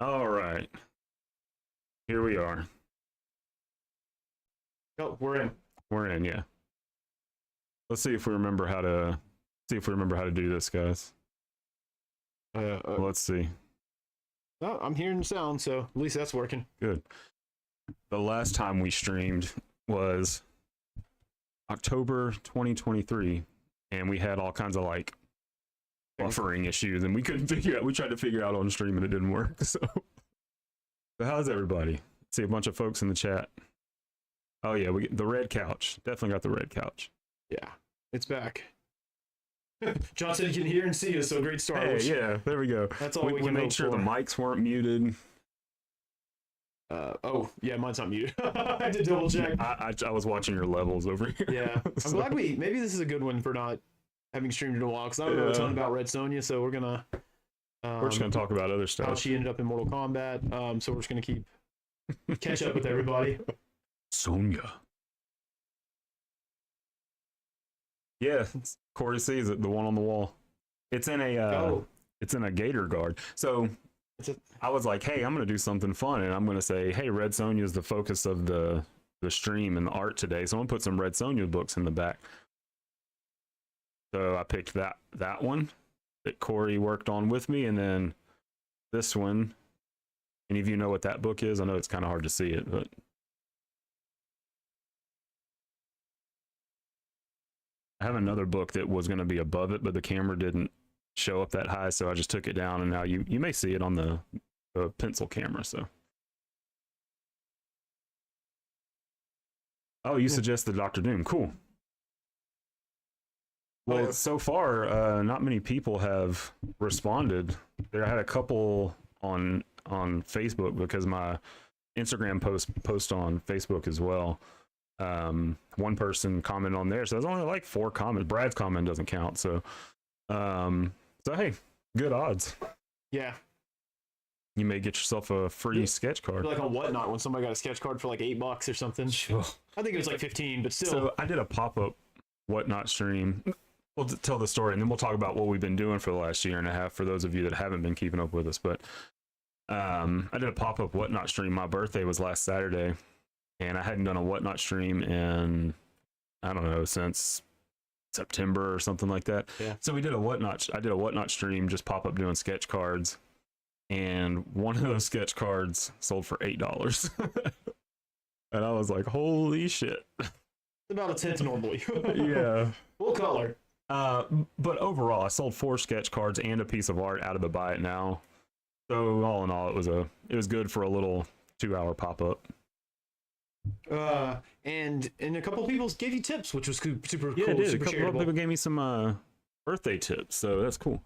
All right, here we are. Oh, we're in. We're in, yeah. Let's see if we remember how to do this, guys. Let's see. Oh, I'm hearing the sound, so at least that's working. Good. The last time we streamed was October 2023, and we had all kinds of like buffering issues, and we couldn't figure out. We tried to figure out on stream, and it didn't work. So how's everybody? See a bunch of folks in the chat. Oh yeah, the red couch. Definitely got the red couch. Yeah, it's back. John said you can hear and see us, so great start. Hey, yeah, there we go. That's all we can made sure for. the mics weren't muted. Oh, yeah, mine's not muted. I had to double check. I was watching your levels over here. Yeah, I'm glad maybe this is a good one for not having streamed in a while, because I don't know a ton about Red Sonja, so we're just gonna talk about other stuff. How she ended up in Mortal Kombat, so we're just gonna catch up with everybody. Sonja. Yeah, Corey sees it, the one on the wall. It's in a gator guard. So I was like, hey, I'm gonna do something fun, and I'm gonna say, hey, Red Sonja is the focus of the stream and the art today, so I'm gonna put some Red Sonja books in the back. So I picked that one that Corey worked on with me, and then this one. Any of you know what that book is? I know it's kind of hard to see it, but I have another book that was going to be above it, but the camera didn't show up that high, so I just took it down, and now you may see it on the pencil camera. So, oh, you suggested Dr. Doom. Cool. Well, so far, not many people have responded. I had a couple on Facebook, because my Instagram post on Facebook as well. One person commented on there, so there's only like 4 comments. Brad's comment doesn't count, so hey, good odds. Yeah, you may get yourself a free sketch card. Like on Whatnot, when somebody got a sketch card for like $8 or something. Sure. I think it was like 15, but still. So I did a pop-up Whatnot stream. We'll tell the story, and then we'll talk about what we've been doing for the last year and a half for those of you that haven't been keeping up with us. But I did a pop-up Whatnot stream. My birthday was last Saturday, and I hadn't done a Whatnot stream in, I don't know, since September or something like that. Yeah. So I did a Whatnot stream, just pop up doing sketch cards, and one of those sketch cards sold for $8. And I was like, holy shit. It's about a tenth normally. Yeah. What color? But overall, I sold 4 sketch cards and a piece of art out of the buy it now. So all in all, it was good for a little 2-hour pop-up. And a couple of people gave you tips, which was super cool. Yeah, it did. Super A couple of people gave me some birthday tips, so that's cool.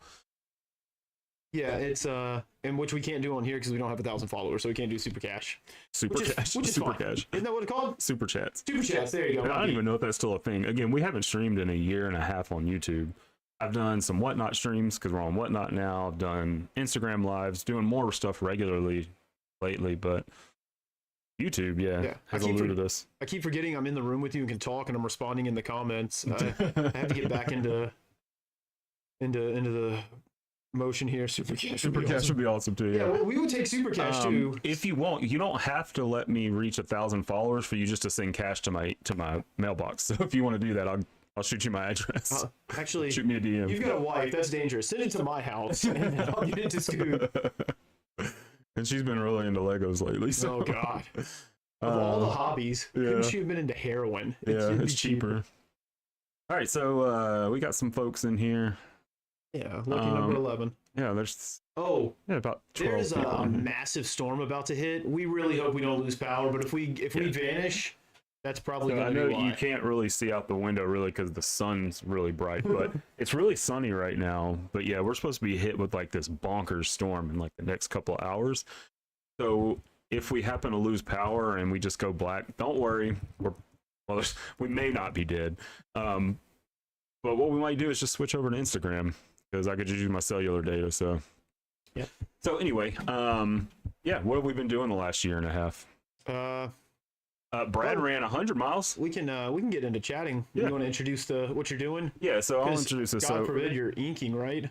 Yeah, it's and which we can't do on here because we don't have 1,000 followers, so we can't do super cash. Super cash. Isn't that what it's called? Super chats. Super chats. There you go. I don't even know if that's still a thing. Again, we haven't streamed in a year and a half on YouTube. I've done some Whatnot streams because we're on Whatnot now. I've done Instagram lives, doing more stuff regularly lately, but YouTube, has eluded us. I keep forgetting I'm in the room with you and can talk, and I'm responding in the comments. I have to get back into the motion here. Super cash would be awesome too. Yeah, well, we would take super cash too. If you want, you don't have to let me reach 1,000 followers for you just to send cash to my mailbox. So if you want to do that, I'll shoot you my address. Actually, shoot me a DM. You've got a wife. That's dangerous. Send it to my house, and I'll get it to Scoot. And she's been really into Legos lately. So. Oh God! Of all the hobbies, couldn't she have been into heroin? It's cheaper. All right, so we got some folks in here. Yeah, lucky number 11. Yeah, there's about 12 there's a massive storm about to hit. We really hope we don't lose power, but if we vanish, that's probably going to be why. You can't really see out the window really because the sun's really bright, but it's really sunny right now. But yeah, we're supposed to be hit with like this bonkers storm in like the next couple of hours. So if we happen to lose power and we just go black, don't worry. We may not be dead. But what we might do is just switch over to Instagram, because I could just use my cellular data. So yeah. So anyway, what have we been doing the last year and a half? Brad ran 100 miles. We can get into chatting. You want to introduce what you're doing? Yeah, so I'll introduce this. God forbid you're inking, right?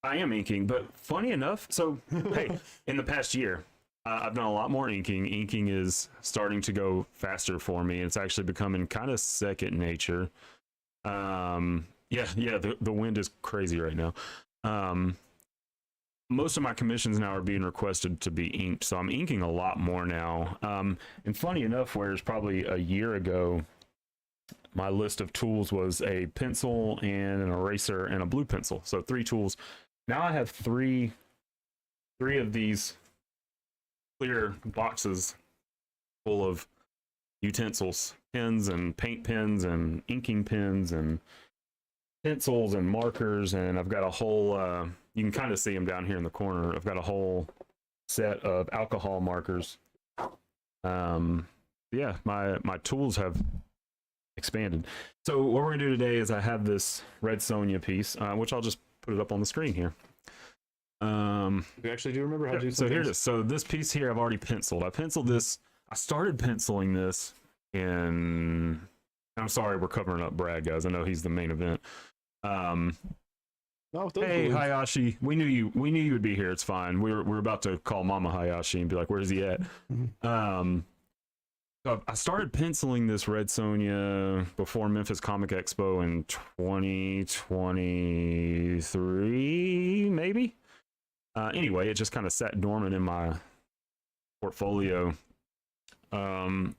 I am inking, but funny enough, so hey, in the past year, I've done a lot more inking. Inking is starting to go faster for me. It's actually becoming kind of second nature. Yeah, the wind is crazy right now. Most of my commissions now are being requested to be inked, so I'm inking a lot more now. And funny enough, whereas probably a year ago, my list of tools was a pencil and an eraser and a blue pencil. So 3 tools. Now I have three of these clear boxes full of utensils, pens and paint pens and inking pens and pencils and markers, and I've got a whole you can kind of see them down here in the corner. I've got a whole set of alcohol markers. Yeah, my tools have expanded. So what we're gonna do today is I have this red Sonja piece, which I'll just put it up on the screen here. We actually do remember how to do so here it is. So this piece here I've already penciled. I penciled this. I started penciling this in. I'm sorry, we're covering up Brad, guys. I know he's the main event. Hey Hayashi, we knew you would be here. It's fine. We're about to call Mama Hayashi and be like, where's he at? So I started penciling this red Sonja before Memphis Comic Expo in 2023, maybe. Anyway, it just kind of sat dormant in my portfolio. And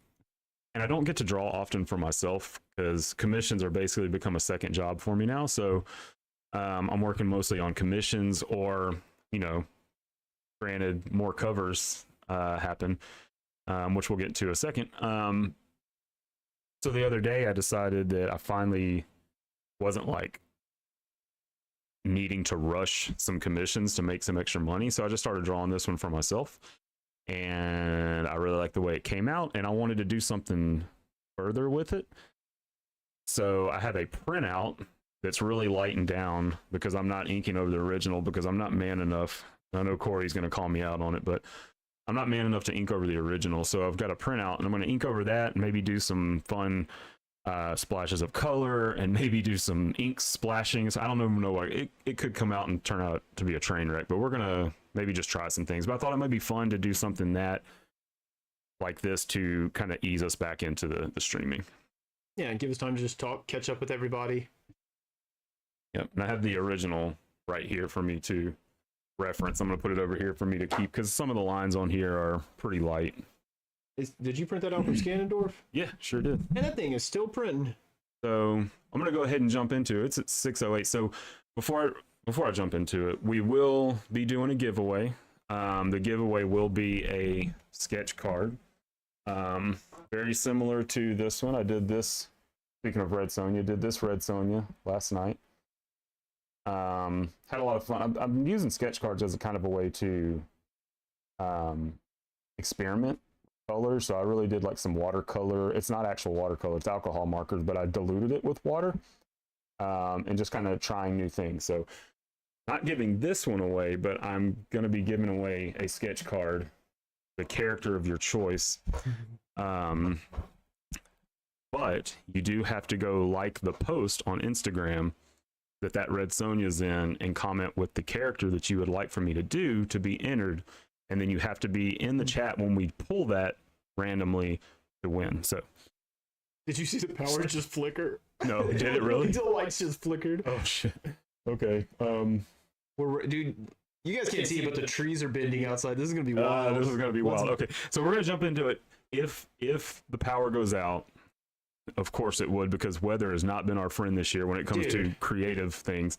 I don't get to draw often for myself because commissions are basically become a second job for me now. So I'm working mostly on commissions, or, granted, more covers happen, which we'll get into in a second. So the other day I decided that I finally wasn't like needing to rush some commissions to make some extra money. So I just started drawing this one for myself, and I really liked the way it came out, and I wanted to do something further with it. So I have a printout that's really lightened down because I'm not inking over the original, because I'm not man enough. I know Corey's going to call me out on it, but I'm not man enough to ink over the original. So I've got a printout, and I'm going to ink over that and maybe do some fun splashes of color and maybe do some ink splashings. I don't even know what it could come out and turn out to be a train wreck, but we're going to maybe just try some things. But I thought it might be fun to do something that like this to kind of ease us back into the streaming. Yeah, and give us time to just talk, catch up with everybody. Yep, and I have the original right here for me to reference. I'm going to put it over here for me to keep, because some of the lines on here are pretty light. Did you print that out from Scannendorf? Yeah, sure did. And that thing is still printing. So I'm going to go ahead and jump into it. It's at 6:08. So before I jump into it, we will be doing a giveaway. The giveaway will be a sketch card. Very similar to this one. I did this, speaking of red Sonja, did this red Sonja last night. Had a lot of fun. I'm using sketch cards as a kind of a way to experiment colors. So I really did like some watercolor. It's not actual watercolor, it's alcohol markers, but I diluted it with water, and just kind of trying new things. So not giving this one away, but I'm going to be giving away a sketch card, the character of your choice. But you do have to go like the post on Instagram that red Sonja's in and comment with the character that you would like for me to do to be entered. And then you have to be in the chat when we pull that randomly to win. So did you see the power just flicker? No, did it really? The lights just flickered. Oh shit. Okay. Dude, you guys can't see it, but the trees are bending outside. This is gonna be wild. This is gonna be wild. Okay, so we're gonna jump into it. If the power goes out, of course it would, because weather has not been our friend this year when it comes to creative things.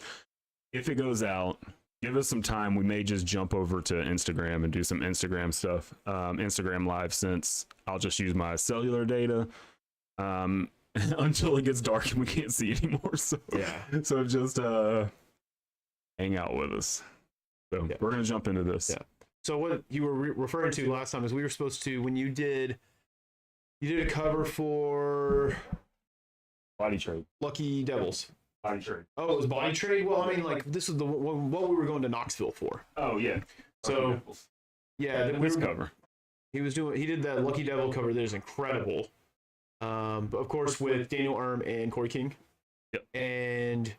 If it goes out, give us some time. We may just jump over to Instagram and do some Instagram stuff, Instagram live, since I'll just use my cellular data until it gets dark and we can't see anymore. So yeah, so just hang out with us. So we're gonna jump into this. Yeah. So what you were referring to last time is we were supposed to, when you did a cover for Body Trade, Lucky Devils. Body Trade. Oh, it was Body Trade. Well, I mean, like, this is what we were going to Knoxville for. Oh yeah. So yeah, this cover. He did that Lucky Devil cover that is incredible. But of course with Daniel Erm and Corey King. Yep. And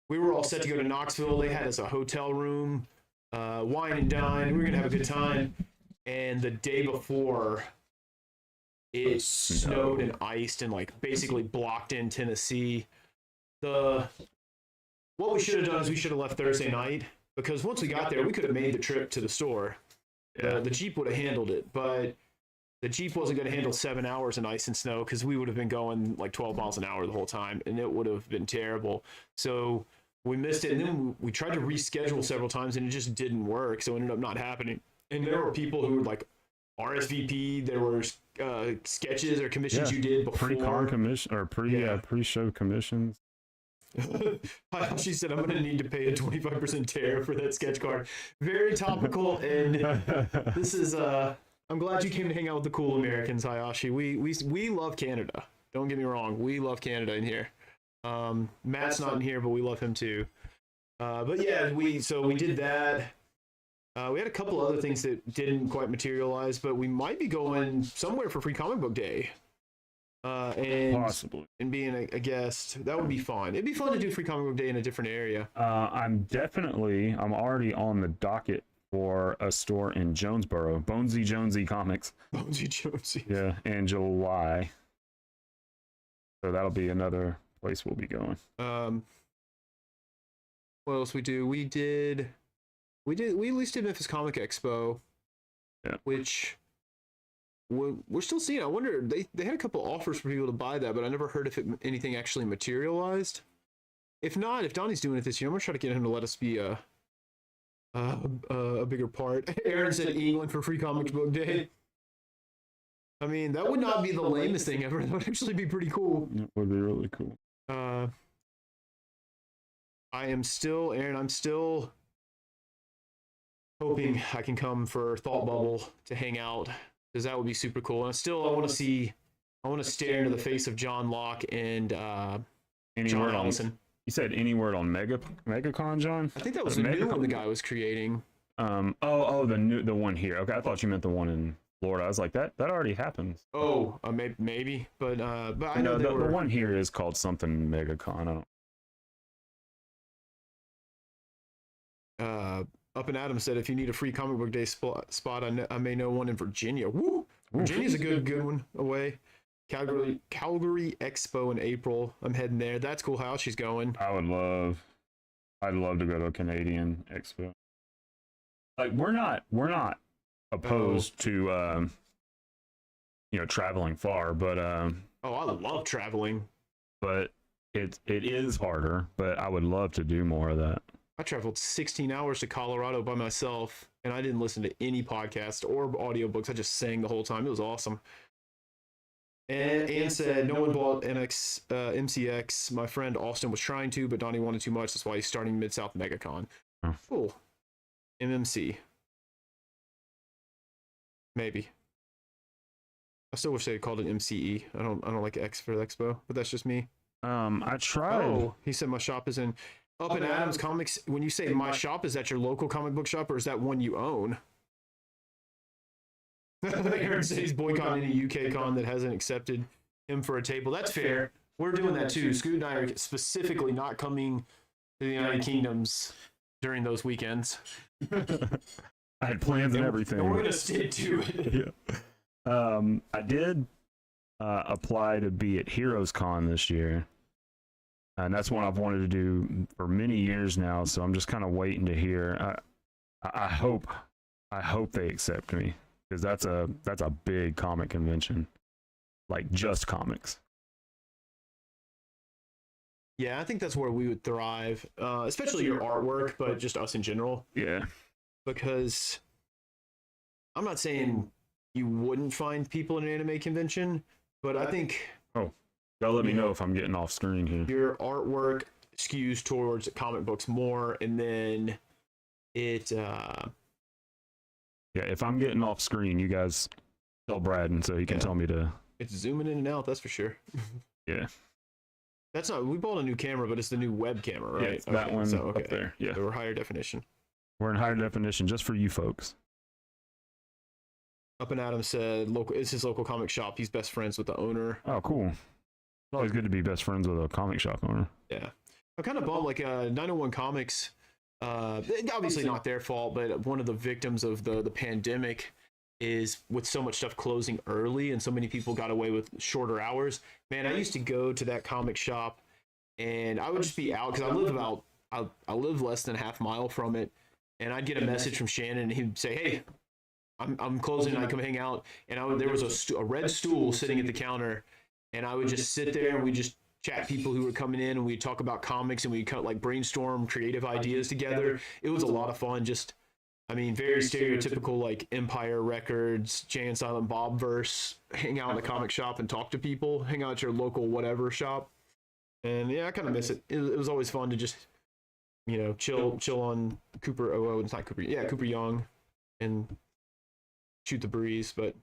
we were all set to go to Knoxville. They had us a hotel room, wine and dine. We were gonna have a good time. And the day before, it snowed and iced and like basically blocked in Tennessee. What we should have done is we should have left Thursday night, because once we got there, we could have made the trip to the store. Yeah. The Jeep would have handled it, but the Jeep wasn't going to handle 7 hours in ice and snow, because we would have been going like 12 miles an hour the whole time, and it would have been terrible. So we missed it, and then we tried to reschedule several times, and it just didn't work, so it ended up not happening. And there were people who were like RSVP. There were sketches or commissions you did before. Pre-con commission or pre-show commissions. She said, I'm going to need to pay a 25% tariff for that sketch card. Very topical, and this is I'm glad you came to hang out with the cool Americans, Hayashi. We love Canada. Don't get me wrong, we love Canada in here. Matt's not in here, but we love him too. But yeah, we did that. We had a couple other things that didn't quite materialize, but we might be going somewhere for Free Comic Book Day. And possibly, and being a guest, that would be fun. It'd be fun to do Free Comic Book Day in a different area. I'm already on the docket for a store in Jonesboro, Bonesy Jonesy Comics. Bonesy Jonesy. Yeah, in July. So that'll be another place we'll be going. What else we do? We at least did Memphis Comic Expo, which we're still seeing. I wonder, they had a couple offers for people to buy that, but I never heard if anything actually materialized. If not, if Donnie's doing it this year, I'm gonna try to get him to let us be a bigger part. Aaron said England for Free Comic Book Day. I mean, that would not be the lamest thing ever. That would actually be pretty cool. It would be really cool. I'm still hoping I can come for Thought Bubble to hang out, because that would be super cool. And I want to stare into the face of John Locke and John Allison. You said any word on MegaCon, John? I think that was the new one the guy was creating. The one here. Okay, I thought you meant the one in Florida. I was like, that already happens. Oh, maybe, but I know the one here is called something MegaCon. I don't. Up and Adam said, if you need a Free Comic Book Day spot, I may know one in Virginia. Woo! Virginia's a good one away. Calgary Expo in April. I'm heading there. That's cool. How she's going. I'd love to go to a Canadian Expo. Like we're not opposed to traveling far, but I love traveling. But it is harder. But I would love to do more of that. I traveled 16 hours to Colorado by myself, and I didn't listen to any podcast or audiobooks. I just sang the whole time. It was awesome. And Ann said, no one bought MCX. My friend Austin was trying to, but Donnie wanted too much. That's why he's starting Mid-South MegaCon. Oh. Cool. MMC. Maybe. I still wish they had called it MCE. I don't like X for the Expo, but that's just me. I tried. Oh, he said my shop is in Up and Adams Comics. When you say my shop, is that your local comic book shop, or is that one you own? Aaron says he's boycotting any UK con that hasn't accepted him for a table. That's fair. We're doing that too. Scoot and I are specifically not coming to the United Kingdoms during those weekends. I had plans and everything. And we're going to stick to it. Yeah. I did apply to be at Heroes Con this year. And that's one I've wanted to do for many years now. So I'm just kind of waiting to hear. I hope they accept me, because that's a big comic convention, like just comics. Yeah, I think that's where we would thrive, especially your artwork, but just us in general. Yeah. Because I'm not saying you wouldn't find people in an anime convention, but I think... Oh, y'all let me know if I'm getting off screen here. Your artwork skews towards comic books more, and then it... Yeah, if I'm getting off screen, you guys tell Braden so he can tell me to... It's zooming in and out, that's for sure. Yeah. That's not... We bought a new camera, but it's the new web camera, right? Yeah, it's that one up there. Yeah. So we're higher definition. We're in higher definition just for you folks. Up and Adam said, it's his local comic shop. He's best friends with the owner. Oh, cool. It's always good to be best friends with a comic shop owner. Yeah. I'm kind of bummed. Like 901 Comics, obviously not their fault, but one of the victims of the pandemic is with so much stuff closing early and so many people got away with shorter hours. Man, I used to go to that comic shop and I would just be out because I live less than a half mile from it, and I'd get a message from Shannon and he'd say, "Hey, I'm closing and I come hang out." And there was a red stool sitting at the counter, and I would just sit there and we just chat people who were coming in, and we'd talk about comics and we'd kind of like brainstorm creative ideas together. It was a lot of fun. Just, I mean, very stereotypical, like Empire Records, Jay and Silent Bob verse, hang out in the comic shop and talk to people, hang out at your local whatever shop. And yeah, I kind of miss it. It was always fun to just, you know, chill on Cooper. Oh, it's not Cooper. Yeah, Cooper Young, and shoot the breeze. But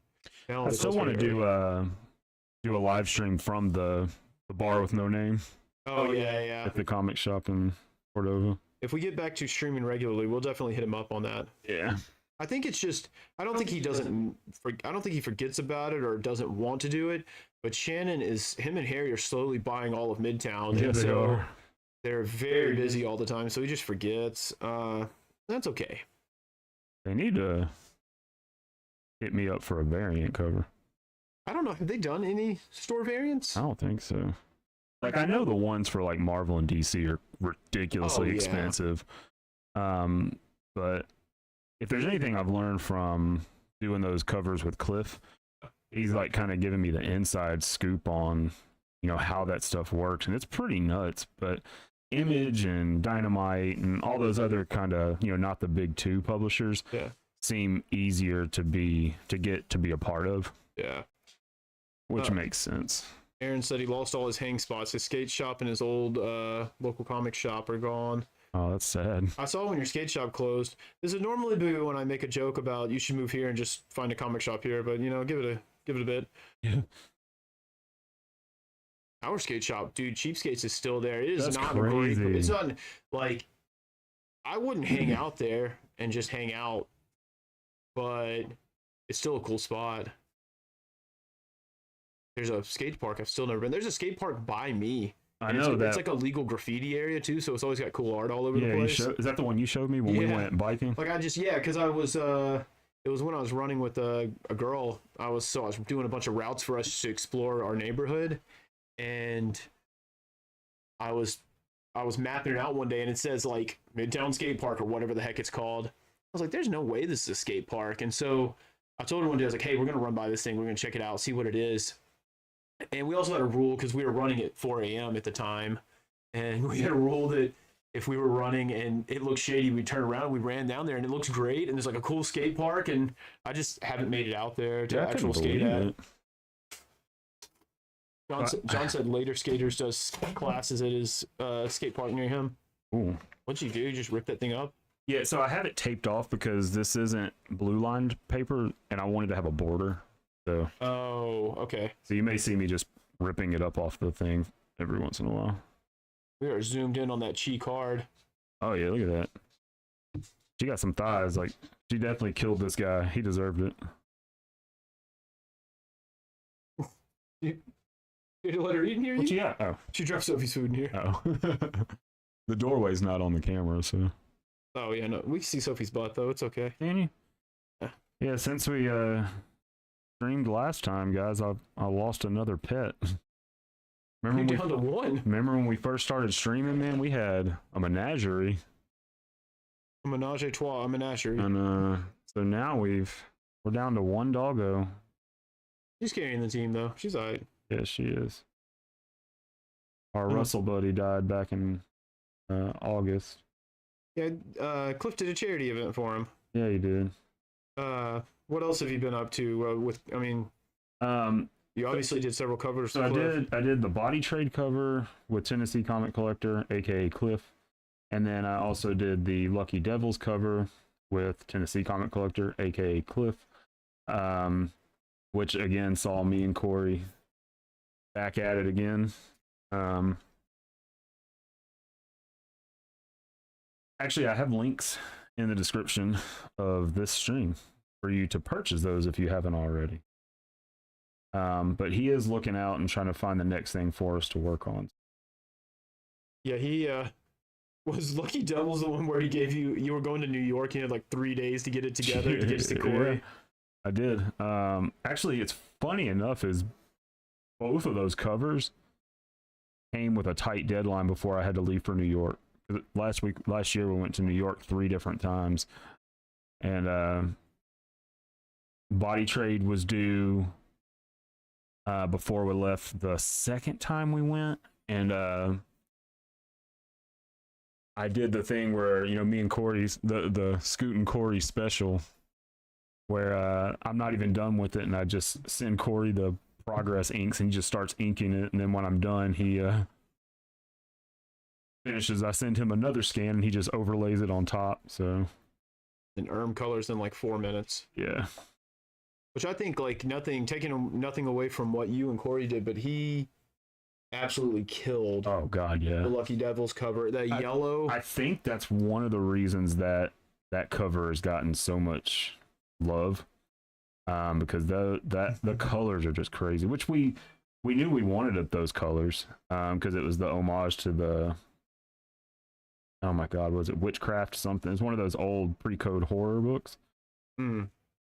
I still want to do a live stream from the bar with no name. Oh yeah. At the comic shop in Cordova. If we get back to streaming regularly, we'll definitely hit him up on that. Yeah. I think it's just, I don't think he forgets about it or doesn't want to do it, but him and Harry are slowly buying all of Midtown. Yeah, they are. They're very busy all the time, so he just forgets. That's okay. They need to hit me up for a variant cover. I don't know. Have they done any store variants? I don't think so. Like, I know the ones for like Marvel and DC are ridiculously expensive. But if there's anything I've learned from doing those covers with Cliff, he's like kind of giving me the inside scoop on, you know, how that stuff works, and it's pretty nuts. But Image and Dynamite and all those other kind of, you know, not the big two publishers seem easier to get to be a part of. Yeah. Which makes sense. Aaron said he lost all his hang spots. His skate shop and his old local comic shop are gone. Oh, that's sad. I saw when your skate shop closed. This would normally be when I make a joke about you should move here and just find a comic shop here, but you know, give it a bit. Yeah. Our skate shop, dude, Cheapskates is still there. It is That's not crazy. a great. It's not like I wouldn't hang out there and just hang out, but it's still a cool spot. There's a skate park I've still never been. There's a skate park by me. I know that. It's like a legal graffiti area too, so it's always got cool art all over the place. Is that the one you showed me when we went biking? Like because I was it was when I was running with a girl. I was doing a bunch of routes for us to explore our neighborhood, and I was mapping it out one day, and it says like Midtown Skate Park or whatever the heck it's called. I was like, there's no way this is a skate park. And so I told her one day, I was like, hey, we're gonna run by this thing, we're gonna check it out, see what it is. And we also had a rule, because we were running at 4 a.m. at the time, and we had a rule that if we were running and it looked shady, we'd turn around and we ran down there, and it looks great, and there's like a cool skate park, and I just haven't made it out there to actual skate at. John said Later Skaters does classes at his skate park near him. Ooh. What'd you do? Just rip that thing up? Yeah, so I have it taped off because this isn't blue lined paper, and I wanted to have a border. So. Oh, okay. So you may see me just ripping it up off the thing every once in a while. We are zoomed in on that cheek hard. Oh yeah, look at that. She got some thighs. Like, she definitely killed this guy. He deserved it. Did you let her eat in here? What you got? Oh, she dropped Sophie's food in here. Oh. The doorway's not on the camera, so. Oh yeah, no, we can see Sophie's butt though. It's okay. Can you? Yeah, since we streamed last time, guys, I lost another pet. You're down to one. Remember when we first started streaming, man? We had a menagerie. A menage a trois, a menagerie. And so now we're down to one doggo. She's carrying the team though. She's alright. Yes, she is. Our Russell buddy died back in August. Yeah, Cliff did a charity event for him. Yeah, he did. What else have you been up to? You obviously did several covers. So I did the Body Trade cover with Tennessee Comic Collector, aka Cliff, and then I also did the Lucky Devils cover with Tennessee Comic Collector, aka Cliff, which again saw me and Corey back at it again. Actually, I have links in the description of this stream for you to purchase those if you haven't already. But he is looking out and trying to find the next thing for us to work on. Yeah, he was Lucky Devil's the one where he gave you were going to New York, you had like 3 days to get it together to get to Corey. Yeah, I did. Actually, it's funny enough is both of those covers came with a tight deadline before I had to leave for New York. Last year we went to New York 3 different times, and Body Trade was due before we left the second time we went, and I did the thing where, you know, me and Corey's the Scoot and Corey special, where I'm not even done with it, and I just send Corey the progress inks, and he just starts inking it, and then when I'm done, he finishes. I send him another scan, and he just overlays it on top. So, and colors in like 4 minutes. Yeah. Which I think, like, taking nothing away from what you and Corey did, but he absolutely killed. Oh God, yeah. The Lucky Devils cover, that yellow. I think that's one of the reasons that cover has gotten so much love, because the colors are just crazy. Which we knew we wanted those colors, because it was the homage to the, oh my God, was it Witchcraft something? It's one of those old pre-code horror books.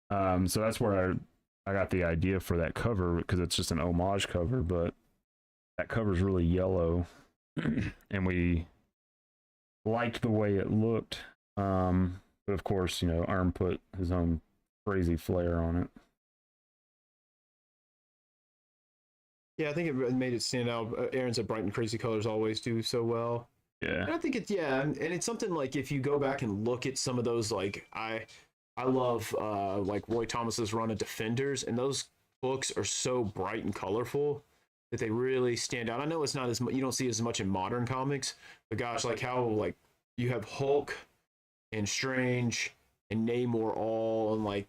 So that's where I got the idea for that cover, because it's just an homage cover, but that cover's really yellow, and we liked the way it looked. But of course, you know, Arm put his own crazy flair on it. Yeah, I think it made it stand out. Aaron said bright and crazy colors always do so well. Yeah. And I think and it's something like, if you go back and look at some of those, like I love like Roy Thomas's run of Defenders, and those books are so bright and colorful that they really stand out. I know it's not as much, you don't see as much in modern comics, but gosh, like how, like, you have Hulk and Strange and Namor all in like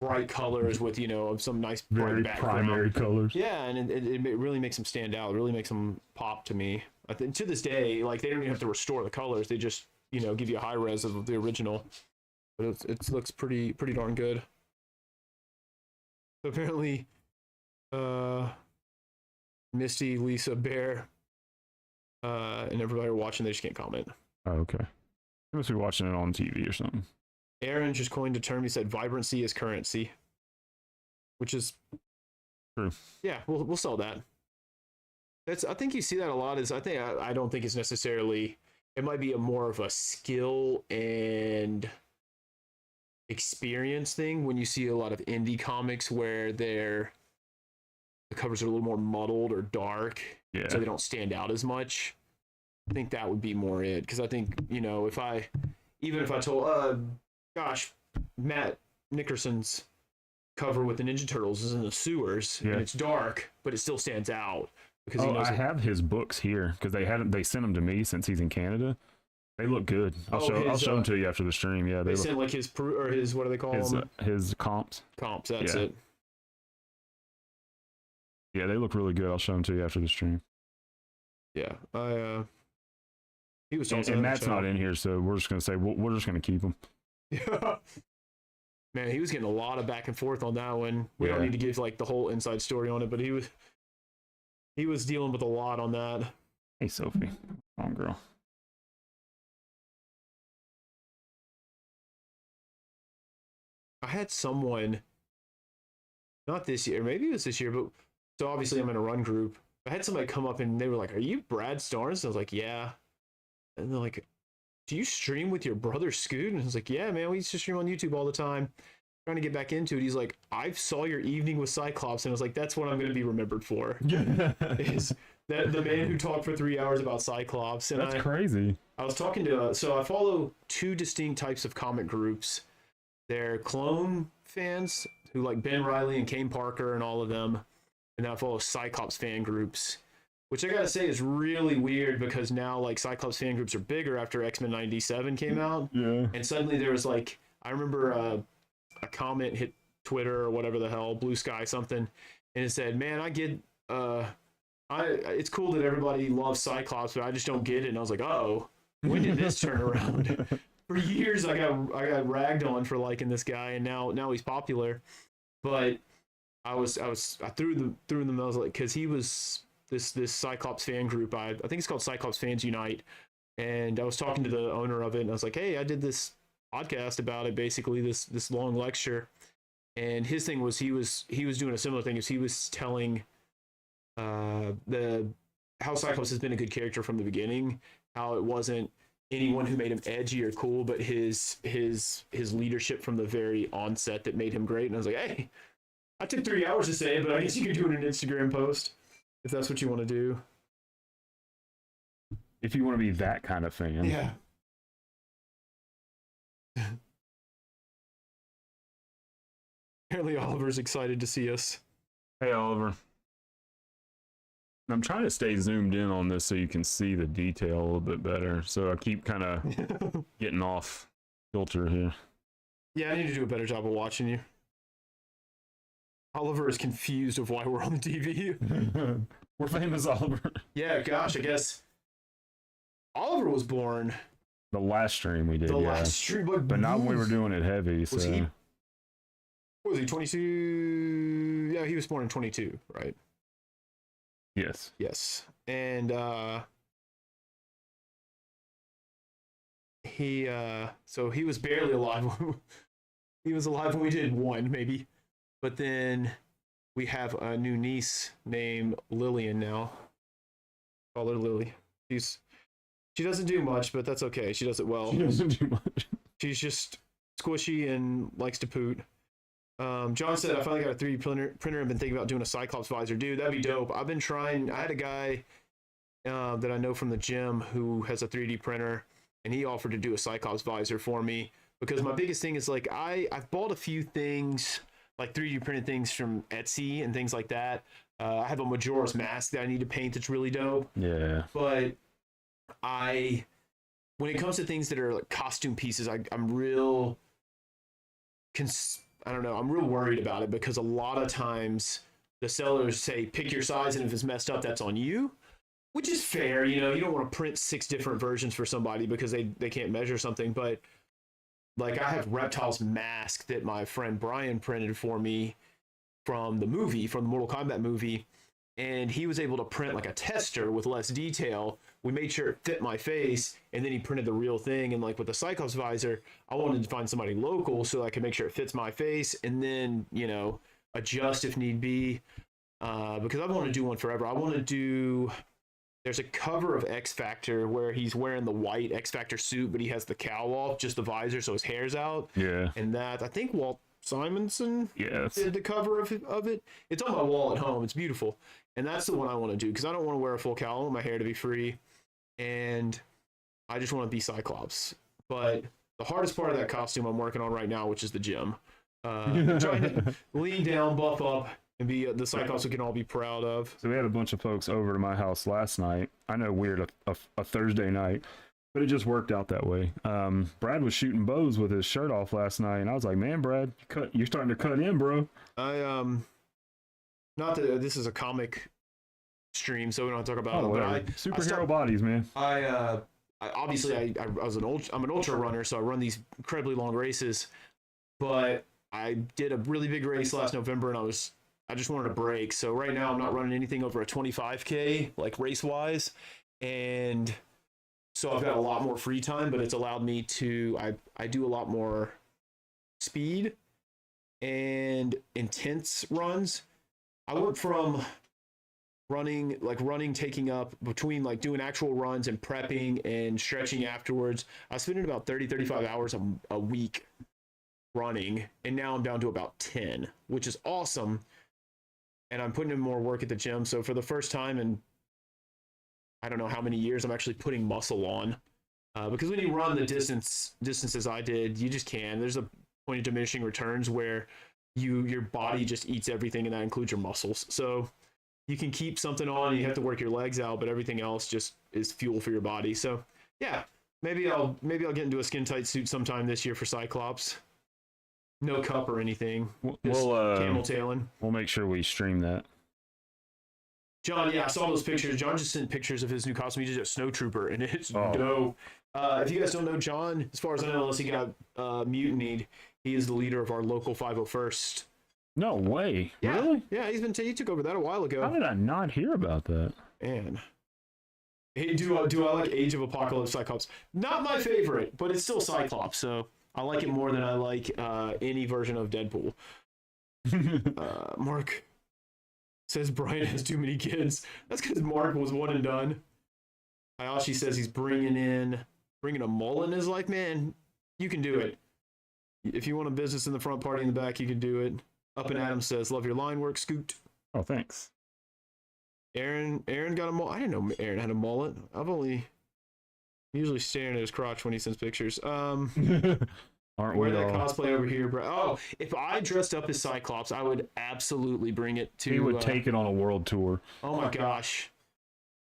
bright colors with, you know, some nice very bright background. Primary colors. Yeah, and it really makes them stand out. It really makes them pop to me. I think to this day, like, they don't even have to restore the colors. They just, you know, give you a high res of the original. But it looks pretty darn good. So apparently, Misty, Lisa, Bear, and everybody are watching. They just can't comment. Oh, okay. They must be watching it on TV or something. Aaron just coined a term. He said vibrancy is currency, which is true. Yeah, we'll sell that. I think you see that a lot. I don't think it's necessarily. It might be more of a skill and experience thing when you see a lot of indie comics where the covers are a little more muddled or dark, so they don't stand out as much. I think that would be more it, because I think, you know, if I told Matt Nickerson's cover with the Ninja Turtles is in the sewers, and it's dark, but it still stands out because he knows. I have his books here because they sent them to me since he's in Canada. They look good. I'll show them to you after the stream. Yeah, they sent like his what do they call them? His comps. Comps. That's it. Yeah, they look really good. I'll show them to you after the stream. Yeah, he was talking. And Matt's not in here, so we're just gonna say we're just gonna keep him. Yeah. Man, he was getting a lot of back and forth on that one. We don't need to give like the whole inside story on it, but he was dealing with a lot on that. Hey, Sophie, come on, girl. I had someone, not this year, maybe it was this year, but so obviously I'm in a run group. I had somebody come up and they were like, "Are you Brad Starnes?" I was like, "Yeah." And they're like, "Do you stream with your brother Scoot?" And I was like, "Yeah, man, we used to stream on YouTube all the time. Trying to get back into it." He's like, "I saw your evening with Cyclops," and I was like, "That's what I'm going to be remembered for." Is that the man who talked for 3 hours about Cyclops? And that's crazy. I was talking to so I follow 2 distinct types of comic groups. They're clone fans who like Ben Reilly and Kane Parker and all of them, and I follow Cyclops fan groups, which I gotta say is really weird because now like Cyclops fan groups are bigger after X-Men 97 came out. Yeah. And suddenly there was like, I remember a comment hit Twitter or whatever the hell, Blue Sky something, and it said, "Man, I get it's cool that everybody loves Cyclops, but I just don't get it." And I was like, "Oh, when did this turn around?" For years I got ragged on for liking this guy, and now he's popular. But I threw them. I was like, because he was this Cyclops fan group. I think it's called Cyclops Fans Unite. And I was talking to the owner of it, and I was like, "Hey, I did this podcast about it, basically this long lecture." And his thing was he was doing a similar thing. As he was telling the how Cyclops has been a good character from the beginning, how it wasn't anyone who made him edgy or cool, but his leadership from the very onset that made him great. And I was like, "Hey, I took 3 hours to say it, but I guess you could do it in an Instagram post if that's what you want to do." If you want to be that kind of fan. Yeah. Apparently Oliver's excited to see us. Hey, Oliver. I'm trying to stay zoomed in on this so you can see the detail a little bit better. So I keep kind of getting off filter here. Yeah, I need to do a better job of watching you. Oliver is confused of why we're on the TV. We're famous, Oliver. Yeah, gosh, I guess Oliver was born the last stream we did. Last stream, but not when we were doing it heavy. Was he 22? Yeah, he was born in 22, right? Yes. Yes. And so he was barely alive. He was alive when we did one, maybe. But then we have a new niece named Lillian now. Call her Lily. She doesn't do much, but that's okay. She does it well. She doesn't do much. She's just squishy and likes to poot. John said, "I finally got a 3D printer and been thinking about doing a Cyclops visor." Dude, that'd be dope. I've been trying. I had a guy that I know from the gym who has a 3D printer, and he offered to do a Cyclops visor for me, because my biggest thing is, like, I've bought a few things, like 3D printed things from Etsy and things like that. I have a Majora's Mask that I need to paint that's really dope. Yeah. But when it comes to things that are like costume pieces, I'm real I'm real worried about it, because a lot of times the sellers say, pick your size, and if it's messed up, that's on you, which is fair. You don't want to print 6 different versions for somebody because they can't measure something. But like, I have Reptile's mask that my friend Brian printed for me from the Mortal Kombat movie, and he was able to print like a tester with less detail. We made sure it fit my face, and then he printed the real thing. And like with the Cyclops visor, I wanted to find somebody local so I could make sure it fits my face, and then, adjust if need be. Because I want to do one forever. I want to do, there's a cover of X Factor where he's wearing the white X Factor suit, but he has the cowl off, just the visor, so his hair's out. Yeah. And that, I think Walt Simonson yes. did the cover of it. It's on my wall at home. It's beautiful. And that's the one I want to do, because I don't want to wear a full cowl. I want my hair to be free. And I just want to be Cyclops. But the hardest part of that costume I'm working on right now, which is the gym. I'm trying to lean down, buff up, and be the Cyclops we can all be proud of. So we had a bunch of folks over to my house last night. I know, weird, a Thursday night, but it just worked out that way. Brad was shooting bows with his shirt off last night, and I was like, "Man, Brad, you're starting to cut in, bro." Not that this is a comic stream, so we don't have to talk about it. But superhero bodies, man. I'm an ultra runner, so I run these incredibly long races. But I did a really big race last November, and I just wanted a break. So right now I'm not running anything over a 25K, like race wise, and so I've got a lot more free time. But it's allowed me to I do a lot more speed and intense runs. I went from running, taking up between like doing actual runs and prepping and stretching afterwards. I was spending about 35 hours a week running, and now I'm down to about 10, which is awesome. And I'm putting in more work at the gym. So for the first time in I don't know how many years, I'm actually putting muscle on. Because when you run the distances I did, you just can. There's a point of diminishing returns where your body just eats everything, and that includes your muscles. So you can keep something on, you have to work your legs out, but everything else just is fuel for your body. So yeah, maybe I'll get into a skin tight suit sometime this year for Cyclops. No cup or anything. We'll camel tailing. We'll make sure we stream that. John, yeah, I saw those pictures. John just sent pictures of his new costume. He did a snow trooper, and it's dope. If you guys don't know John, as far as I know, unless he got mutinied, he is the leader of our local 501st No way. Yeah. Really? Yeah, he took over that a while ago. How did I not hear about that? Man. Hey, do I like Age of Apocalypse Cyclops? Not my favorite, but it's still Cyclops, so I like it more than I like any version of Deadpool. Mark says Brian has too many kids. That's because Mark was one and done. Hayashi says he's bringing a mullet in his life. Man, you can do it. If you want a business in the front, party in the back, you can do it. Up and Adam says, love your line work, Scoot. Oh, thanks. Aaron got a mullet. I didn't know Aaron had a mullet. Usually staring at his crotch when he sends pictures. Aren't we that all? Cosplay over here, bro? Oh, if I dressed up as Cyclops, I would absolutely bring it to. He would take it on a world tour. Oh my gosh,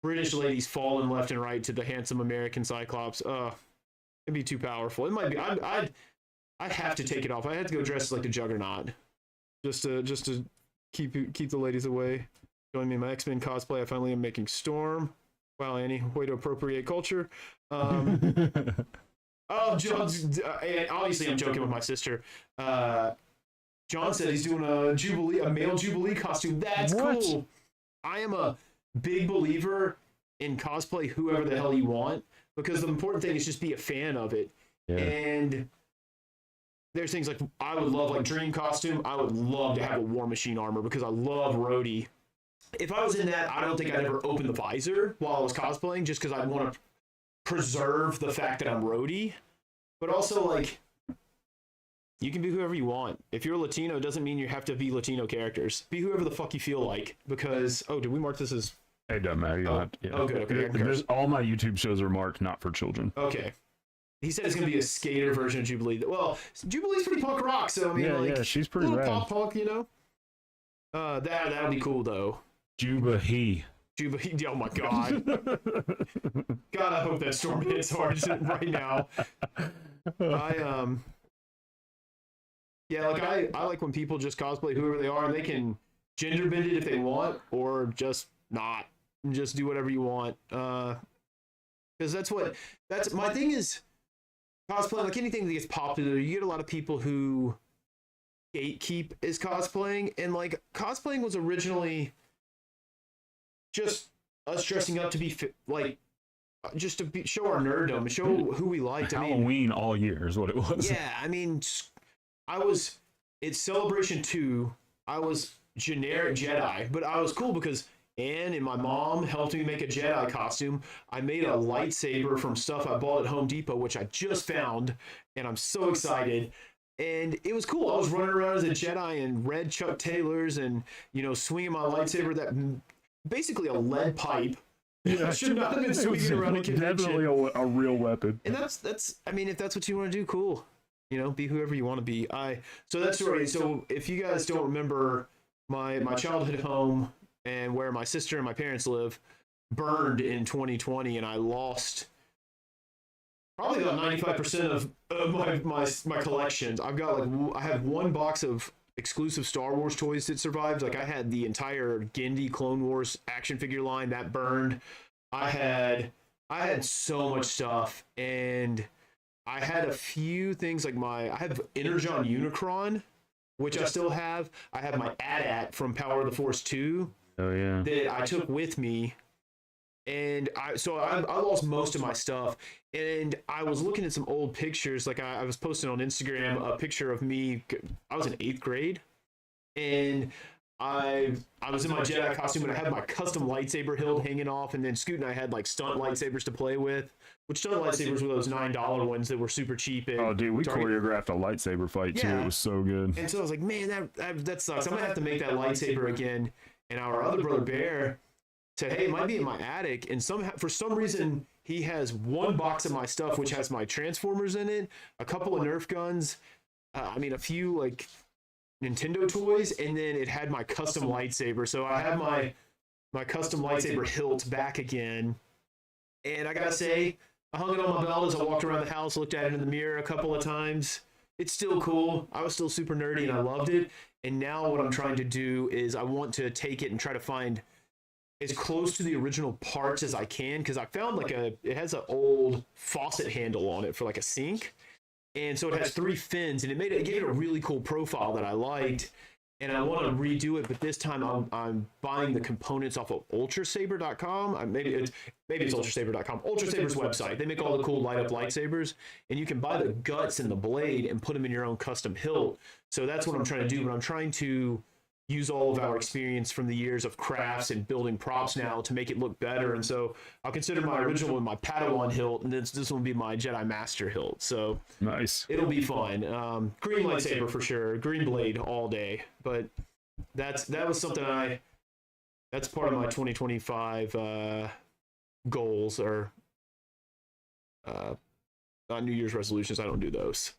British ladies falling left and right to the handsome American Cyclops. It'd be too powerful. It might be. I'd have to take it off. I had to go dressed like the Juggernaut, just to keep the ladies away. Join me in my X-Men cosplay. I finally am making Storm. Wow, Annie, way to appropriate culture. Oh, John, and obviously I'm joking with my sister. John said he's doing a male Jubilee costume. That's cool. I am a big believer in cosplay whoever the hell you want, because the important thing is just be a fan of it. Yeah. And there's things like, I would love like dream costume. I would love to have a War Machine armor because I love Rhodey. If I was in that, I don't think I'd ever open the visor while I was cosplaying, just because I'd want to preserve the fact that I'm Rhodey. But also, like, you can be whoever you want. If you're Latino, it doesn't mean you have to be Latino characters. Be whoever the fuck you feel like. Because, did we mark this as... It doesn't matter. Good. Okay. All my YouTube shows are marked not for children. Okay. He said it's going to be a skater version of Jubilee. Well, Jubilee's pretty punk rock, so I mean, yeah, she's pretty rad. Pop punk, you know? That'll be cool, though. Jubilee. Oh my god. God, I hope that storm hits hard right now. I like when people just cosplay whoever they are, and they can gender bend it if they want, or just not. Just do whatever you want. Because that's my thing is cosplay, like anything that gets popular, you get a lot of people who gatekeep is cosplaying, and like cosplaying was originally just us dressing up to be just to show our nerddom and show who we liked. Halloween all year is what it was. Yeah, I mean, it's Celebration 2. I was generic Jedi, but I was cool because Anne and my mom helped me make a Jedi costume. I made a lightsaber from stuff I bought at Home Depot, which I just found, and I'm so excited. And it was cool. I was running around as a Jedi in red Chuck Taylors and, swinging my lightsaber, that basically a lead pipe. Yeah, should not have been swinging around a convention. Definitely a real weapon. And that's I mean, if that's what you want to do, cool. Be whoever you want to be. So that's right. So if you guys don't remember, my childhood home and where my sister and my parents live burned in 2020, and I lost probably about 95% of my collections. I have one box of exclusive Star Wars toys that survived. Like I had the entire Genndy Clone Wars action figure line that burned. I had so much stuff, and I had a few things like I have Energon Unicron, which I still have. I have my AT-AT from Power of the Force 2. Oh yeah. That I took with me. And I lost most of my stuff, and I was looking at some old pictures. Like I was posting on Instagram a picture of me. I was in 8th grade, and I was in my Jedi costume, and I had my custom lightsaber hilt hanging off. And then Scoot and I had like stunt lightsabers to play with, which stunt lightsabers were those $9 ones that were super cheap. Oh, dude, we choreographed a lightsaber fight too. It was so good. And so I was like, man, that sucks. I'm gonna have to make that lightsaber again. And our other brother Bear said, hey, it might be in my attic, and for some reason he has one box of my stuff which has my Transformers in it, a couple of Nerf guns, a few like Nintendo toys, and then it had my custom lightsaber. So I have my custom lightsaber hilt back again, and I gotta say, I hung it on my belt as I walked around the house, looked at it in the mirror a couple of times. It's still cool. I was still super nerdy and I loved it. And now what I'm trying to do is I want to take it and try to find as close to the original parts as I can, because I found it has an old faucet handle on it for like a sink, and so it has 3 fins, and it gave it a really cool profile that I liked. and I want to redo it, but this time I'm buying the components off of ultrasaber.com. Maybe it's ultrasaber.com. Ultrasaber's website. They make all the cool light up lightsabers, and you can buy the guts and the blade and put them in your own custom hilt. So that's what I'm trying to do, but I'm trying to use all of our experience from the years of crafts and building props now to make it look better. And so I'll consider my original one my Padawan hilt, and this one will be my Jedi Master hilt. So nice. It'll be fun. Green lightsaber for sure. Green blade all day. But that was something that's part of my 2025 goals, or not New Year's resolutions. I don't do those.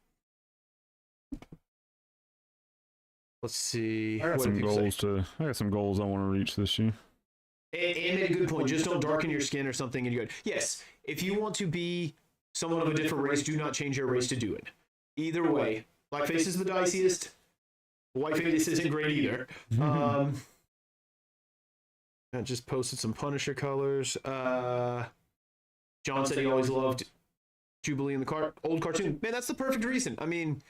Let's see. I got some goals I want to reach this year. And made a good point. Just don't darken your skin or something, and you're good. Yes, if you want to be someone of a different race, do not change your race to do it. Either way, blackface is the diciest. Whiteface isn't great either. I just posted some Punisher colors. John said he always loved Jubilee in the old cartoon. Man, that's the perfect reason. I mean,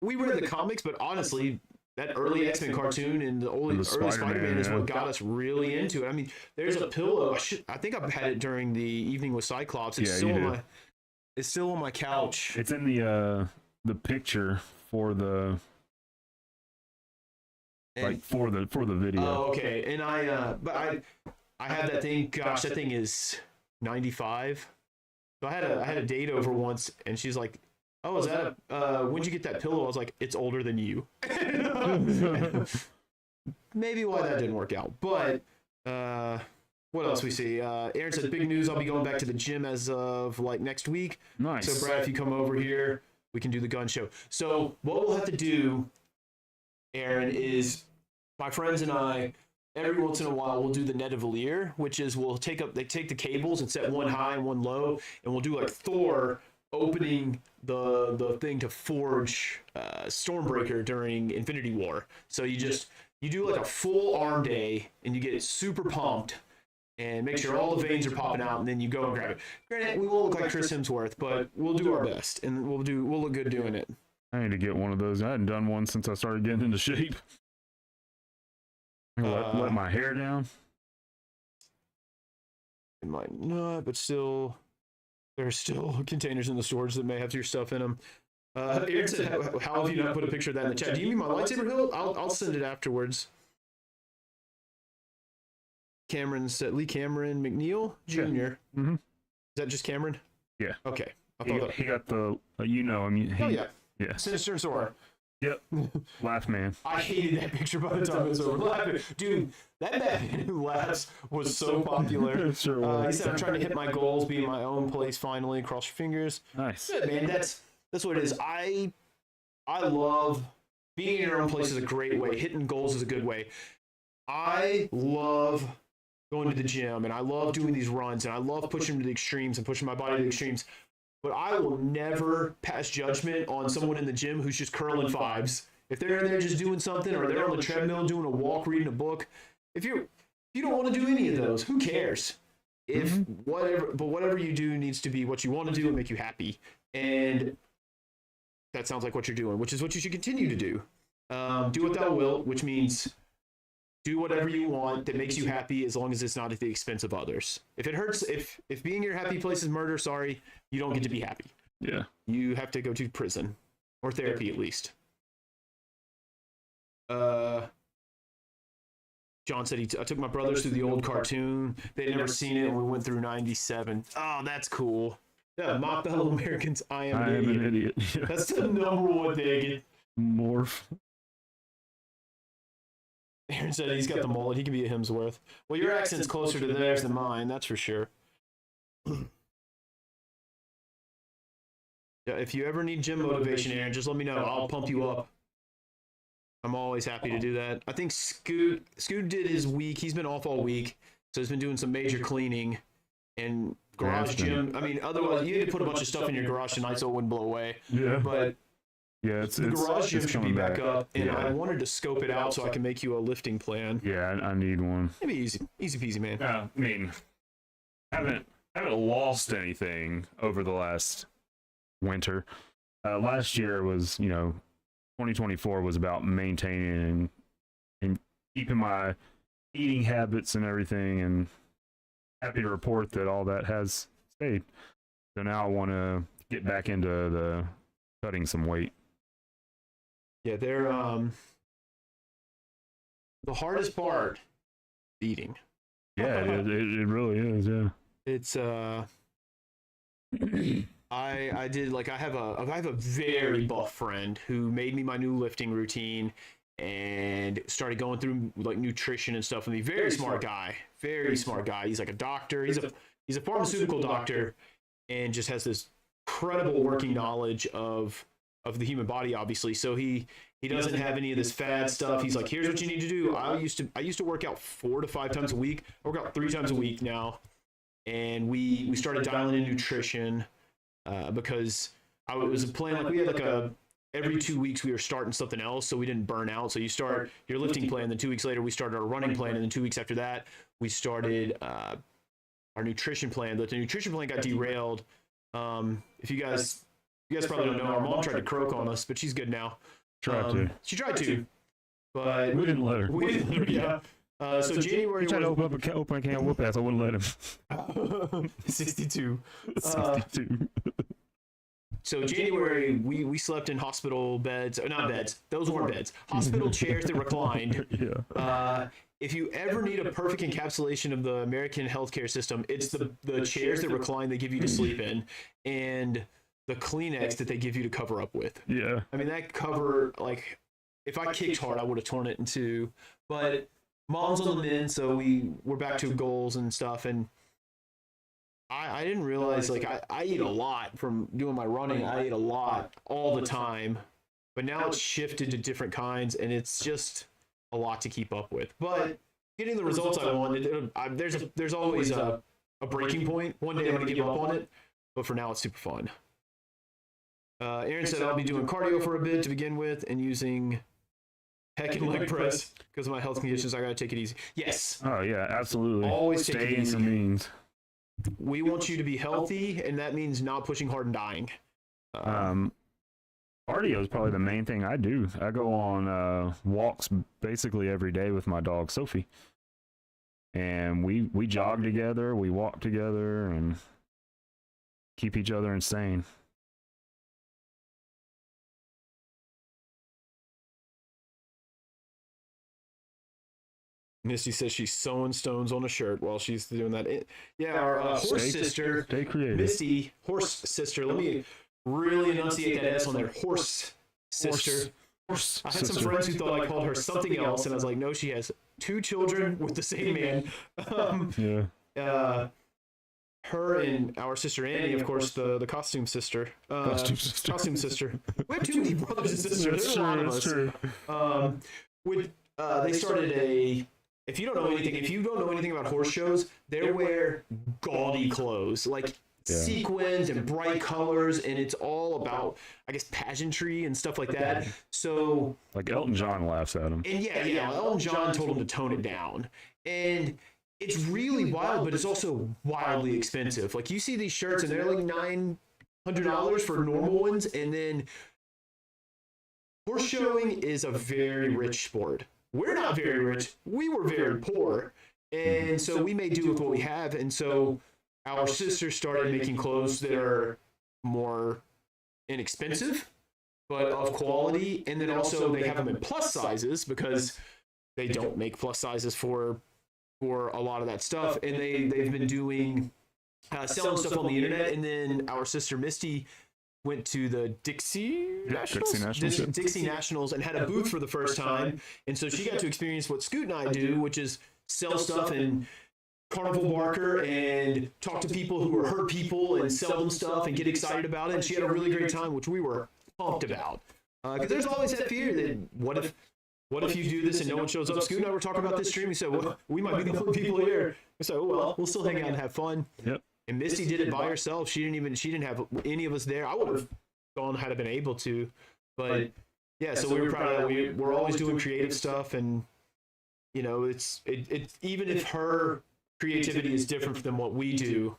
we read the comics, but honestly, that early X-Men cartoon and the early Spider-Man is what got us really into it. I mean, there's a pillow. I think I've had it during the Evening with Cyclops. It's still on my couch. It's in the picture for the for the video. Oh, okay. And I had that thing. Gosh, that thing is 95. So I had a date over once, and she's like, "Oh, is that when'd you get that pillow?" I was like, "It's older than you." Maybe why that didn't work out. But what else we see? Aaron said, "Big news! I'll be going back to the gym as of like next week." Nice. So Brad, if you come over here, we can do the gun show. So what we'll have to do, Aaron, is my friends and I, every once in a while, we'll do the Netavalier, which is they take the cables and set one high and one low, and we'll do like Thor opening the thing to forge Stormbreaker during Infinity War. So you do like a full arm day, and you get super pumped, and make sure all the veins are popping out, and then you go and grab it. Granted, we won't look like Chris Hemsworth, but we'll do our best, and we'll look good doing it. I need to get one of those. I hadn't done one since I started getting into shape. Let my hair down. It might not, but still, there's still containers in the storage that may have your stuff in them. Aaron said, "How have you not put a picture of that in the chat? Do you mean my lightsaber hilt? I'll send it afterwards." Cameron said, Lee Cameron McNeil Jr. Yeah. Mm-hmm. Is that just Cameron? Yeah. Okay. He got the, I mean, yeah. Sinister Sora. Yep. Laugh man. I hated that picture by the time it was over. Dude, that Batman who laughs was so popular. Sure was. He said, "I'm trying to hit my goals, be in my own place finally. Cross your fingers." Nice. Good, man. That's what it is. I love being in your own place is a great way. Hitting goals is a good way. I love going to the gym, and I love doing these runs, and I love pushing to the extremes and pushing my body to the extremes. But I will never pass judgment on someone in the gym who's just curling fives. If they're in there just doing something, or they're on the treadmill doing a walk, reading a book, if you don't want to do any of those, who cares? Whatever you do needs to be what you want to do and make you happy. And that sounds like what you're doing, which is what you should continue to do. Do what thou wilt, which means do whatever you want that makes you happy, as long as it's not at the expense of others. If it hurts, if being your happy place is murder, sorry, you don't get to be happy. Yeah. You have to go to prison or therapy at least. John said I took my brothers through the old cartoon. They'd never seen it, and we went through 97. Oh, that's cool. Yeah, my fellow Americans, I am an idiot. Yeah. That's the number one thing. Morph. Aaron said he's got the mullet. He can be a Hemsworth. Well, your accent's closer to theirs than mine, that's for sure. Yeah, if you ever need gym motivation, Aaron, just let me know. I'll pump you up. I'm always happy to do that. I think Scoot did his week. He's been off all week, so he's been doing some major cleaning and garage gym. I mean, otherwise, you had to put a bunch of stuff in your garage tonight so it wouldn't blow away. Yeah. But yeah, the garage gym should be back up, and I wanted to scope it out so I can make you a lifting plan. Yeah, I need one. Maybe easy peasy, man. I mean, haven't lost anything over the last winter. Last year was, 2024 was about maintaining keeping my eating habits and everything, and happy to report that all that has stayed. So now I want to get back into the cutting some weight. Yeah, they're the hardest part, eating. Yeah, it really is. Yeah, it's I did, like, I have a very buff friend who made me my new lifting routine and started going through like nutrition and stuff with me. Very smart guy. He's like a doctor. He's a pharmaceutical doctor, and just has this incredible working knowledge of the human body, obviously. So he doesn't have any of this fad stuff. He's like, here's what you need to do. I used to work out 4 to 5 times a week. I work out 3 times a week now. And we started dialing in nutrition because it was a plan. Like, we had like every 2 weeks we were starting something else, so we didn't burn out. So you start your lifting plan, then 2 weeks later we started our running plan, and then 2 weeks after that we started our nutrition plan. But the nutrition plan got derailed. If you guys probably don't know, our mom tried to croak on us, but she's good now. She tried to, but we didn't let her. Yeah. So January. He tried to open a can of whoop ass. I wouldn't let him. 62. 62. So January, we slept in hospital beds, not beds. Those weren't beds. Hospital chairs that reclined. Yeah. If you ever need a perfect encapsulation of the American healthcare system, it's the chairs that recline they give you to sleep in, and the Kleenex that they give you to cover up with. Yeah. I mean, that cover, like, if I kicked hard, I would have torn it in two. But mom's on the mend, so we're back to goals and stuff. And I didn't realize, like, I eat a lot from doing my running. I eat a lot all the time. But now it's shifted to different kinds, and it's just a lot to keep up with. But getting the results I wanted, there's always a breaking point. One day I'm going to give up on it, but for now it's super fun. Aaron said I'll be doing cardio for a bit to begin with and using pec and leg press because of my health conditions. I got to take it easy. Yes. Oh, yeah, absolutely. Always take it easy. Your means. We want you to be healthy, and that means not pushing hard and dying. Cardio is probably the main thing I do. I go on walks basically every day with my dog, Sophie. And we jog together, we walk together, and keep each other insane. Misty says she's sewing stones on a shirt while she's doing that. Our horse sister, stay creative. Misty, horse sister. Let me really enunciate that S on there. Horse sister. I had some friends who thought I called her something else, and I was like, no, she has 2 children with the same man. Her and our sister Annie, of course, the costume sister. Costume sister. We have too many brothers and sisters. There's a lot of us. They started if you don't know anything about horse shows, they wear gaudy clothes, like sequins and bright colors, and it's all about, I guess, pageantry and stuff like that. So, like, Elton John laughs at him. And Elton John told him to tone it down. And it's really wild, but it's also wildly expensive. Like, you see these shirts, and they're like $900 for normal ones, and then horse showing is a very rich sport. We're not very rich. We were very poor. And so we made do with what we have. And so our sister started making clothes that are more inexpensive, but of quality. And then also they have them in plus sizes because they don't make plus sizes for a lot of that stuff. And they've been doing selling stuff on the internet. And then our sister Misty went to the Dixie Nationals and had a booth for the first time. And so she got to experience what Scoot and I do, which is sell stuff in carnival barker and talk to people who are hurt people and sell them stuff and get excited about it. And she had a really great time, which we were pumped about. Because there's always that fear that what if you do this and no one shows up? Scoot and I were talking about this stream. We said, well, we might be the only people here. We said, oh, well, we'll still hang out and have fun. Yep. And Misty did it by herself. She didn't have any of us there. I would have gone had I been able to, but yeah. So we were proud of that. We're always doing creative stuff, and it's even if her creativity is different than what we do,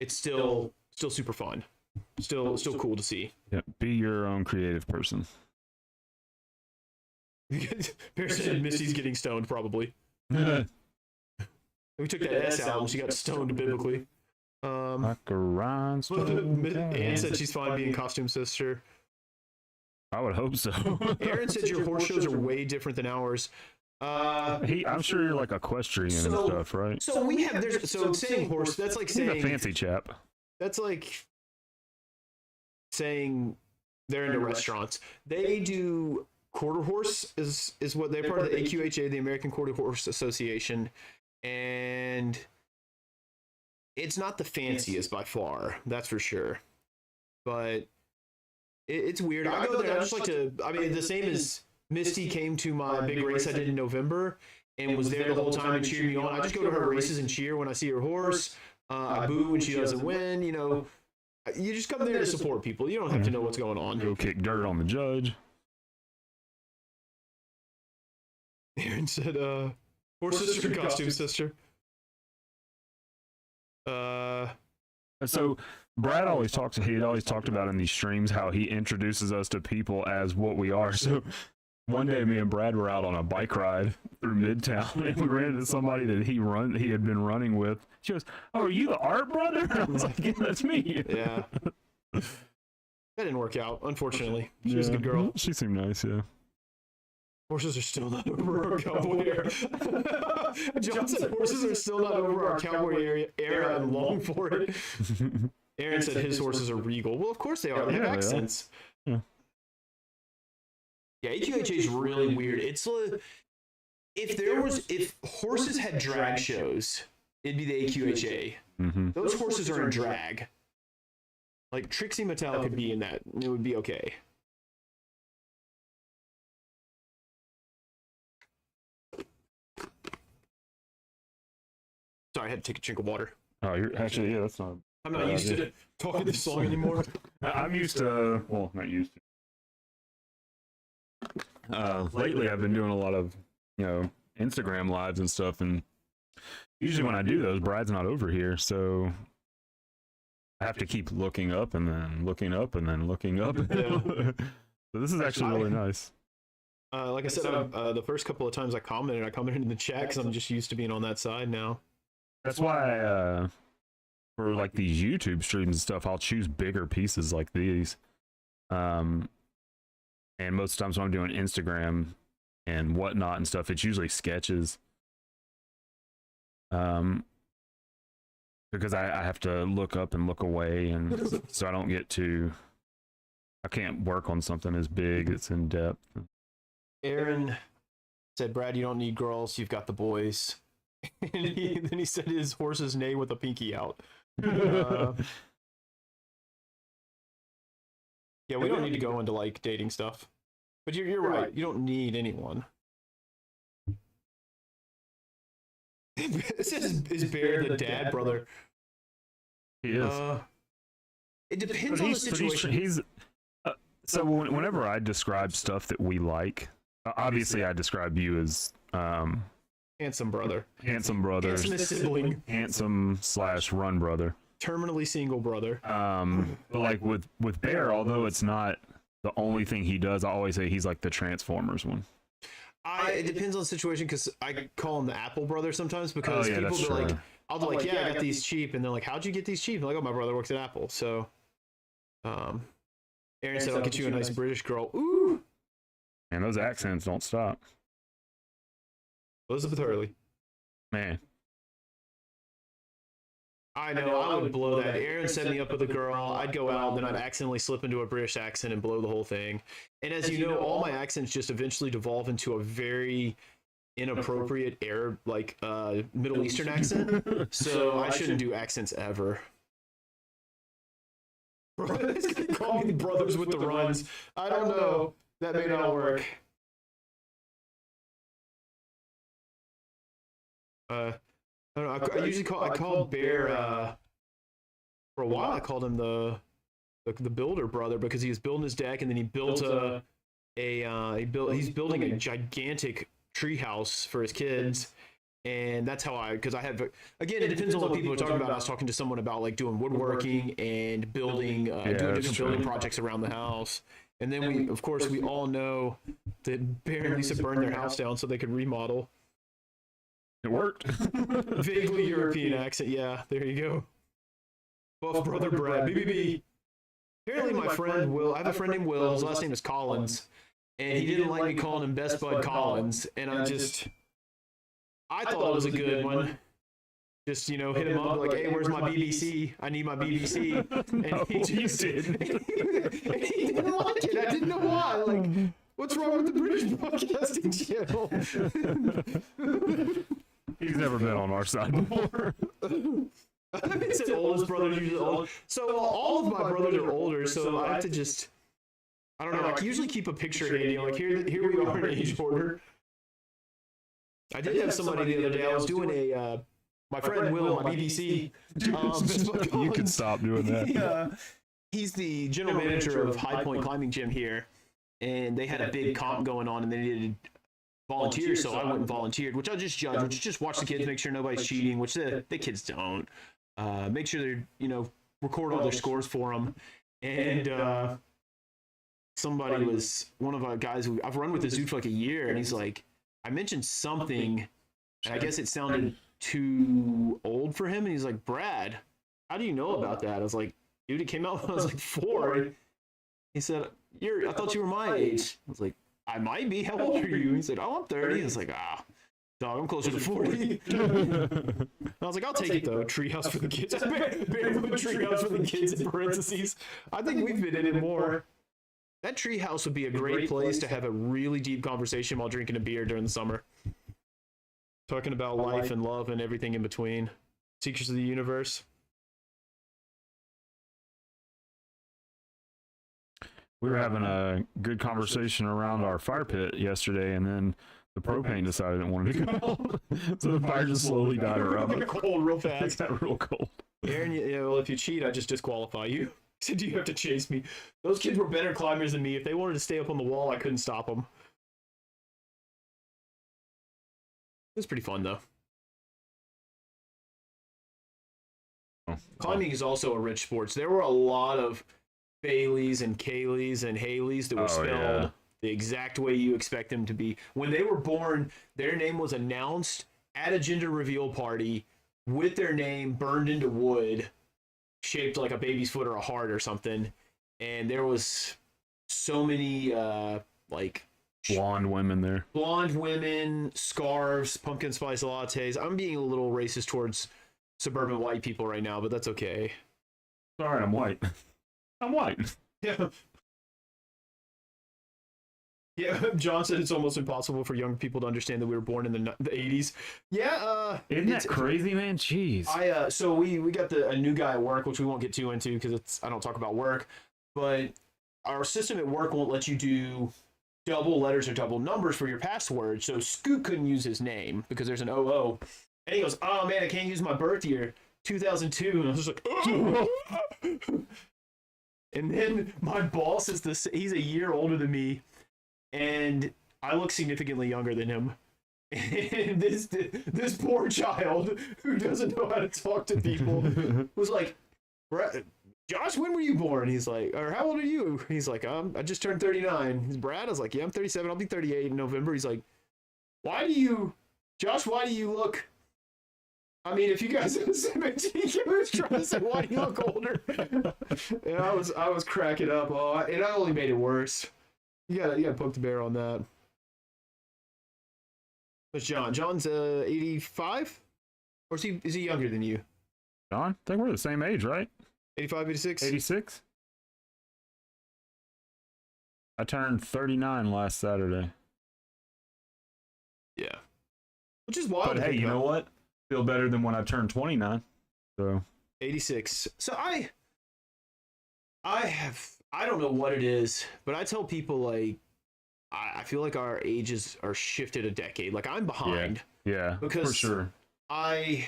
it's still super fun. Still cool to see. Yeah, be your own creative person. Bear said Misty's getting stoned, probably. We took that S out and she got stoned biblically. Anne said she's fine being costume sister. I would hope so. Aaron said your horse shows are way different than ours. I'm sure you're like equestrian and stuff, right? So we have saying horse. That's like saying a fancy chap. That's like saying they're into restaurants. They do quarter horse is what they're part of the AQHA, the American Quarter Horse Association, and it's not the fanciest by far, that's for sure. But it's weird. I go there. I just like to. I mean, the same as Misty came to my big race I did in November and was there the whole time and cheered me on. I just go to her races and cheer when I see her horse. I boo when she doesn't win. You know, you just come there to support people. You don't have to know what's going on. Go kick dirt on the judge. Aaron said, "Horse sister, costume sister." So Brad always talks. He always talked about in these streams how he introduces us to people as what we are. So one day, me and Brad were out on a bike ride through Midtown, and we ran into somebody that he had been running with. She goes, "Oh, are you the art brother?" And I was like, "Yeah, that's me." Yeah. That didn't work out, unfortunately. She was a good girl. She seemed nice, yeah. Horses are still not over our cowboy era. John said horses are still not over our cowboy era and long for it. Aaron said his horses are regal. Well, of course they are. They have accents. Yeah, AQHA is really weird. It's if horses had drag shows, it'd be the AQHA. Mm-hmm. Those horses are in drag. Like Trixie Mattel could be in that. It would be okay. Sorry, I had to take a drink of water. Oh, you're actually, yeah, that's not. I'm not used to talking this long anymore. I'm used to, well, not used to. Lately, I've been doing a lot of, Instagram lives and stuff, and usually when I do those, Brad's not over here, so I have to keep looking up and then looking up and then looking up. Yeah. So this is actually really nice. Like I said, the first couple of times I commented in the chat because I'm just used to being on that side now. That's why for like these YouTube streams and stuff, I'll choose bigger pieces like these. And most of the times when I'm doing Instagram and whatnot and stuff, it's usually sketches. Because I have to look up and look away, and so I can't work on something as big, it's in depth. Aaron said, "Brad, you don't need girls, you've got the boys." And then he said his horses neigh with a pinky out. Yeah, we don't need to go into like dating stuff. But you're right. You don't need anyone. It says, "Is Bear the dad brother?" He is. It depends on the situation. So whenever I describe stuff that we like, obviously I describe you as handsome brother. Handsome brother. Handsome sibling. Handsome/run brother. Terminally single brother. But like with Bear, although it's not the only thing he does, I always say he's like the Transformers one. It depends on the situation, because I call him the Apple brother sometimes, because people be like, I'll be like, "Yeah, I got these cheap," and they're like, "How'd you get these cheap?" I'm like, "Oh, my brother works at Apple." So, Aaron said, "I'll get you a nice British girl." Ooh. And those accents don't stop. Elizabeth Hurley. Man. I know, I would blow that. Aaron set me up with a girl. I'd go out, then I'd accidentally slip into a British accent and blow the whole thing. And as you know, all my accents just eventually devolve into a very inappropriate Arab, like Middle Eastern accent. So I shouldn't do accents ever. He's gonna call me the brothers with the runs. I don't know. That may not work. I don't know. I usually called Bear for a while. I called him the builder brother, because he was building his deck, and then he built he's building a gigantic tree house for his kids. And that's how because I have, again, it depends on what people are talking about. I was talking to someone about like doing woodworking and building, doing different building projects around the house. And then we, of course, we all know that Bear and Lisa burned their house down so they could remodel. It worked. Vaguely European accent. Yeah, there you go. Buff brother Brad. BBB. Apparently my friend Will, I have a friend named Will, his last name is Collins, and he didn't like me calling him Best Bud Collins, and I thought it was a good one. Just, hit him up like, hey, where's my BBC? I need my BBC. And he just did. And he didn't like it. I didn't know why. Like, what's wrong with the British Broadcasting Channel? He's never been on our side before. I've said oldest brother, usually old. So all of my brothers are older, so I have to just, I don't know, I usually keep a picture handy. Like, here we are in age order. I did have somebody the other day. I was doing a, my friend Will, my BBC. You can stop doing that. He's the general manager of High Point Climbing Gym here, and they had a big comp going on, and they needed volunteers, so I went and volunteered, which I just judge, which is just watch the kids, make sure nobody's cheating, which the kids don't. Make sure they're, record all their scores for them. And somebody was, one of our guys who I've run with this dude for like a year, and he's like, I mentioned something, and I guess it sounded too old for him, and he's like, Brad, how do you know about that? I was like, dude, it came out when I was like 4. He said, I thought you were my age. I was like, I might be. How old are you? He said, I'm 30. I was like, dog, I'm closer to 40. I was like, I'll take it though. Treehouse for the kids. Barefoot treehouse for the kids in parentheses. I think we've been in it more. That treehouse would be a great place to have a really deep conversation while drinking a beer during the summer. Talking about life and love and everything in between. Secrets of the universe. We were having a good conversation around our fire pit yesterday, and then the propane decided it wanted to go out. So the fire just slowly died around. It got cold real fast. It got real cold. Aaron, well, if you cheat, I just disqualify you. He said, you have to chase me. Those kids were better climbers than me. If they wanted to stay up on the wall, I couldn't stop them. It was pretty fun, though. Climbing is also a rich sport. There were a lot of Baileys and Kayleys and Haleys that were spelled the exact way you expect them to be. When they were born, their name was announced at a gender reveal party with their name burned into wood, shaped like a baby's foot or a heart or something. And there was so many blonde women there. Blonde women, scarves, pumpkin spice lattes. I'm being a little racist towards suburban white people right now, but that's okay. Sorry, I'm white. I'm white. Yeah. Yeah, John said it's almost impossible for young people to understand that we were born in the 80s. Yeah, isn't that crazy, man? Jeez. So we got a new guy at work, which we won't get too into because I don't talk about work, but our system at work won't let you do double letters or double numbers for your password. So Scoot couldn't use his name because there's an 00. And he goes, oh man, I can't use my birth year, 2002. And I was just like, oh. And then my boss is he's a year older than me, and I look significantly younger than him. And this poor child who doesn't know how to talk to people was like, Josh, when were you born? He's like, or how old are you? He's like, I just turned 39. He's Brad. I was like, yeah, I'm 37. I'll be 38 in November. He's like, Josh, why do you look... I mean, if you guys are 17, you was trying to say, why do you look older? And I was cracking up. And I only made it worse. You gotta poke the bear on that. What's John? John's 85? Or is he younger than you? John? I think we're the same age, right? 85, 86? 86. I turned 39 last Saturday. Yeah. Which is wild. But hey, you know what? Feel better than when I turned 29. So 86. So I don't know what it is, but I tell people like I feel like our ages are shifted a decade. Like I'm behind. Yeah, because for sure. I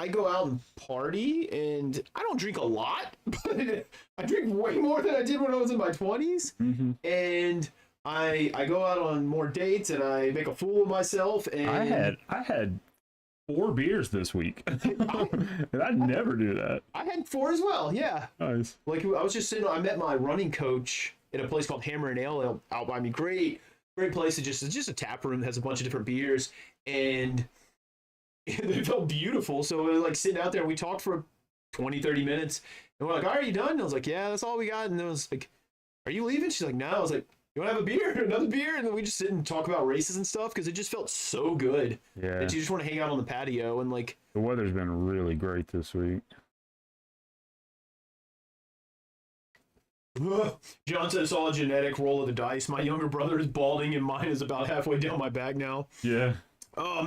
go out and party, and I don't drink a lot, but I drink way more than I did when I was in my 20s. Mm-hmm. And I go out on more dates, and I make a fool of myself. And I had 4 beers this week. And I never do that. I had 4 as well. Yeah. Nice. Like I was just sitting. I met my running coach at a place called Hammer and Ale out by me. Great place. It's just a tap room that has a bunch of different beers, and it felt beautiful. So we were like sitting out there, and we talked for 20, 30 minutes, and we're like, "All right, are you done?" And I was like, "Yeah, that's all we got." And I was like, "Are you leaving?" She's like, "No." I was like, "You want to have a beer?" Another beer? And then we just sit and talk about races and stuff because it just felt so good. Yeah. That you just want to hang out on the patio and like. The weather's been really great this week. John said it's all a genetic roll of the dice. My younger brother is balding and mine is about halfway down my back now. Yeah. Oh,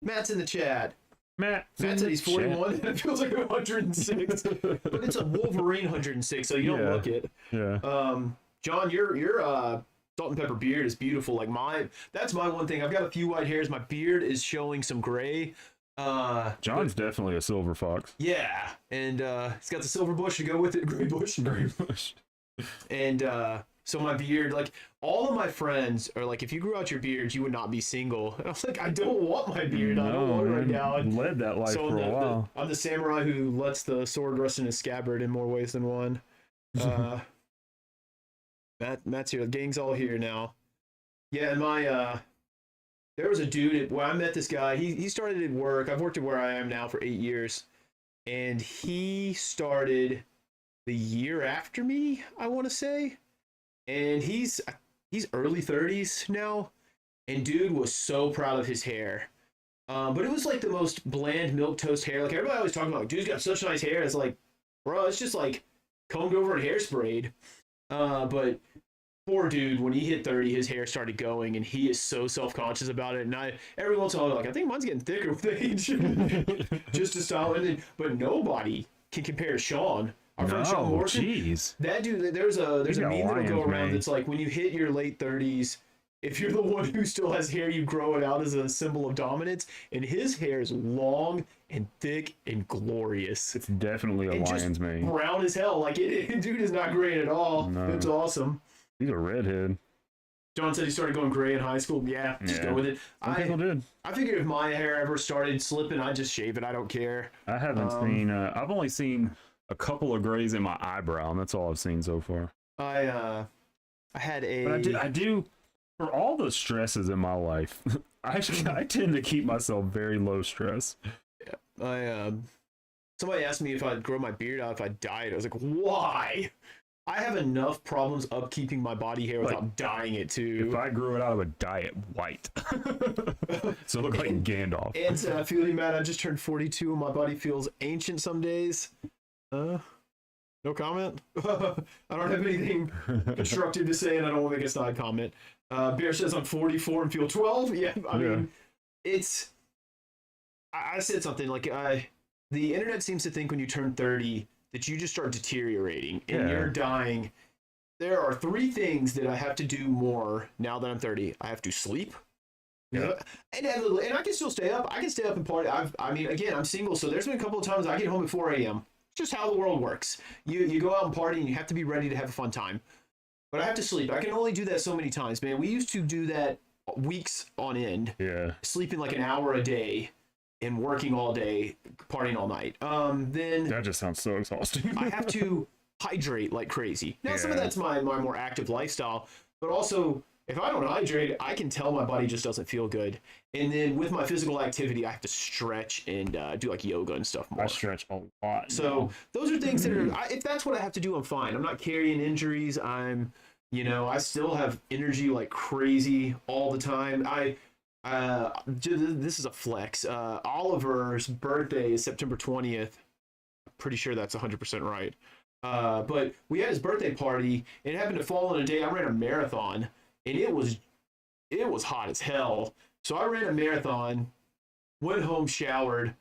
Matt's in the chat. Matt said he's 41 and it feels like 106. But it's a Wolverine 106, so you don't look it. Yeah. John, your salt and pepper beard is beautiful. Like that's my one thing. I've got a few white hairs. My beard is showing some gray. John's definitely a silver fox. Yeah, and he's got the silver bush to go with it, gray bush. And so my beard, like all of my friends are like, if you grew out your beard, you would not be single. And I was like, I don't want my beard. I don't want it right now. I led that life for a while. I'm the samurai who lets the sword rust in his scabbard in more ways than one. Matt's here. The gang's all here now. Yeah, and my there was a dude where I met this guy. He started at work. I've worked at where I am now for 8 years, and he started the year after me, I want to say, and he's early 30s now, and dude was so proud of his hair. But it was like the most bland milquetoast hair. Like everybody always talking about, like, dude's got such nice hair. It's like, bro, it's just like combed over and hairsprayed. But poor dude, when he hit 30, his hair started going, and he is so self-conscious about it. And every once in a while, like, I think mine's getting thicker with age, just to style it. But nobody can compare to Sean. Our friend Sean Morrison. Jeez. That dude, there's a meme that'll go around that's like, when you hit your late 30s, if you're the one who still has hair, you grow it out as a symbol of dominance. And his hair is long and thick and glorious. It's definitely a lion's mane. Brown as hell. Like, dude is not great at all. No. It's awesome. He's a redhead. John said he started going gray in high school. Yeah, just go with it. People did. I figured if my hair ever started slipping, I'd just shave it. I don't care. I haven't seen. I've only seen a couple of grays in my eyebrow, and that's all I've seen so far. I had a. But I do. For all the stresses in my life, I tend to keep myself very low stress. Yeah. Somebody asked me if I'd grow my beard out if I died. I was like, why? I have enough problems upkeeping my body hair without dyeing it too. If I grew it out, I would dye it white. So it looked like Gandalf. And I feel you, Matt. I just turned 42 and my body feels ancient some days. No comment. I don't have anything constructive to say, and I don't want to make a side comment. Bear says I'm 44 and feel 12. Yeah, I mean, it's. I said something like the internet seems to think when you turn 30 that you just start deteriorating and you're dying. There are 3 things that I have to do more now that I'm 30. I have to sleep. Yeah. And I can still stay up. I can stay up and party. I mean, again, I'm single, so there's been a couple of times I get home at 4 a.m. It's just how the world works. You go out and party, and you have to be ready to have a fun time. But I have to sleep. I can only do that so many times, man. We used to do that weeks on end. Yeah. Sleeping like an hour a day and working all day, partying all night. Then that just sounds so exhausting. I have to hydrate like crazy. Now, some of that's my more active lifestyle, but also if I don't hydrate, I can tell my body just doesn't feel good. And then with my physical activity, I have to stretch and do like yoga and stuff more. I stretch a lot. So those are things that are, if that's what I have to do, I'm fine. I'm not carrying injuries. I still have energy like crazy all the time. This is a flex. Oliver's birthday is September 20th. I'm pretty sure that's 100% right. But we had his birthday party, and it happened to fall on a day I ran a marathon, and it was hot as hell. So I ran a marathon, went home, showered,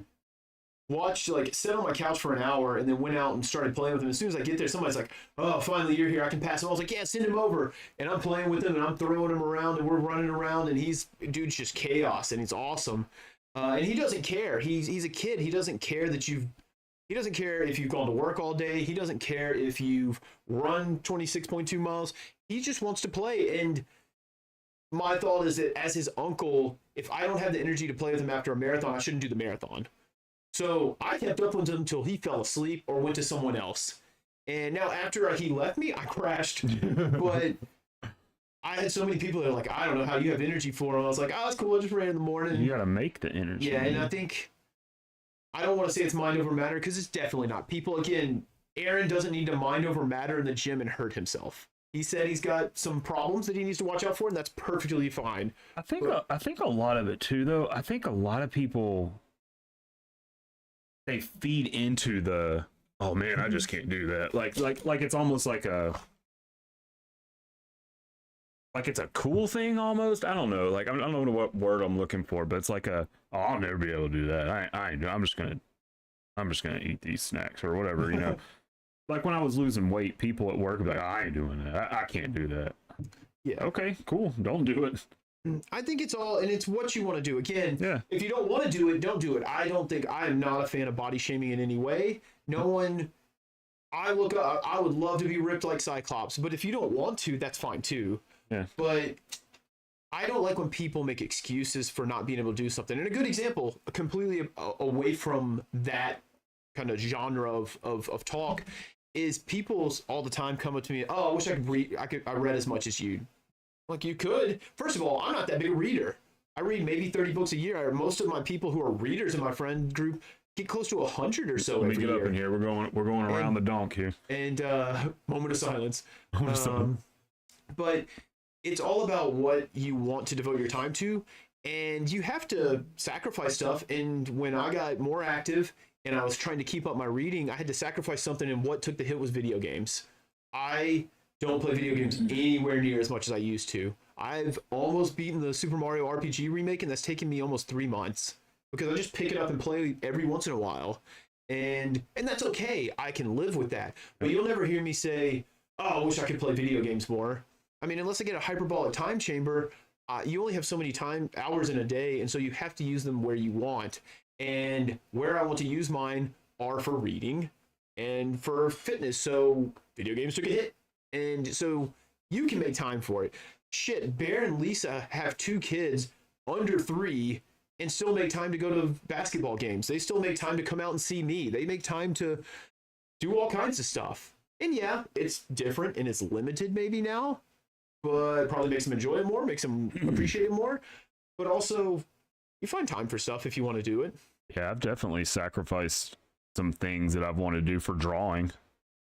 watched, sat on my couch for an hour, and then went out and started playing with him. As soon as I get there, somebody's like, "Oh, finally you're here. I can pass him." I was like, "Yeah, send him over." And I'm playing with him, and I'm throwing him around, and we're running around, and dude's just chaos, and he's awesome. And he doesn't care. He's a kid. He doesn't care he doesn't care if you've gone to work all day. He doesn't care if you've run 26.2 miles. He just wants to play. And my thought is that as his uncle, if I don't have the energy to play with him after a marathon, I shouldn't do the marathon. So I kept up with him until he fell asleep or went to someone else. And now after he left me, I crashed. But I had so many people that are like, I don't know how you have energy for him. I was like, oh, it's cool. I just ran in the morning. You got to make the energy. Yeah, and I think, I don't want to say it's mind over matter because it's definitely not. People, again, Aaron doesn't need to mind over matter in the gym and hurt himself. He said he's got some problems that he needs to watch out for, and that's perfectly fine. I think a lot of it too, though. I think a lot of people, they feed into the, oh man, I just can't do that. Like it's almost like it's a cool thing almost. I don't know. Like I don't know what word I'm looking for, but it's like oh, I'll never be able to do that. I'm just gonna eat these snacks or whatever, you know. Like when I was losing weight, people at work would be like, I ain't doing that. I can't do that. Yeah. Okay, cool. Don't do it. I think it's all, and it's what you want to do. Again, yeah. If you don't want to do it, don't do it. I am not a fan of body shaming in any way. No one, I would love to be ripped like Cyclops, but if you don't want to, that's fine too. Yeah. But I don't like when people make excuses for not being able to do something. And a good example, completely away from that kind of genre of talk, is people all the time come up to me, oh, I wish I could read. I read as much as you. Like, you could. First of all, I'm not that big a reader. I read maybe 30 books a year. Most of my people who are readers in my friend group get close to 100 or so every year. Let me get up in here. We're going around the donk here. And moment of silence. But it's all about what you want to devote your time to, and you have to sacrifice stuff. And when I got more active and I was trying to keep up my reading, I had to sacrifice something, and what took the hit was video games. I don't play video games anywhere near as much as I used to. I've almost beaten the Super Mario RPG remake, and that's taken me almost 3 months because I just pick it up and play every once in a while. And that's okay. I can live with that. But you'll never hear me say, oh, I wish I could play video games more. I mean, unless I get a hyperbolic time chamber, you only have so many hours in a day, and so you have to use them where you want. And where I want to use mine are for reading and for fitness. So video games took a hit. And so you can make time for it. Shit, Bear and Lisa have 2 kids under 3 and still make time to go to basketball games. They still make time to come out and see me. They make time to do all kinds of stuff. And yeah, it's different and it's limited maybe now, but probably makes them enjoy it more, makes them appreciate it more. But also, you find time for stuff if you want to do it. Yeah, I've definitely sacrificed some things that I've wanted to do for drawing.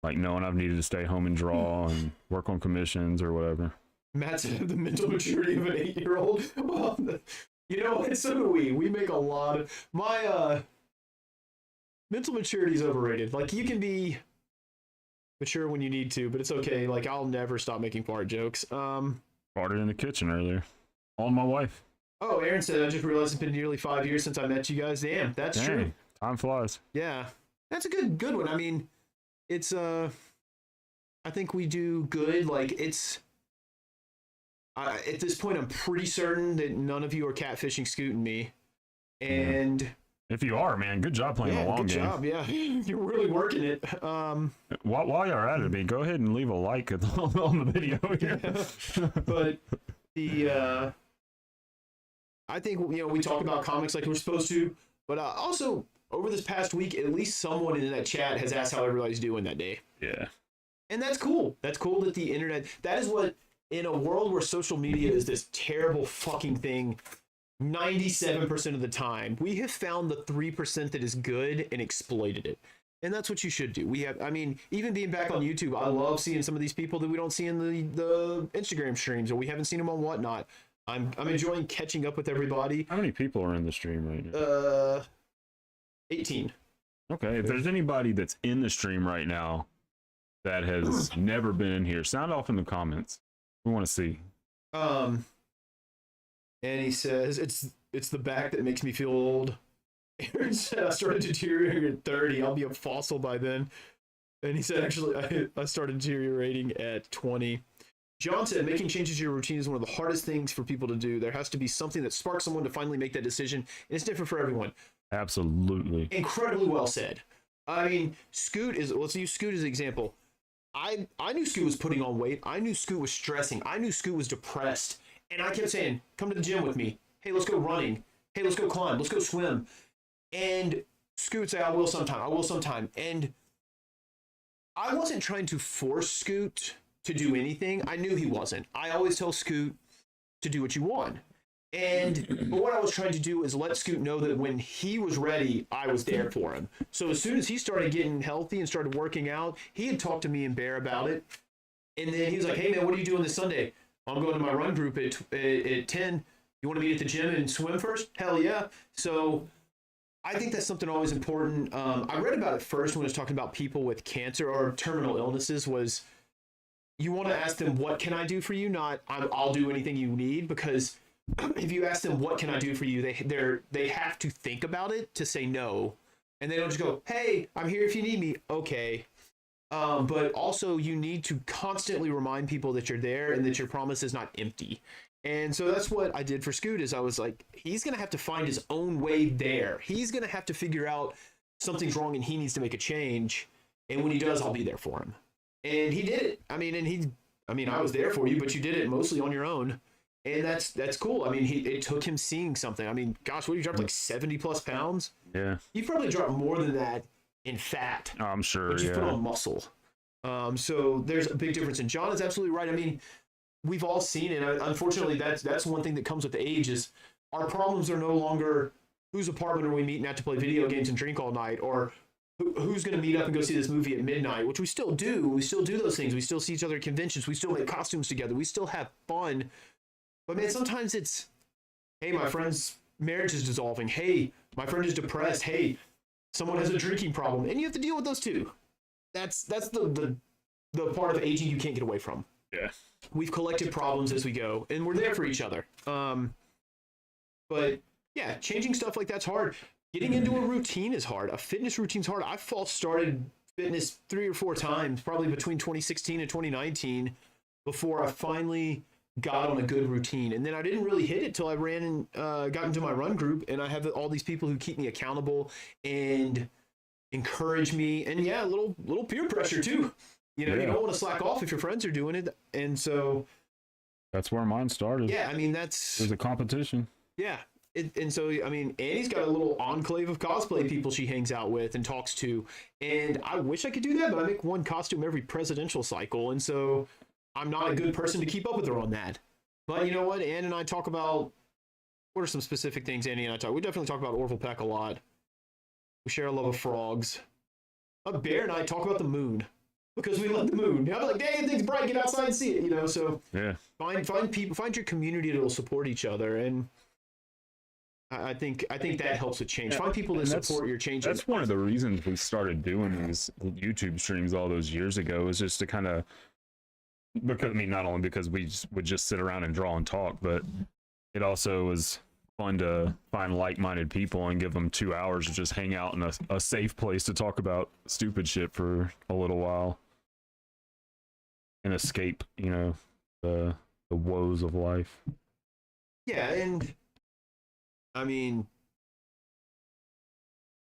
Like knowing I've needed to stay home and draw and work on commissions or whatever. Matt's the mental maturity of an 8-year-old. Well, you know, and so do we. We make a lot of... My mental maturity is overrated. Like, you can be mature when you need to, but it's okay. Like, I'll never stop making fart jokes. Farted in the kitchen earlier. On my wife. Oh, Aaron said, I just realized it's been nearly 5 years since I met you guys. Damn, that's true. Time flies. Yeah. That's a good one. I mean, it's, I think we do good. Like, it's... at this point, I'm pretty certain that none of you are catfishing Scoot and me. And... If you are, man, good job playing the long game. Good job, yeah. You're really working it. While you're at it, go ahead and leave a like on the video here. But the I think, you know, we talk about comics like we're supposed to, but also over this past week, at least someone in that chat has asked how everybody's doing that day. Yeah. And that's cool. That's cool that the internet, that is what, in a world where social media is this terrible fucking thing, 97% of the time, we have found the 3% that is good and exploited it. And that's what you should do. We have, I mean, even being back on YouTube, I love seeing some of these people that we don't see in the Instagram streams, or we haven't seen them on Whatnot. I'm enjoying catching up with everybody. How many people are in the stream right now? 18. Okay, if there's anybody that's in the stream right now that has never been in here, sound off in the comments. We want to see. And he says, it's the back that makes me feel old. Aaron said, I started deteriorating at 30. I'll be a fossil by then. And he said, actually, I started deteriorating at 20. John said, making changes to your routine is one of the hardest things for people to do. There has to be something that sparks someone to finally make that decision. And it's different for everyone. Absolutely. Incredibly well said. I mean, let's use Scoot as an example. I knew Scoot was putting on weight. I knew Scoot was stressing. I knew Scoot was depressed. And I kept saying, come to the gym with me. Hey, let's go running. Hey, let's go climb. Let's go swim. And Scoot would say, I will sometime. I will sometime. And I wasn't trying to force Scoot to do anything. I knew he wasn't. I always tell Scoot to do what you want. But what I was trying to do is let Scoot know that when he was ready, I was there for him. So as soon as he started getting healthy and started working out, he had talked to me and Bear about it. And then he was like, hey, man, what are you doing this Sunday? I'm going to my run group at 10. You want to meet at the gym and swim first? Hell yeah. So I think that's something always important. I read about it first when it was talking about people with cancer or terminal illnesses was you want to ask them, what can I do for you? Not, I'll do anything you need, because if you ask them, what can I do for you? They have to think about it to say no. And they don't just go, hey, I'm here if you need me. Okay. But also you need to constantly remind people that you're there and that your promise is not empty. And so that's what I did for Scoot is I was like, he's going to have to find his own way there. He's going to have to figure out something's wrong and he needs to make a change. And when he does, I'll be there for him. And he did it. I mean, I was there for you, but you did it mostly on your own. And that's cool. I mean, it took him seeing something. I mean, gosh, what you dropped, like 70 plus pounds? Yeah. You probably dropped more than that in fat. Oh, I'm sure. But you put on muscle. So there's a big difference. And John is absolutely right. I mean, we've all seen it. Unfortunately, that's one thing that comes with age is our problems are no longer whose apartment are we meeting at to play video games and drink all night, or who's going to meet up and go see this movie at midnight, which we still do. We still do those things. We still see each other at conventions. We still make costumes together. We still have fun. But man, sometimes it's, hey, my friend's marriage is dissolving. Hey, my friend is depressed. Hey, someone has a drinking problem. And you have to deal with those too. That's the part of aging you can't get away from. Yeah. We've collected problems as we go, and we're there for each other. But yeah, changing stuff like that's hard. Getting into a routine is hard. A fitness routine's hard. I started fitness 3 or 4 times, probably between 2016 and 2019, before I finally got on a good routine. And then I didn't really hit it till I ran and got into my run group, and I have all these people who keep me accountable and encourage me. And yeah, a little peer pressure too. You know, you don't want to slack off if your friends are doing it. And so that's where mine started. Yeah, I mean, there's a competition. Yeah. And so, I mean, Annie's got a little enclave of cosplay people she hangs out with and talks to. And I wish I could do that, but I make one costume every presidential cycle. And so I'm not a good person to keep up with her on that. But you know what? Ann and I talk about, what are some specific things Annie and I talk? We definitely talk about Orville Peck a lot. We share a love of frogs. Bear and I talk about the moon. Because we love the moon. I'm like, dang, things bright, get outside and see it, you know. So yeah, find people, find your community that will support each other, and I think that helps with change. Find people that support your change. That's one of the reasons we started doing these YouTube streams all those years ago, is just to kind of, because I mean, not only because we would just sit around and draw and talk, but it also was fun to find like-minded people and give them 2 hours to just hang out in a safe place to talk about stupid shit for a little while. And escape, you know, the woes of life. Yeah, and I mean,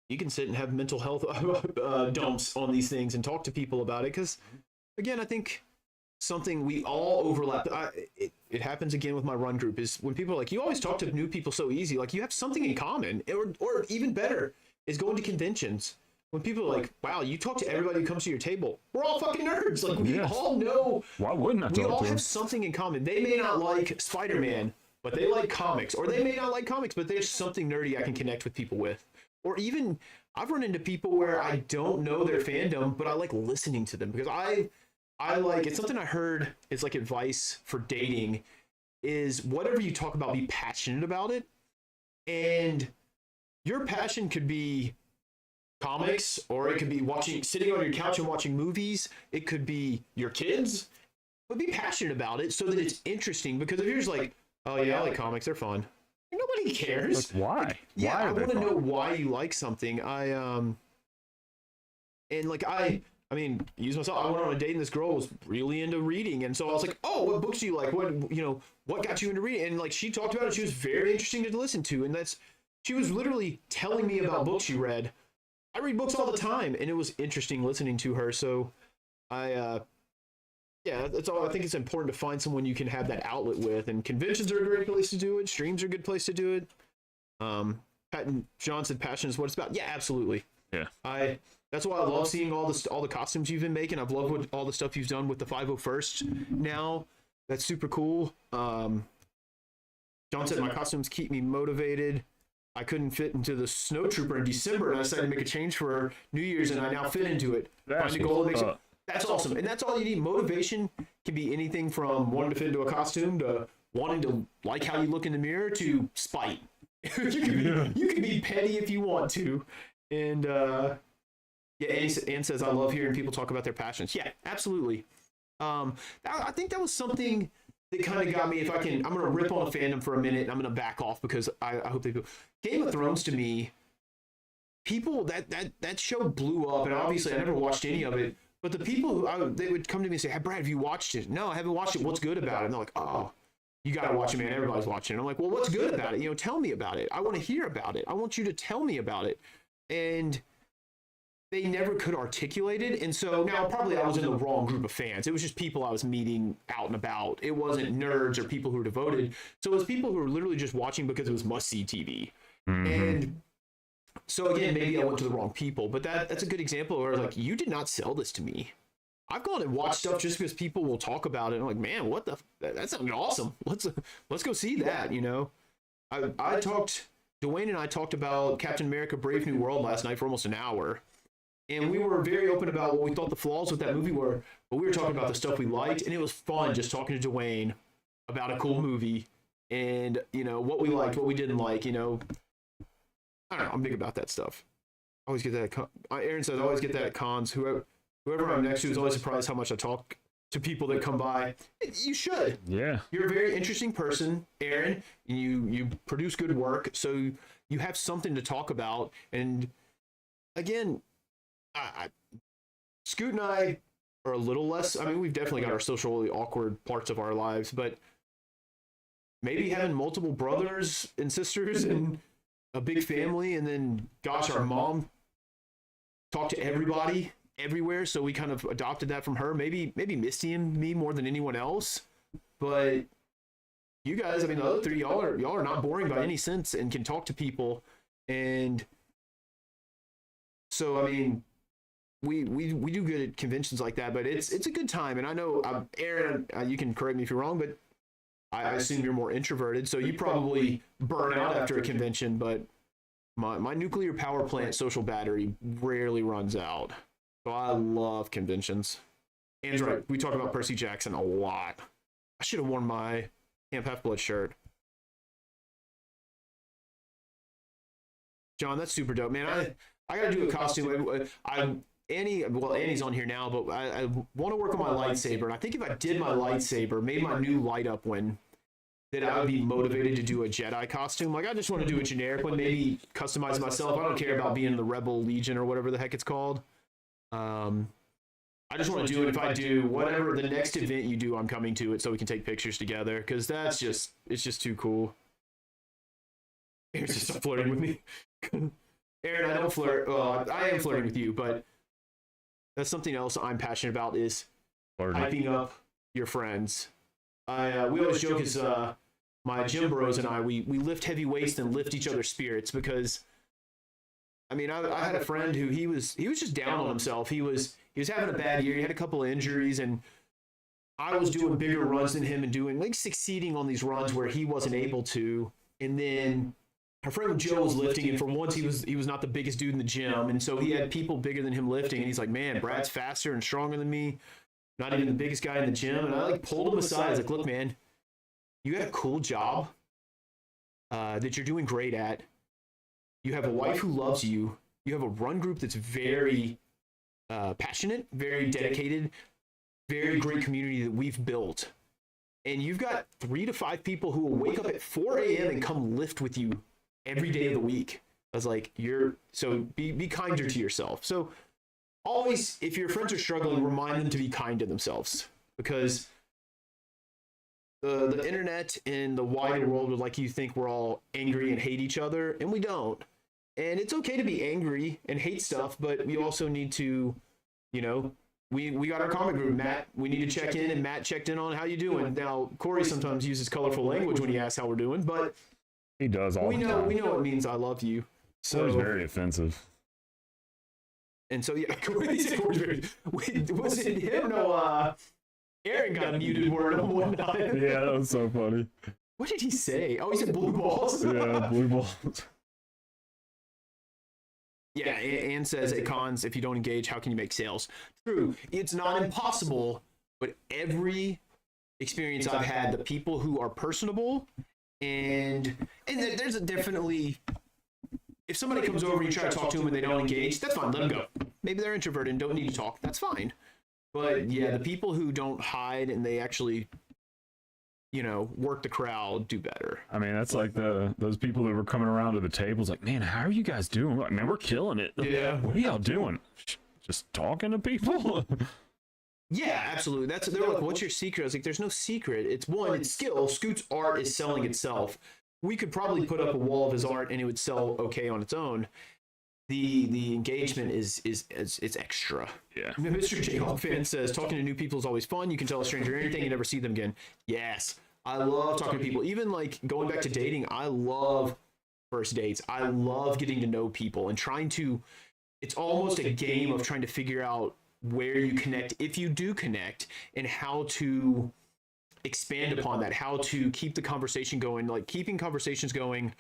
you can sit and have mental health dumps on these things and talk to people about it, because again, I think something we all overlap. It happens again with my run group, is when people are like, you always talk to new people so easy, like you have something in common, or even better is going to conventions. When people are like, wow, you talk to everybody who comes to your table. We're all fucking nerds. Like, we all know. Why wouldn't I talk to them? We all have something in common. They may not like Spider-Man, but they like comics. Or they may not like comics, but there's something nerdy I can connect with people with. Or even, I've run into people where I don't know their fandom, but I like listening to them. Because I like, it's something I heard is like advice for dating, is whatever you talk about, be passionate about it. And your passion could be comics, or it could be sitting on your couch and watching movies. It could be your kids, but be passionate about it so that it's interesting. Because if you're just like, oh yeah, I like comics, they're fun, nobody cares. Like, why? Yeah, I want to know why you like something. I mean, use myself. I went on a date and this girl was really into reading, and so I was like, oh, what books do you like? What got you into reading? And like, she talked about it. She was very interesting to listen to, and she was literally telling me about books she read. I read books all the time, and it was interesting listening to her. So I Yeah, that's all. I think it's important to find someone you can have that outlet with, and conventions are a great place to do it. Streams are a good place to do it. Patton John said, "Passion is what it's about." Yeah, absolutely. Yeah. That's why I love seeing all the costumes you've been making. I've loved all the stuff you've done with the 501st now. That's super cool. John said, "My costumes keep me motivated. I couldn't fit into the Snow Trooper in December, and I decided to make a change for New Year's, and I now fit into it. Find a goal that makes it." That's awesome, and that's all you need. Motivation can be anything from wanting to fit into a costume to wanting to like how you look in the mirror to spite. you can be petty if you want to, and Ann says, "I love hearing people talk about their passions." Yeah, absolutely. I think that was something that kind of got me. If I can, I'm going to rip on a fandom for a minute, and I'm going to back off because I hope they do. Game of Thrones, to me, people that show blew up, and obviously I never watched any of it. But the people who they would come to me and say, "Hey, Brad, have you watched it?" "No, I haven't watched it. What's good about it?" And they're like, "Oh, you got to watch it, man. Everybody's watching it." I'm like, "Well, what's good about it? Tell me about it. I want to hear about it. I want you to tell me about it." And they never could articulate it. And so now probably I was in the wrong group of fans. It was just people I was meeting out and about. It wasn't nerds or people who were devoted. So it was people who were literally just watching because it was must-see TV. And so again, maybe I went to the wrong people, but that's a good example where like, you did not sell this to me. I've gone and watched stuff just because people will talk about it. I'm like, man, that sounded awesome. Let's go see that. Dwayne and I talked about Captain America: Brave New World last night for almost an hour. And we were very open about what we thought the flaws with that movie were, but we were talking about the stuff we liked, and it was fun just talking to Dwayne about a cool movie and, what we liked, what we didn't like, I don't know, I'm big about that stuff. I always get that Aaron says, I always get that at cons. Whoever I'm next to is always surprised how much I talk to people that come by. You should. Yeah. You're a very interesting person, Aaron. You produce good work, so you have something to talk about. And again, Scoot and I are a little less. I mean, we've definitely got our socially awkward parts of our lives, but maybe having multiple brothers and sisters and a big family, and then, gosh, our mom talked to everybody everywhere, so we kind of adopted that from her. Maybe Misty and me more than anyone else, but you guys, I mean, the other three, y'all are not boring by any sense and can talk to people, and so I mean, we do good at conventions like that, but it's a good time. And I know, Aaron, you can correct me if you're wrong, but I assume you're more introverted, so you probably burn out after a convention. But my nuclear power plant social battery rarely runs out, so I love conventions. Andrew's right. We talk about Percy Jackson a lot. I should have worn my Camp Half-Blood shirt. John, that's super dope, man. I got to do a costume. Annie's on here now, but I want to work on my lightsaber. And I think if I did my lightsaber, made my new light up one, that I would be motivated to do a Jedi costume. Like, I just want to do a generic one, maybe customize myself. I don't care about being the Rebel Legion or whatever the heck it's called. I just want to do it. If I do whatever the next event you do, I'm coming to it so we can take pictures together, because it's just too cool. Aaron's just flirting with me. Aaron, I don't flirt. Well, I am flirting with you, but that's something else I'm passionate about, is hyping up your friends. We always joke as my gym bros and I, we lift heavy weights and lift each other's spirits, because I mean, I had a friend who he was just down on himself. He was having a bad year. He had a couple of injuries, and I was doing bigger runs than him and succeeding on these runs where he wasn't able to. And then our friend Joe was lifting, and for once he was not the biggest dude in the gym, and so he had people bigger than him lifting, and he's like, "Man, Brad's faster and stronger than me, not even the biggest guy in the gym." And I pulled him aside. I was like, "Look, man, you got a cool job that you're doing great at. You have a wife who loves you. You have a run group that's very passionate, very dedicated, very great community that we've built, and you've got 3 to 5 people who will wake up at 4 a.m. and come lift with you every day of the week." I was like, be kinder to yourself. So always, if your friends are struggling, remind them to be kind to themselves, because the internet and the wider world would like you think we're all angry and hate each other, and we don't. And it's okay to be angry and hate stuff, but we also need to, we got our comic group. Matt, we need to check in, and Matt checked in on how you doing. Now, Corey sometimes uses colorful language when he asks how we're doing, but he does all the time. We know it means I love you. So it's very offensive. And so yeah, Corey's very. Was it him? No, Aaron got a muted word on one night. Yeah, that was so funny. What did he say? Oh, he said blue balls. Yeah, blue balls. Yeah, Ann says at cons, if you don't engage, how can you make sales? True, it's not impossible, but every experience I've had, the people who are personable, and there's a definitely, if somebody comes over and you try to talk to them and they don't engage, that's fine, let them go. Maybe they're introverted and don't need to talk, that's fine. But yeah, the people who don't hide and they actually, work the crowd do better. I mean, that's like those people that were coming around to the tables like, man, how are you guys doing? We're like, man, we're killing it. Yeah. What are y'all doing? Just talking to people? Yeah, absolutely. They're like, what's your secret? I was like, there's no secret. It's skill. Scoot's art is selling itself. We could probably put up a wall of his art and it would sell okay on its own. The engagement is it's extra. Yeah. Mr. J-Hawk fan says, talking to new people is always fun. You can tell a stranger anything and never see them again. Yes. I love talking to people. Even like going back to dating, I love first dates. I love getting to know people and it's almost a game of trying to figure out where you connect, if you do connect, and how to expand upon that, how to keep the conversation going. Like keeping conversations going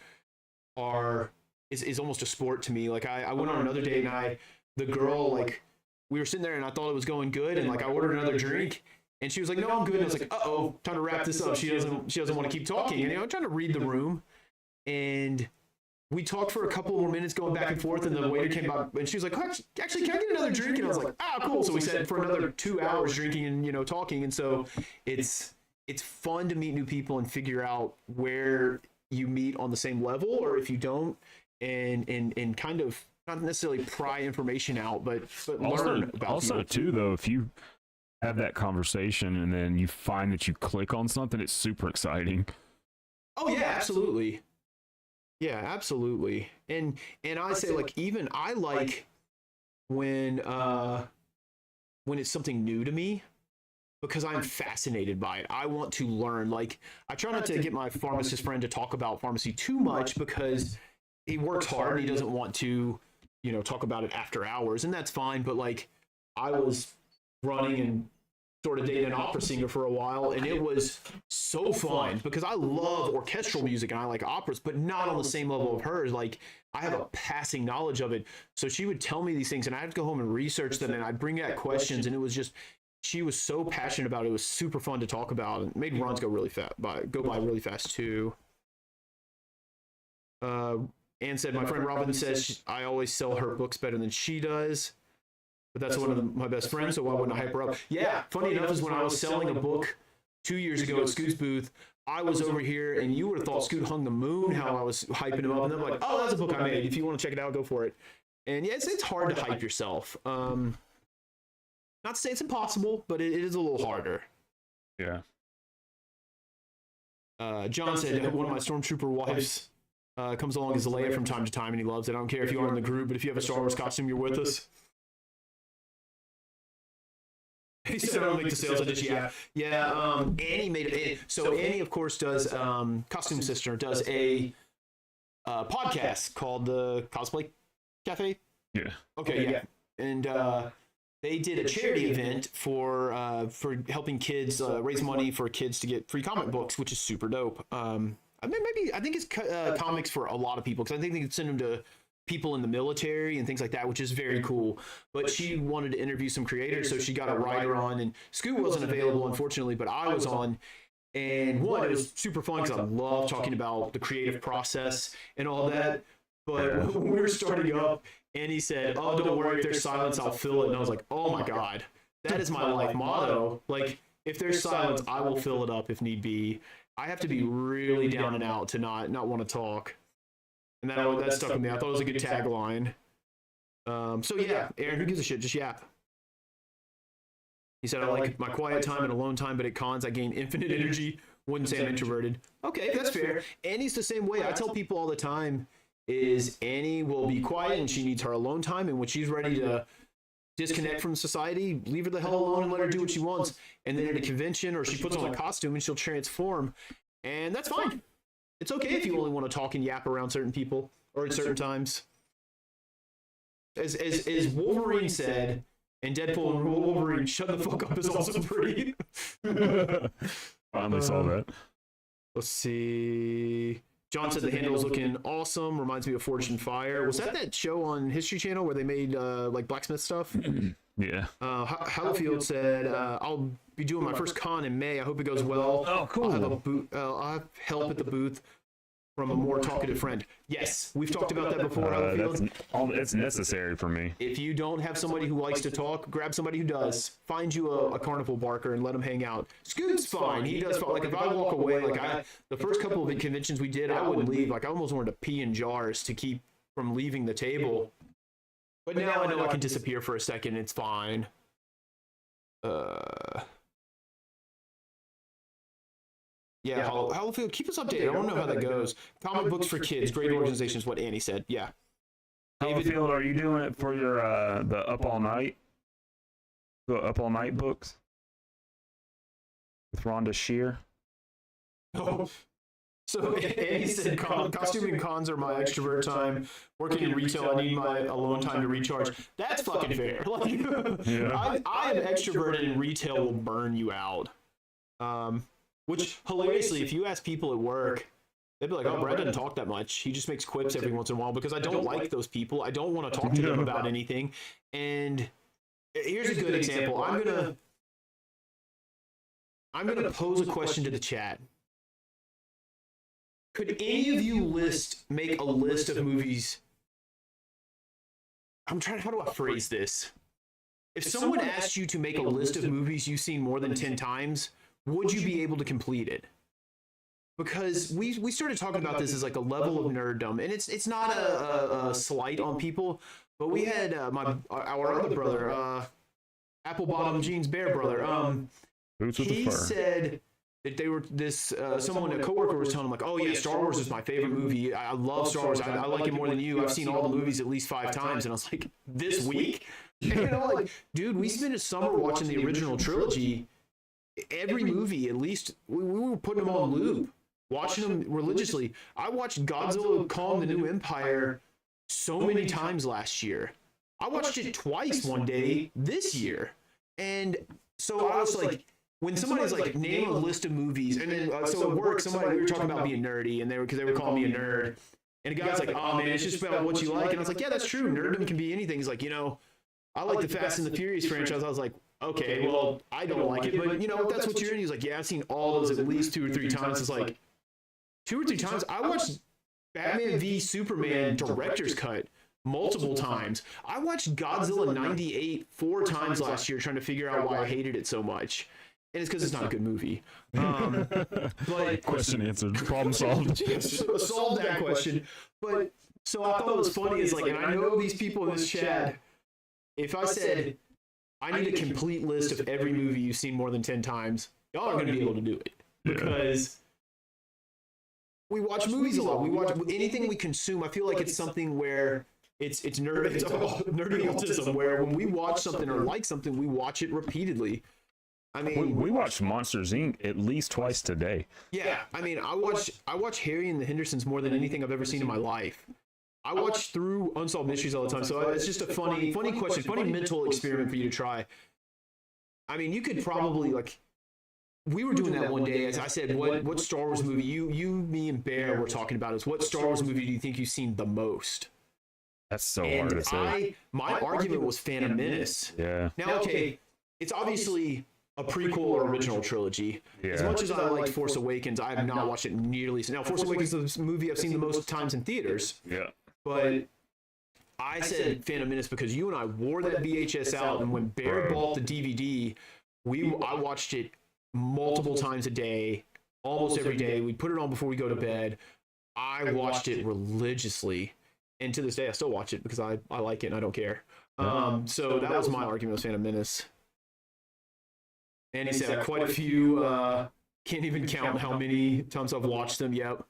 is almost a sport to me. Like I went on another date and the girl, like we were sitting there and I thought it was going good. And like I ordered another drink and she was like, no, I'm good. And I was like, uh-oh, time to wrap this up. She doesn't want to keep talking. And I'm trying to read the room and we talked for a couple more minutes going back and forth. And the waiter came up and she was like, actually, can I get another drink? And I was like, cool. So we sat for another 2 hours drinking and, talking. And so it's fun to meet new people and figure out where you meet on the same level, or if you don't, and kind of not necessarily pry information out, but learn about also people. Too, though, if you have that conversation and then you find that you click on something, it's super exciting. Oh yeah, absolutely. Yeah, absolutely. And I say, like, even I like when it's something new to me, because I'm fascinated by it. I want to learn. Like, I try not to get my pharmacist friend to talk about pharmacy too much because he works hard and he doesn't want to, talk about it after hours, and that's fine. But like, I was running and sort of dating an opera singer for a while, and it was so fun because I love orchestral music and I like operas, but not on the same level of hers. Like, I have a passing knowledge of it. So she would tell me these things and I had to go home and research them, and I'd bring back questions, and it was just, she was so passionate about it. It was super fun to talk about, and made runs go by really fast too. Ann said, my friend Robin says I always sell her books better than she does, but that's one of my best friends, so why wouldn't I hype her up? Yeah, funny enough is when I was selling a book 2 years ago at Scoot's booth, I was over here, and you would have thought Scoot hung the moon how I was hyping him up, and they're like, oh, that's a book I made. If you want to check it out, go for it. And yeah, it's hard to hype yourself. Not to say it's impossible, but it is a little harder. Yeah. John said, one of my Stormtrooper wives comes along as Leia from time to time, and he loves it. I don't care if you are in the group, but if you have a Star Wars costume, you're with us. He said, I don't make the sales, I just, yeah. Annie made it. So Annie, of course, does, Costume Sister, does a podcast called the Cosplay Cafe. Yeah. Okay, yeah. And they did a charity event for helping kids raise money for kids to get free comic books, which is super dope. I think it's comics for a lot of people, because I think they can send them to people in the military and things like that, which is very cool. But she wanted to interview some creators, so she got a writer on, and Scoot wasn't available, unfortunately, but I was on. And one, it was super fun because I love talking about the creative process and all that. But when we were starting up, and he said, oh, don't worry, if there's silence, I'll fill it. And I was like, oh my God, that is my life motto. Like, if there's silence, I will fill it up if need be. I have to be really down and out to not want to talk. And that stuck with me. I thought it was a good tagline. So yeah, Aaron, who gives a shit? Just yap. He said, I like my quiet time and alone time, but at cons, I gain infinite energy. Wouldn't say I'm introverted. Okay, that's fair. Annie's the same way. I tell people all the time, is Annie will be quiet and she needs her alone time, and when she's ready to disconnect from society, leave her the hell alone and let her do what she wants. And then at a convention, or she puts on a costume and she'll transform, and that's fine. It's okay if you only want to talk and yap around certain people or at certain times. As Wolverine said, and Deadpool and Wolverine, shut the fuck up is also pretty. Finally saw that. Let's see. John said the handle is looking awesome. Reminds me of Forged in Fire. Was that show on History Channel where they made like blacksmith stuff? Yeah. Hallowfield said, I'll be doing my first con in May. I hope it goes well. Oh, cool. I'll have help at the booth from a more talkative friend. Yes, we've talked about that before, Hallowfield. It's necessary for me. If you don't have somebody who likes to talk, grab somebody who does. Find you a carnival barker and let him hang out. Scoot's fine. He does fine. Like, if I walk away, like the first couple of conventions we did, I wouldn't leave. Like, I almost wanted to pee in jars to keep from leaving the table. But now I know I can disappear for a second. It's fine. Yeah, Hallowfield, keep us updated. I want to know how that goes. Comic books for kids, great organization is what Annie said. Yeah. Hallowfield, are you doing it for your the Up All Night books with Rhonda Shear? Oh. So Annie said, costuming cons are my extrovert time. Working in retail, I need my alone time to recharge. That's fucking fair. Like, yeah. I am extroverted, and retail will burn you out. Which, hilariously, if you ask people at work, they'd be like, oh, Brad doesn't talk that much. He just makes quips every once in a while, because I don't like those people. I don't want to talk to them about anything. And here's a good example. I'm gonna pose a question to the chat. Could any of you make a list of movies? How do I phrase this? If someone asked you to make a list of movies you've seen more than 10 times, would you be able to complete it? Because we started talking about this as like a level of nerddom, and it's not a slight on people, but we had our other brother, Apple Bottom Jeans Bear brother, he said that they were a coworker was telling him, like, oh yeah, Star Wars is my favorite movie. I love Star Wars. I like it more than you. I've seen all the movies at least 5 times. And I was like, this week? And I'm like, dude, we spent a summer watching the original trilogy. Every movie, at least, we were putting them on loop, watching them religiously. I watched Godzilla Kong: The New Empire so many times last year. I watched it twice one day this year. And so I was like, when somebody's like, name a list of movies, and then so at work, we were talking about being nerdy, and they were calling me a nerd, and a guy's like, oh man, it's just about what you like. And I was like, yeah, that's true. Nerddom can be anything. He's like, I like the Fast and the Furious franchise. I was like, okay, well, I don't like it, but if that's what you're in. He's like, yeah, I've seen all those at least 2 or 3 times. It's like 2 or 3 times. I watched Batman v Superman director's cut multiple times. I watched Godzilla 98 4 times last year, trying to figure out why I hated it so much. And it's because it's not a good movie. But question answered, problem solved. Solved that question. But so I thought it was funny is like, and I know these people in this chat, if I said, I need a complete list of every movie you've seen more than 10 times, y'all are going to be able to do it. Because we watch movies a lot. We watch anything we consume. I feel like it's something where it's nerdy autism, where when we watch something or like something, we watch it repeatedly. I mean, we watch Monsters Inc. at least twice today. Yeah, I mean, I watch Harry and the Hendersons more than anything I've ever seen in my life. I watch through Unsolved Mysteries all the time, so it's just a funny question, funny mental experiment for you to try. I mean, you could probably, like, we were doing that one day. As I said, what Star Wars movie you, me, and Bear were talking about is what Star Wars movie do you think you've seen the most? That's so hard to say. My argument was Phantom Menace. Yeah. Now, okay, it's obviously a prequel or original trilogy. Yeah. As much as I liked Force Awakens, I have not watched it nearly. Now, Force Awakens is the movie I've seen the most times in theaters. Yeah. But I said Phantom Menace because you and I wore that VHS out, and when Bear bought the DVD, I watched it multiple times a day, almost every day. We put it on before we go to bed. I watched it religiously, and to this day, I still watch it because I like it and I don't care. So that was my argument with Phantom Menace. And he said quite a few. Can't even count how many times I've watched them. Yep.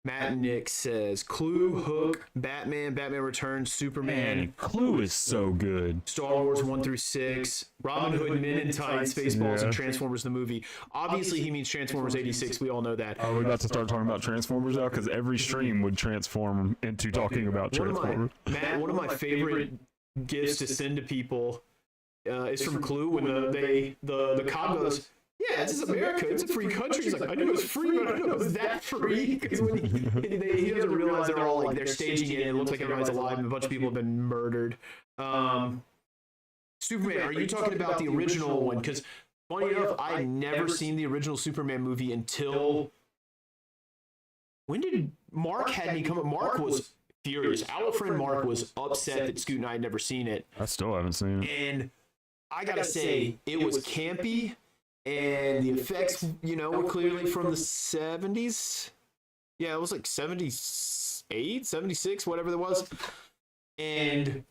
Matt and Nick says Clue, Hook, Batman, Batman Returns, Superman. Man, Clue is so good. Star Wars 1 through 6, Robin Hood, Men in Tights, Spaceballs, and Transformers the movie. Obviously, he means Transformers 86. We all know that. Are we about to start talking about Transformers now? Because every stream would transform into talking about Transformers. Matt, one of my favorite gifts to send to people is from Clue when the cop goes, yeah, this is America. It's a free country. He's like, I knew it was free, but I didn't know it was that free. Because when he doesn't realize they're all like, they're staging it, and it looks like everybody's alive, and a bunch of people have been murdered. Superman, are you talking about the original one? Because funny enough, I never seen the original Superman movie until, when did Mark had me come up? Mark was furious. Our friend Mark was upset that Scoot and I had never seen it. I still haven't seen it. And I gotta say, it was campy. And the effects, were clearly from the 70s. Yeah, it was like 78, 76, whatever it was. And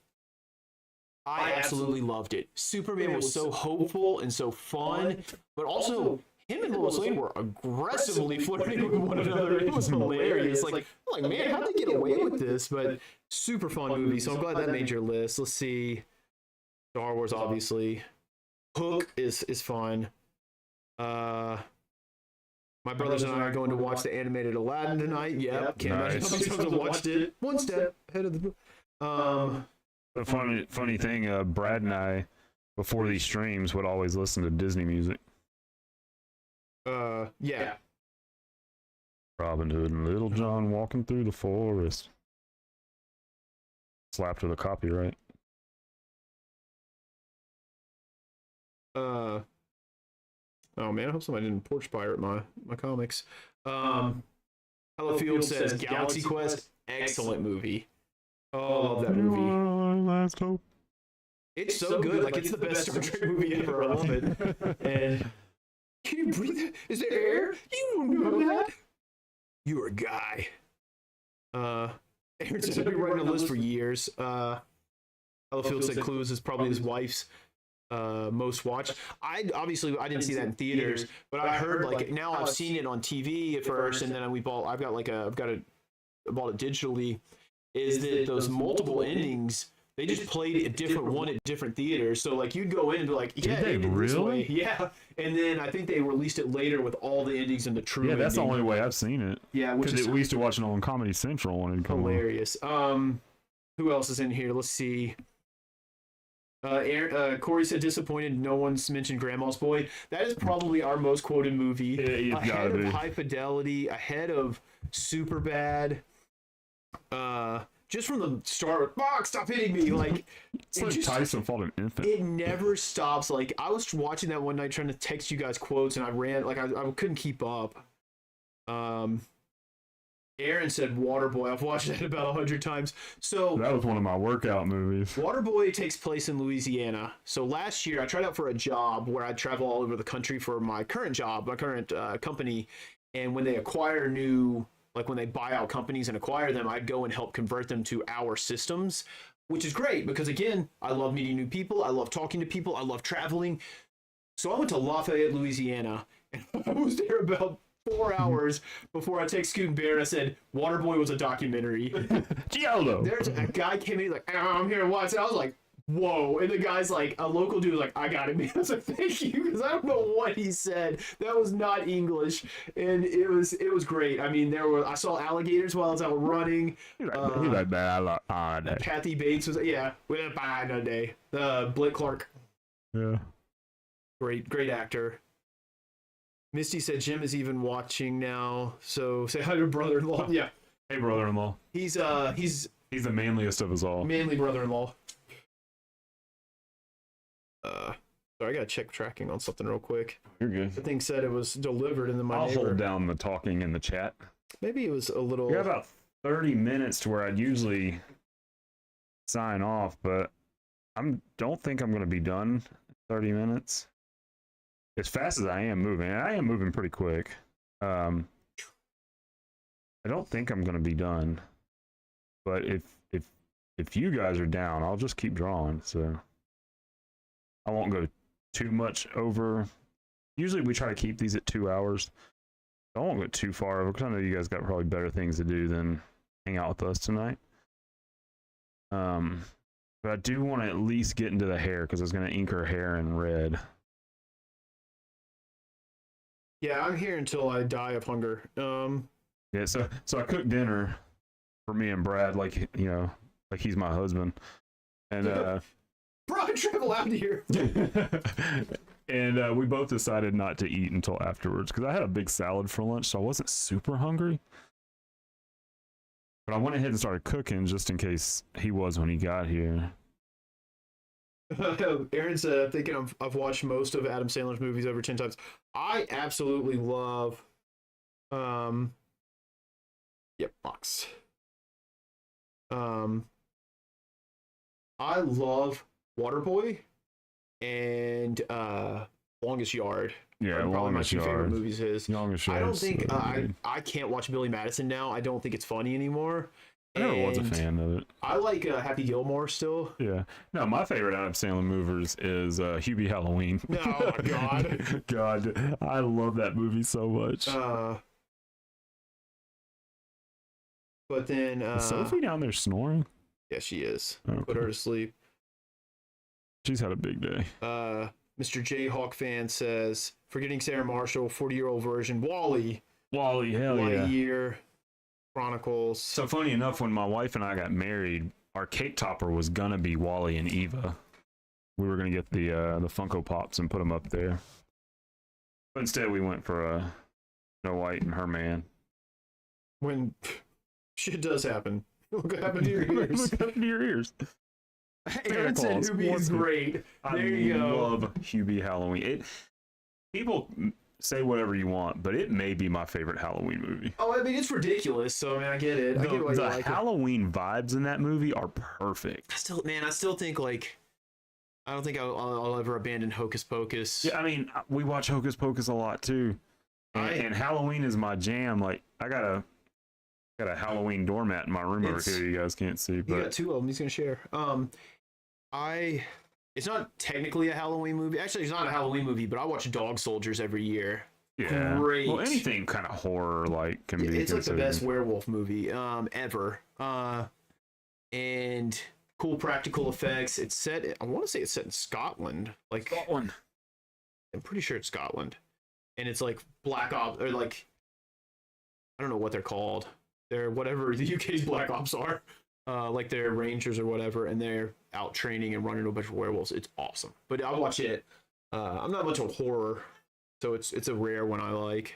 I absolutely loved it. Superman was so hopeful and so fun, but also him and Lois Lane were aggressively flirting with one another. It was hilarious. Like, man, how'd they get away with this? But super fun movie. So I'm glad that made your list. Let's see. Star Wars, obviously. Hook is fun. My brothers and I are going to watch the animated Aladdin tonight. Yep. Can't imagine how many times I watched it. One step ahead of the The funny thing, Brad and I, before these streams, would always listen to Disney music. Yeah. Robin Hood and Little John walking through the forest. Slapped with a copyright. Oh man, I hope somebody didn't porch pirate my comics. Hello Field says Galaxy Quest, excellent movie. Oh, I love that movie. Last hope. It's so good. Like, it's the best Star Trek movie ever. I love it. And can you breathe? Is there air? You don't know that. You're a guy. Aaron said I've been writing a list for years. Hello Field said Clues is probably his wife's most watched. I didn't see that in theaters, but I heard, like, now I've seen it on TV at first, and then I bought it digitally. Is that those multiple endings? They just played a different one at different theaters. So, like, you'd go in and be like, yeah, did they really? Yeah. And then I think they released it later with all the endings and the true. Yeah, that's ending. The only way I've seen it. Yeah, because we used to watch it on Comedy Central when it come hilarious. Who else is in here? Let's see. Corey said disappointed no one's mentioned Grandma's Boy. That is probably our most quoted movie. Yeah, ahead of High Fidelity, ahead of Superbad. Just from the start, Mark, stop hitting me! Like, it's like Tyson fought an infant. It never stops. Like, I was watching that one night trying to text you guys quotes, and I ran like I couldn't keep up. Aaron said Waterboy. I've watched that about 100 times. So that was one of my workout movies. Waterboy takes place in Louisiana. So last year I tried out for a job where I'd travel all over the country for my current job, my current company. And when they acquire when they buy out companies and acquire them, I'd go and help convert them to our systems, which is great because, again, I love meeting new people. I love talking to people. I love traveling. So I went to Lafayette, Louisiana, and I was there about 4 hours before I text Scoot and Bear and I said Waterboy was a documentary. Giallo. There's a guy came in, he's like, I'm here to watch it. I was like, whoa. And the guy's like, a local dude was like, I got it, man. I was like, thank you, because I don't know what he said. That was not English. And it was great. I mean, I saw alligators while I was out running. Kathy Bates was, we didn't buy another day. Blake Clark. Yeah. Great actor. Misty said Jim is even watching now, so say hi to brother-in-law. Yeah. Hey, brother-in-law. He's the manliest of us all. Manly brother-in-law. Sorry, I gotta check tracking on something real quick. You're good. The thing said it was delivered, and then I'll hold down the talking in the chat. Maybe it was a little. We got about 30 minutes to where I'd usually sign off, but don't think I'm gonna be done in 30 minutes. As fast as I am moving, and I am moving pretty quick. I don't think I'm going to be done, but if you guys are down, I'll just keep drawing. So I won't go too much over. Usually we try to keep these at 2 hours, I won't go too far over because I know you guys got probably better things to do than hang out with us tonight. But I do want to at least get into the hair because I was going to ink her hair in red. Yeah, I'm here until I die of hunger. Yeah, so I cooked dinner for me and Brad, like like he's my husband, and bro, I travel out here. And we both decided not to eat until afterwards because I had a big salad for lunch, so I wasn't super hungry. But I went ahead and started cooking just in case he was when he got here. Aaron said, I'm thinking I've watched most of Adam Sandler's movies over 10 times. I absolutely love, box. I love Waterboy and Longest Yard. Yeah, probably my two favorite movies of his. Longest Yard. I don't think I can't watch Billy Madison now. I don't think it's funny anymore. I never was a fan of it. I like Happy Gilmore still. Yeah. No, my favorite Adam Sandler movies is Hubie Halloween. Oh my god. God, I love that movie so much. But then is Sophie down there snoring? Yeah, she is. Okay. Put her to sleep. She's had a big day. Mr. Jayhawk fan says, forgetting Sarah Marshall, 40-year-old version, Wall-E. Wall-E, hell yeah. Lightyear, Chronicles. So funny enough, when my wife and I got married, our cake topper was gonna be Wall-E and Eva. We were gonna get the Funko Pops and put them up there. But instead, we went for Snow White and her man. When shit does happen. Look what happened to your ears. Look what happened to your ears. Aaron said Hubie is great. There you go. I love Hubie Halloween. People say whatever you want, but it may be my favorite Halloween movie. Oh, I mean, it's ridiculous, so I mean, I get it. I get why you like it. The Halloween vibes in that movie are perfect. I still think, like, I don't think I'll ever abandon Hocus Pocus. Yeah, I mean, we watch Hocus Pocus a lot, too. And Halloween is my jam. Like, I got a Halloween doormat in my room over here you guys can't see. But you got two of them he's going to share. It's not technically a Halloween movie. Actually, it's not a Halloween movie, but I watch Dog Soldiers every year. Yeah. Great. Well, anything kind of horror like can be It's considered. like the best werewolf movie ever. And cool practical effects. It's set, I want to say it's set in Scotland. Like Scotland. I'm pretty sure it's Scotland. And it's like Black Ops, or like, I don't know what they're called. They're whatever the UK's Black Ops are. Like they're rangers or whatever, and they're out training and running to a bunch of werewolves. It's awesome. But I'll watch it. I'm not much of horror, so it's a rare one I like.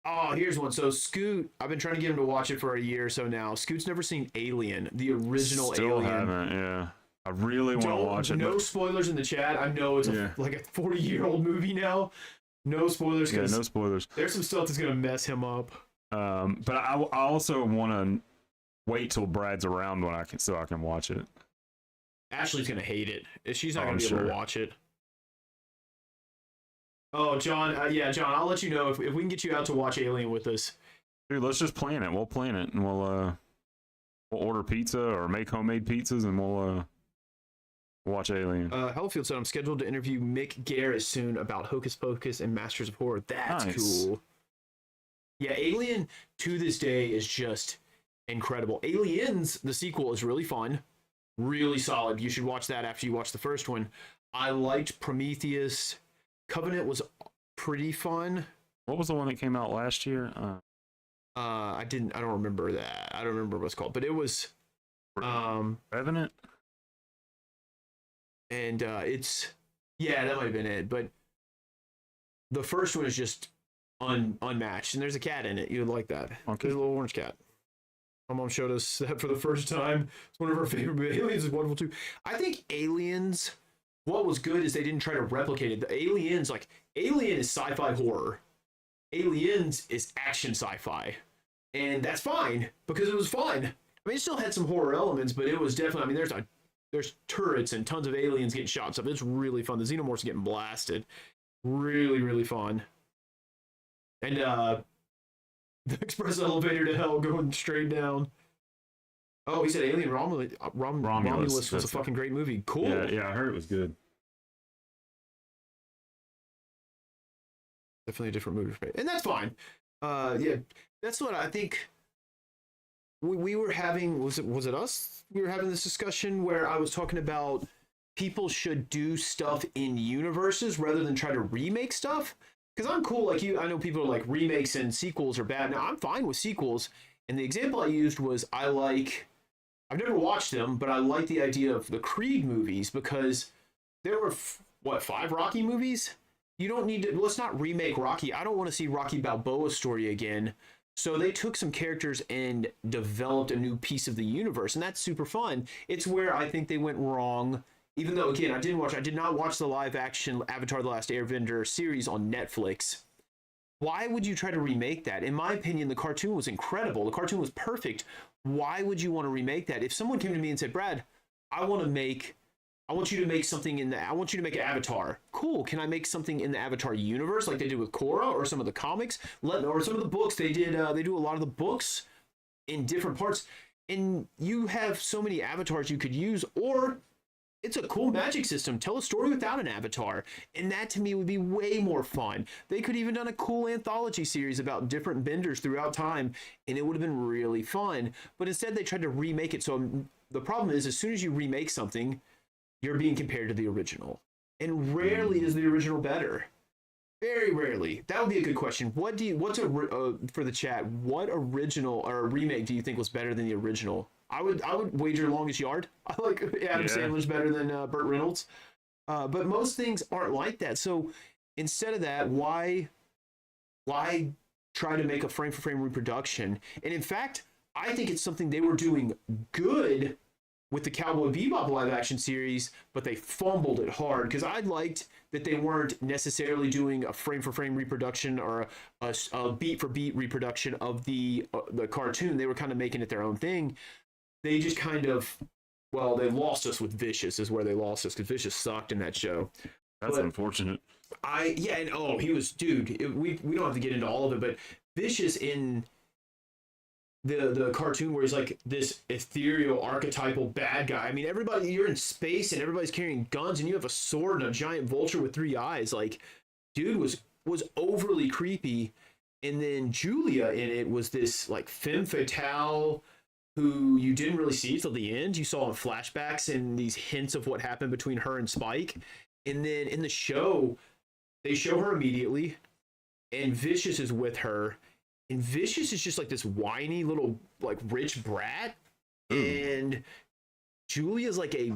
Oh, here's one. So Scoot, I've been trying to get him to watch it for a year or so now. Scoot's never seen Alien, the original Still Alien. haven't, yeah. I really want to watch it. No spoilers in the chat. I know it's like a 40-year-old movie now. No spoilers. Yeah, no spoilers. There's some stuff that's gonna mess him up. But I also want to wait till Brad's around when I can watch it. Ashley's gonna hate it. She's not gonna be able to watch it. Oh, John. John. I'll let you know if we can get you out to watch Alien with us. Dude, let's just plan it. We'll plan it, and we'll order pizza or make homemade pizzas, and we'll watch Alien. Hellfield said I'm scheduled to interview Mick Garris soon about Hocus Pocus and Masters of Horror. That's nice. Cool. Yeah, Alien to this day is just incredible. Aliens, the sequel, is really fun, really solid. You should watch that after you watch the first one. I liked Prometheus. Covenant was pretty fun. What was the one that came out last year? I don't remember that. I don't remember what it's called, but it was Revenant. And that might have been it. But the first one is just unmatched, and there's a cat in it. You would like that. Okay. There's a little orange cat. My mom showed us that for the first time. It's one of her favorite movies. Aliens is wonderful too. I think Aliens, what was good is they didn't try to replicate it. The Aliens, like Alien is sci-fi horror. Aliens is action sci-fi. And that's fine because it was fun. I mean, it still had some horror elements, but it was definitely, I mean, there's turrets and tons of aliens getting shot and stuff. It's really fun. The xenomorphs getting blasted. Really, really fun. And the express elevator to hell going straight down. Oh, he said Alien Romulus was a fucking great movie. Cool. Yeah, I heard it was good. definitely a different movie, and that's fine. Yeah, that's what I think. We were having, was it us? We were having this discussion where I was talking about people should do stuff in universes rather than try to remake stuff. Because I'm cool, like you, I know people are like remakes and sequels are bad. Now I'm fine with sequels. And the example I used was I've never watched them, but I like the idea of the Creed movies because there were, 5 Rocky movies? You don't need to, let's not remake Rocky. I don't want to see Rocky Balboa's story again. So they took some characters and developed a new piece of the universe, and that's super fun. It's where I think they went wrong. Even though, again, I did not watch the live action Avatar: The Last Airbender series on Netflix. Why would you try to remake that? In my opinion, the cartoon was incredible. The cartoon was perfect. Why would you want to remake that? If someone came to me and said, Brad, I want you to make something I want you to make an Avatar. Cool. Can I make something in the Avatar universe like they did with Korra or some of the comics? Or some of the books they do a lot of the books in different parts. And you have so many avatars you could use, or it's a cool magic system. Tell a story without an avatar. And that to me would be way more fun. They could even done a cool anthology series about different benders throughout time, and it would have been really fun. But instead they tried to remake it. So the problem is, as soon as you remake something, you're being compared to the original. And rarely is the original better. Very rarely. That would be a good question. For the chat, what original or remake do you think was better than the original? I would wager Longest Yard. I like Adam Sandler's better than Burt Reynolds. But most things aren't like that. So instead of that, why try to make a frame-for-frame reproduction? And in fact, I think it's something they were doing good with the Cowboy Bebop live-action series, but they fumbled it hard, because I liked that they weren't necessarily doing a frame-for-frame reproduction or a beat-for-beat reproduction of the cartoon. They were kind of making it their own thing. They just kind of, they lost us with Vicious is where they lost us, because Vicious sucked in that show. That's unfortunate. He was, dude, we don't have to get into all of it, but Vicious in the cartoon where he's like this ethereal archetypal bad guy. I mean, you're in space and everybody's carrying guns and you have a sword and a giant vulture with 3 eyes. Like, dude was overly creepy. And then Julia in it was this like femme fatale who you didn't really see till the end. You saw in flashbacks and these hints of what happened between her and Spike. And then in the show, they show her immediately and Vicious is with her. And Vicious is just like this whiny little like rich brat. And Julia's like a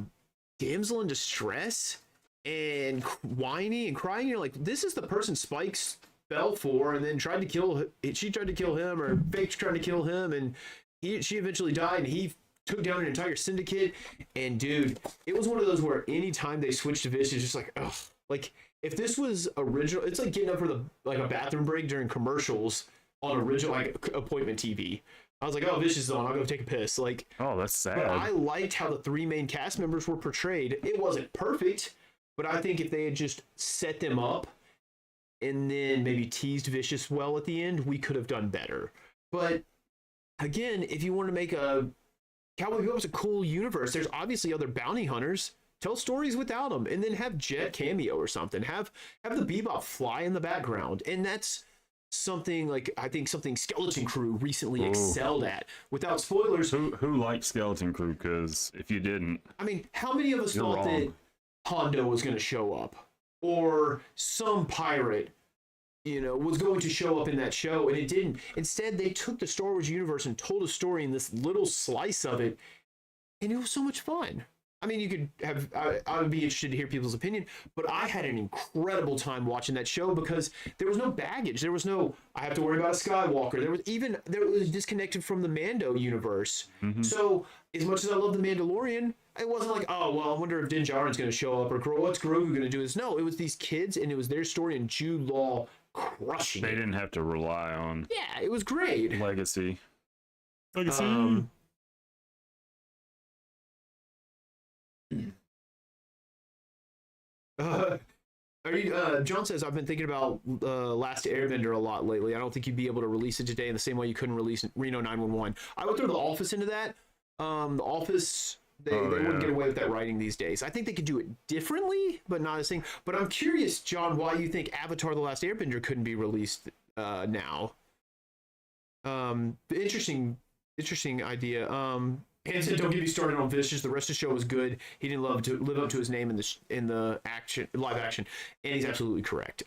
damsel in distress and whiny and crying. You're like, this is the person Spike fell for and then tried to kill. She tried to kill him, or Fake's trying to kill him, and she eventually died, and he took down an entire syndicate. And dude, it was one of those where anytime they switched to Vicious, just like, ugh. Like if this was original, it's like getting up for a bathroom break during commercials on original like appointment TV. I was like, oh, Vicious is on, I'll go take a piss. Like, oh, that's sad. But I liked how the 3 main cast members were portrayed. It wasn't perfect, but I think if they had just set them up and then maybe teased Vicious well at the end, we could have done better. But again, if you want to make a Cowboy Bebop's a cool universe, there's obviously other bounty hunters. Tell stories without them, and then have Jet cameo or something. Have the Bebop fly in the background, and that's something like I think something Skeleton Crew recently excelled at. Without spoilers, who liked Skeleton Crew? Because if you didn't, I mean, how many of us thought that Hondo was going to show up, or some pirate, was going to show up in that show, and it didn't. Instead, they took the Star Wars universe and told a story in this little slice of it, and it was so much fun. I mean, you could have, I would be interested to hear people's opinion, but I had an incredible time watching that show because there was no baggage. There was no, I have to worry about a Skywalker. There was disconnected from the Mando universe. Mm-hmm. So as much as I love the Mandalorian, it wasn't like, oh, well, I wonder if Din Djarin's going to show up or what's Grogu going to do this. No, it was these kids and it was their story and Jude Law crushing it. They didn't have to rely on. Yeah, it was great. Legacy. John says, I've been thinking about Last Airbender a lot lately. I don't think you'd be able to release it today in the same way you couldn't release Reno 911. I would throw The Office into that. The Office They wouldn't get away with that writing these days. I think they could do it differently, but not as thing. But I'm curious, John, why you think Avatar: The Last Airbender couldn't be released now? Interesting idea. And said, "Don't get me started on Vicious. The rest of the show was good. He didn't live up to his name in the live action, and he's absolutely correct."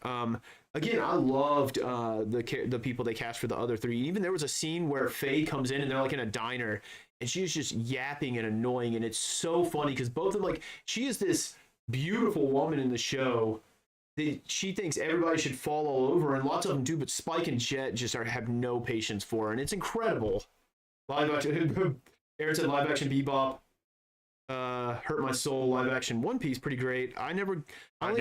Again, I loved the people they cast for the other three. Even there was a scene where Faye comes in and they're like in a diner, and she's just yapping and annoying, and it's so funny because both of them, like, she is this beautiful woman in the show that she thinks everybody should fall all over, and lots of them do, but Spike and Jet just have no patience for her, and it's incredible. Live action. Aaron said live action Bebop hurt my soul. Live action One Piece pretty great. I only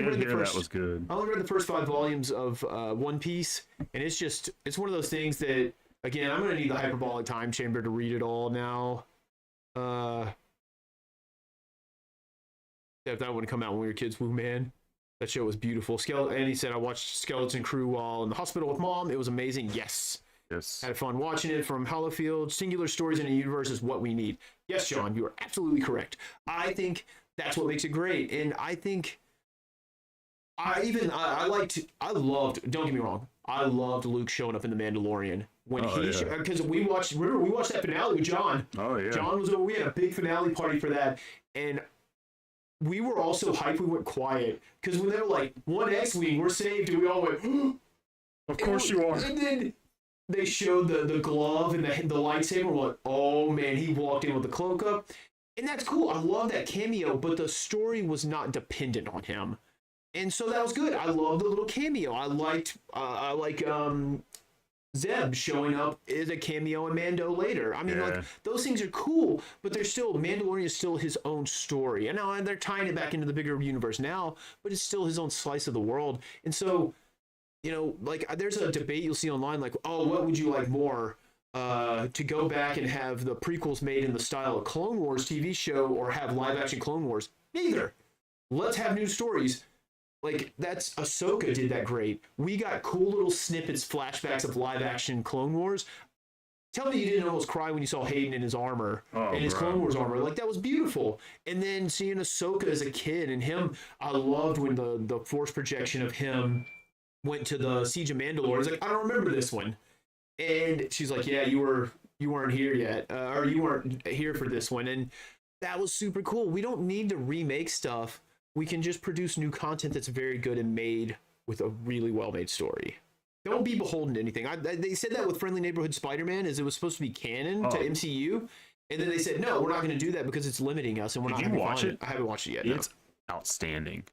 read the first. That was good. I only read the first 5 volumes of One Piece, and it's one of those things that, again, I'm gonna need the hyperbolic time chamber to read it all now. If that wouldn't come out when we were kids, woo man, that show was beautiful. And he said I watched Skeleton Crew while in the hospital with mom. It was amazing. Yes. Had fun watching it from Hollowfield. Singular stories in a universe is what we need. Yes, John, you are absolutely correct. I think that's what makes it great. And I think don't get me wrong, I loved Luke showing up in The Mandalorian when because we watched that finale with John. Oh yeah. John was over, we had a big finale party for that, and we were all so hyped we went quiet because when they were like, 1 X-Wing, we're saved, and we all went, of course you are. And then they showed the glove and the lightsaber. We're like, oh man, he walked in with the cloak up. And that's cool. I love that cameo, but the story was not dependent on him. And so that was good. I love the little cameo. I like Zeb showing up as a cameo in Mando later. I mean, like, those things are cool, but Mandalorian is still his own story. And now they're tying it back into the bigger universe now, but it's still his own slice of the world. And so, you know, like, there's a debate you'll see online, like, oh, what would you like more? To go back and have the prequels made in the style of Clone Wars TV show or have live action Clone Wars? Neither. Let's have new stories. Like, Ahsoka did that great. We got cool little snippets, flashbacks of live action Clone Wars. Tell me you didn't almost cry when you saw Hayden in his armor, in his Clone Wars armor. Like, that was beautiful. And then seeing Ahsoka as a kid and him, I loved when the force projection of him went to the Siege of Mandalore. I was like, I don't remember this one. And she's like, yeah, you weren't here yet, or you weren't here for this one. And that was super cool. We don't need to remake stuff. We can just produce new content that's very good and made with a really well-made story. Don't be beholden to anything. They said that with Friendly Neighborhood Spider-Man, is it was supposed to be canon to MCU, and then they said, no, we're not going to do that because it's limiting us, and we're not going to watch it. I haven't watched it yet. It's outstanding.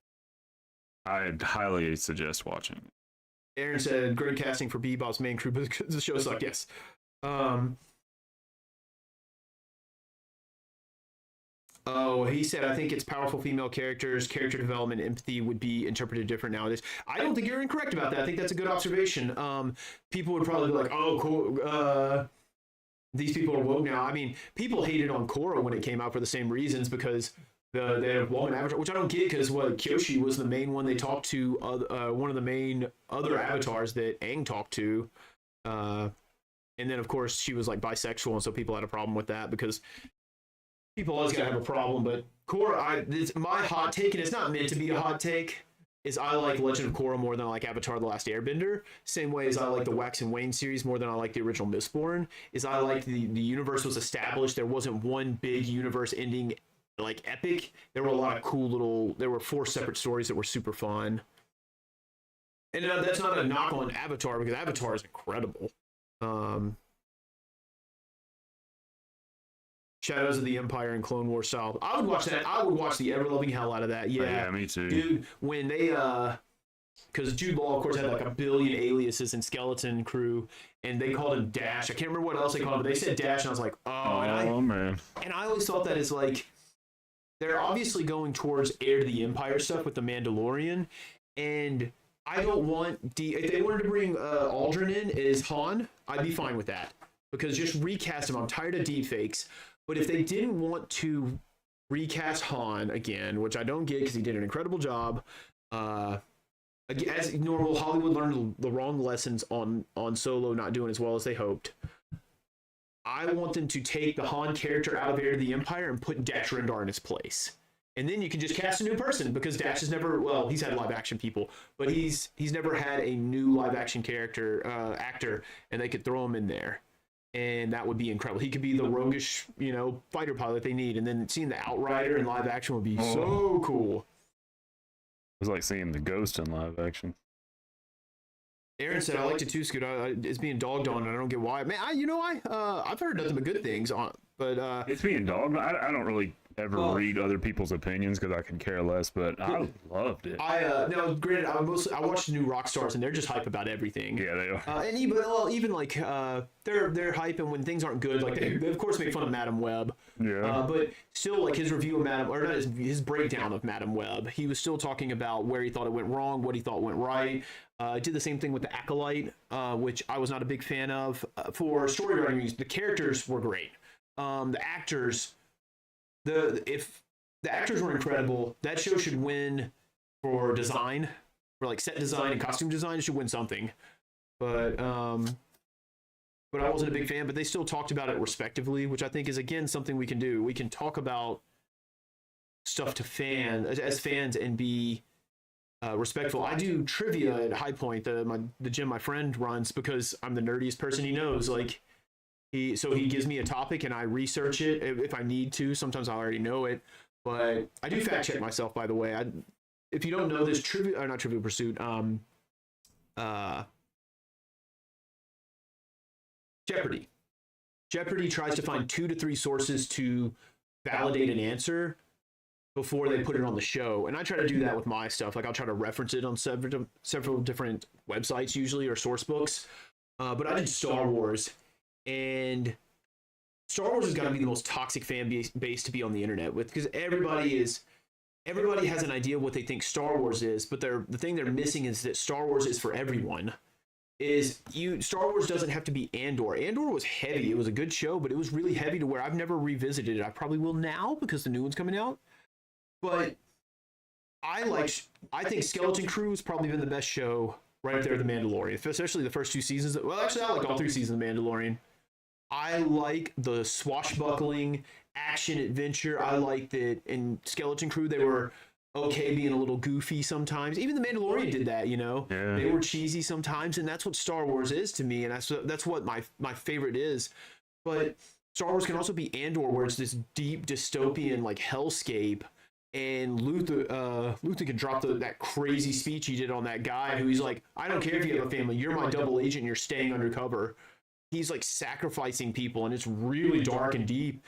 I'd highly suggest watching it. Aaron said, great casting for Bebop's main crew, but the show sucked. Yes. He said, I think it's powerful female characters, character development, empathy would be interpreted different nowadays. I don't think you're incorrect about that. I think that's a good observation. People would probably be like, oh, cool. These people are woke now. I mean, people hated on Korra when it came out for the same reasons because they have woman avatar, which I don't get because Kyoshi was the main one they talked to, one of the main other avatars that Aang talked to. And then, of course, she was like bisexual, and so people had a problem with that because people always gotta have a problem. But Korra, my hot take, and it's not meant to be a hot take, is I like Legend of Korra more than I like Avatar: The Last Airbender. Same way as I like the Wax and Wayne series more than I like the original Mistborn. Is I like the universe was established. There wasn't one big universe ending like epic. There were a lot of cool there were 4 separate stories that were super fun. And that's not a knock on Avatar because Avatar is incredible. Shadows of the Empire and Clone Wars style. I would watch that. I would watch the ever-loving hell out of that. Yeah, me too. Dude, when they, because Jude Law, of course, had like a billion aliases in Skeleton Crew, and they called him Dash. I can't remember what else they called him, but they said Dash, and I was like, man. And I always thought that is like, they're obviously going towards Heir to the Empire stuff with the Mandalorian, and I don't want, if they wanted to bring Aldrin in as Han, I'd be fine with that, because just recast him. I'm tired of deepfakes. But if they didn't want to recast Han again, which I don't get because he did an incredible job, as normal, Hollywood learned the wrong lessons on Solo not doing as well as they hoped. I want them to take the Han character out of Heir to the Empire and put Dash Rendar in his place. And then you can just cast a new person, because Dash has never, well, he's had live action people, but he's never had a new live action character, actor, and they could throw him in there. And that would be incredible. He could be the roguish, fighter pilot they need. And then seeing the Outrider in live action would be so cool. It was like seeing the Ghost in live action. Aaron said, I liked it too, Scoot. It's being dogged on, and I don't get why. Man, I've heard nothing but good things on it, but it's being dogged. I don't really ever read other people's opinions because I can care less, but I loved it. Now, granted, I watched the new Rockstars, and they're just hype about everything. Yeah, they are. And even like they're hype, and when things aren't good, like they of course make fun of Madam Web. Yeah. But still, like his review of Madam, or not his breakdown of Madam Web, he was still talking about where he thought it went wrong, what he thought went right. Did the same thing with the Acolyte, which I was not a big fan of. For story writing reasons, the characters were great. The actors. If the actors were incredible, that show should win for design, for like set design and costume design. It should win something, but I wasn't a big fan. But they still talked about it respectively, which I think is again something we can do. We can talk about stuff to as fans and be respectful. I do trivia at High Point, the gym my friend runs, because I'm the nerdiest person he knows. Like. He gives me a topic and I research it if I need to. Sometimes I already know it, but I do fact check myself, by the way. If you don't know this, not Trivial Pursuit, Jeopardy. Jeopardy tries to find 2 to 3 sources to validate an answer before they put it on the show. And I try to do that with my stuff. Like I'll try to reference it on several different websites usually, or source books. But I did Star Wars. And Star Wars has got to be the most toxic fan base to be on the internet with, because everybody has an idea of what they think Star Wars is, but the thing they're missing is that Star Wars is for everyone. Star Wars doesn't have to be Andor. Andor was heavy. It was a good show, but it was really heavy to where I've never revisited it. I probably will now because the new one's coming out. But I think Skeleton Crew has probably been the best show right there, The Mandalorian, especially the first 2 seasons. Well, actually, I like all 3 seasons of Mandalorian. I like the swashbuckling action adventure. I like that in Skeleton Crew they were okay being a little goofy sometimes. Even The Mandalorian did that, Yeah. They were cheesy sometimes, and that's what Star Wars is to me, and that's what my favorite is. But Star Wars can also be Andor, where it's this deep dystopian like hellscape. And Luther can drop that crazy speech he did on that guy who he's like, I don't care if you have a family, you're my double agent, and you're staying undercover. He's like sacrificing people, and it's really dark and deep,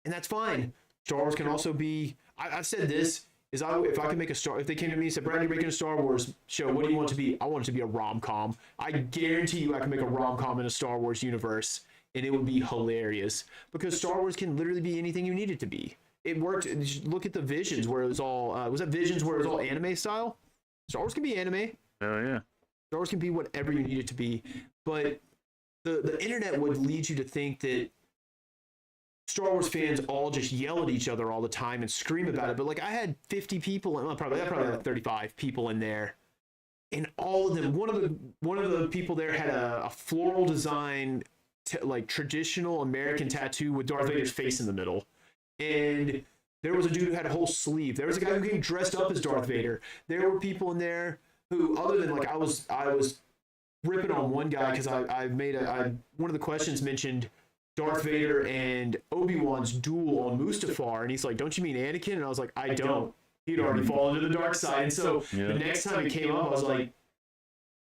and that's fine. Star Wars can also be. I've said this is if I could make if they came to me and said, Brad, you're making a Star Wars show, what do you want it to be? I want it to be a rom-com. I guarantee you I can make a rom-com in a Star Wars universe, and it would be hilarious, because Star Wars can literally be anything you need it to be. It worked. Look at the Visions, where it was all was that Visions where it was all anime style. Star Wars can be anime. Oh yeah. Star Wars can be whatever you need it to be, but the internet would lead you to think that Star Wars fans all just yell at each other all the time and scream about it. But like I had 50 people, probably like 35 people in there, and all of them. One of the people there had a floral design, like traditional American tattoo with Darth Vader's face in the middle. And there was a dude who had a whole sleeve. There was a guy who came dressed up as Darth Vader. There were people in there who, other than like I was ripping on one guy because one of the questions mentioned Darth Vader and Obi-Wan's duel on Mustafar, and he's like, "Don't you mean Anakin?" And I was like, "I don't." He'd already fallen to the dark side. And so the next time it came up, I was like,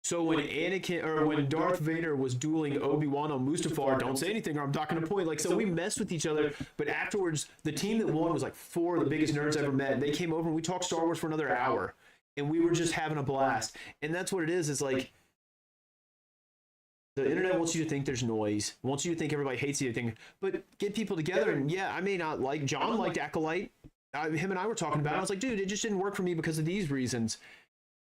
so when Darth Vader was dueling Obi-Wan on Mustafar, don't say anything or I'm not going to point. Like, so we messed with each other, but afterwards, the team that won was like 4 of the biggest nerds I ever met. And they came over and we talked Star Wars for another hour, and we were just having a blast. And that's what it is. It's like the internet wants you to think there's noise, wants you to think everybody hates you, but get people together. And yeah, I may not like John liked Acolyte. Him and I were talking about it. I was like, dude, it just didn't work for me because of these reasons,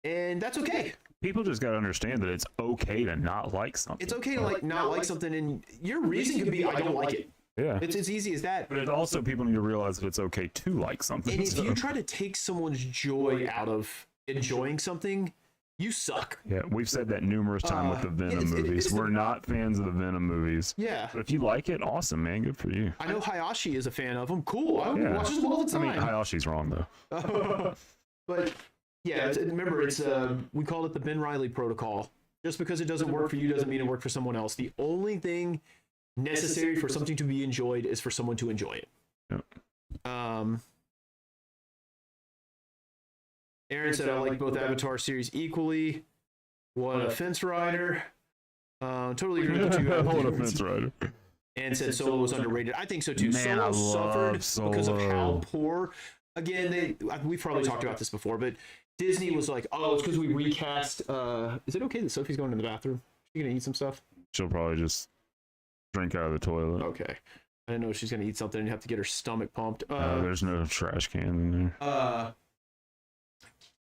and that's okay. People just got to understand that it's okay to not like something. It's okay to not like something, and your reason could be I don't like it. Yeah, it's as easy as that. But it also, people need to realize that it's okay to like something. And if you try to take someone's joy out of enjoying something, You suck. Yeah, we've said that numerous times with the Venom movies. We're not fans of the Venom movies. Yeah. But if you like it, awesome, man. Good for you. I know Hayashi is a fan of them. Cool. I watch them all the time. I mean, Hayashi's wrong, though. But, yeah, remember, we call it the Ben Reilly protocol. Just because it doesn't work for you doesn't mean it worked for someone else. The only thing necessary for something to be enjoyed is for someone to enjoy it. Yep. Aaron said, I like both Avatar series equally. What a fence rider. Totally agree with the two. What a fence rider. And said Solo was underrated. I think so too. Solo suffered because of how poor. Again, we've probably talked about this before, but Disney was like, oh, it's because we recast. Is it okay that Sophie's going to the bathroom? She's going to eat some stuff? She'll probably just drink out of the toilet. Okay. I didn't know she's going to eat something and have to get her stomach pumped. There's no trash can in there.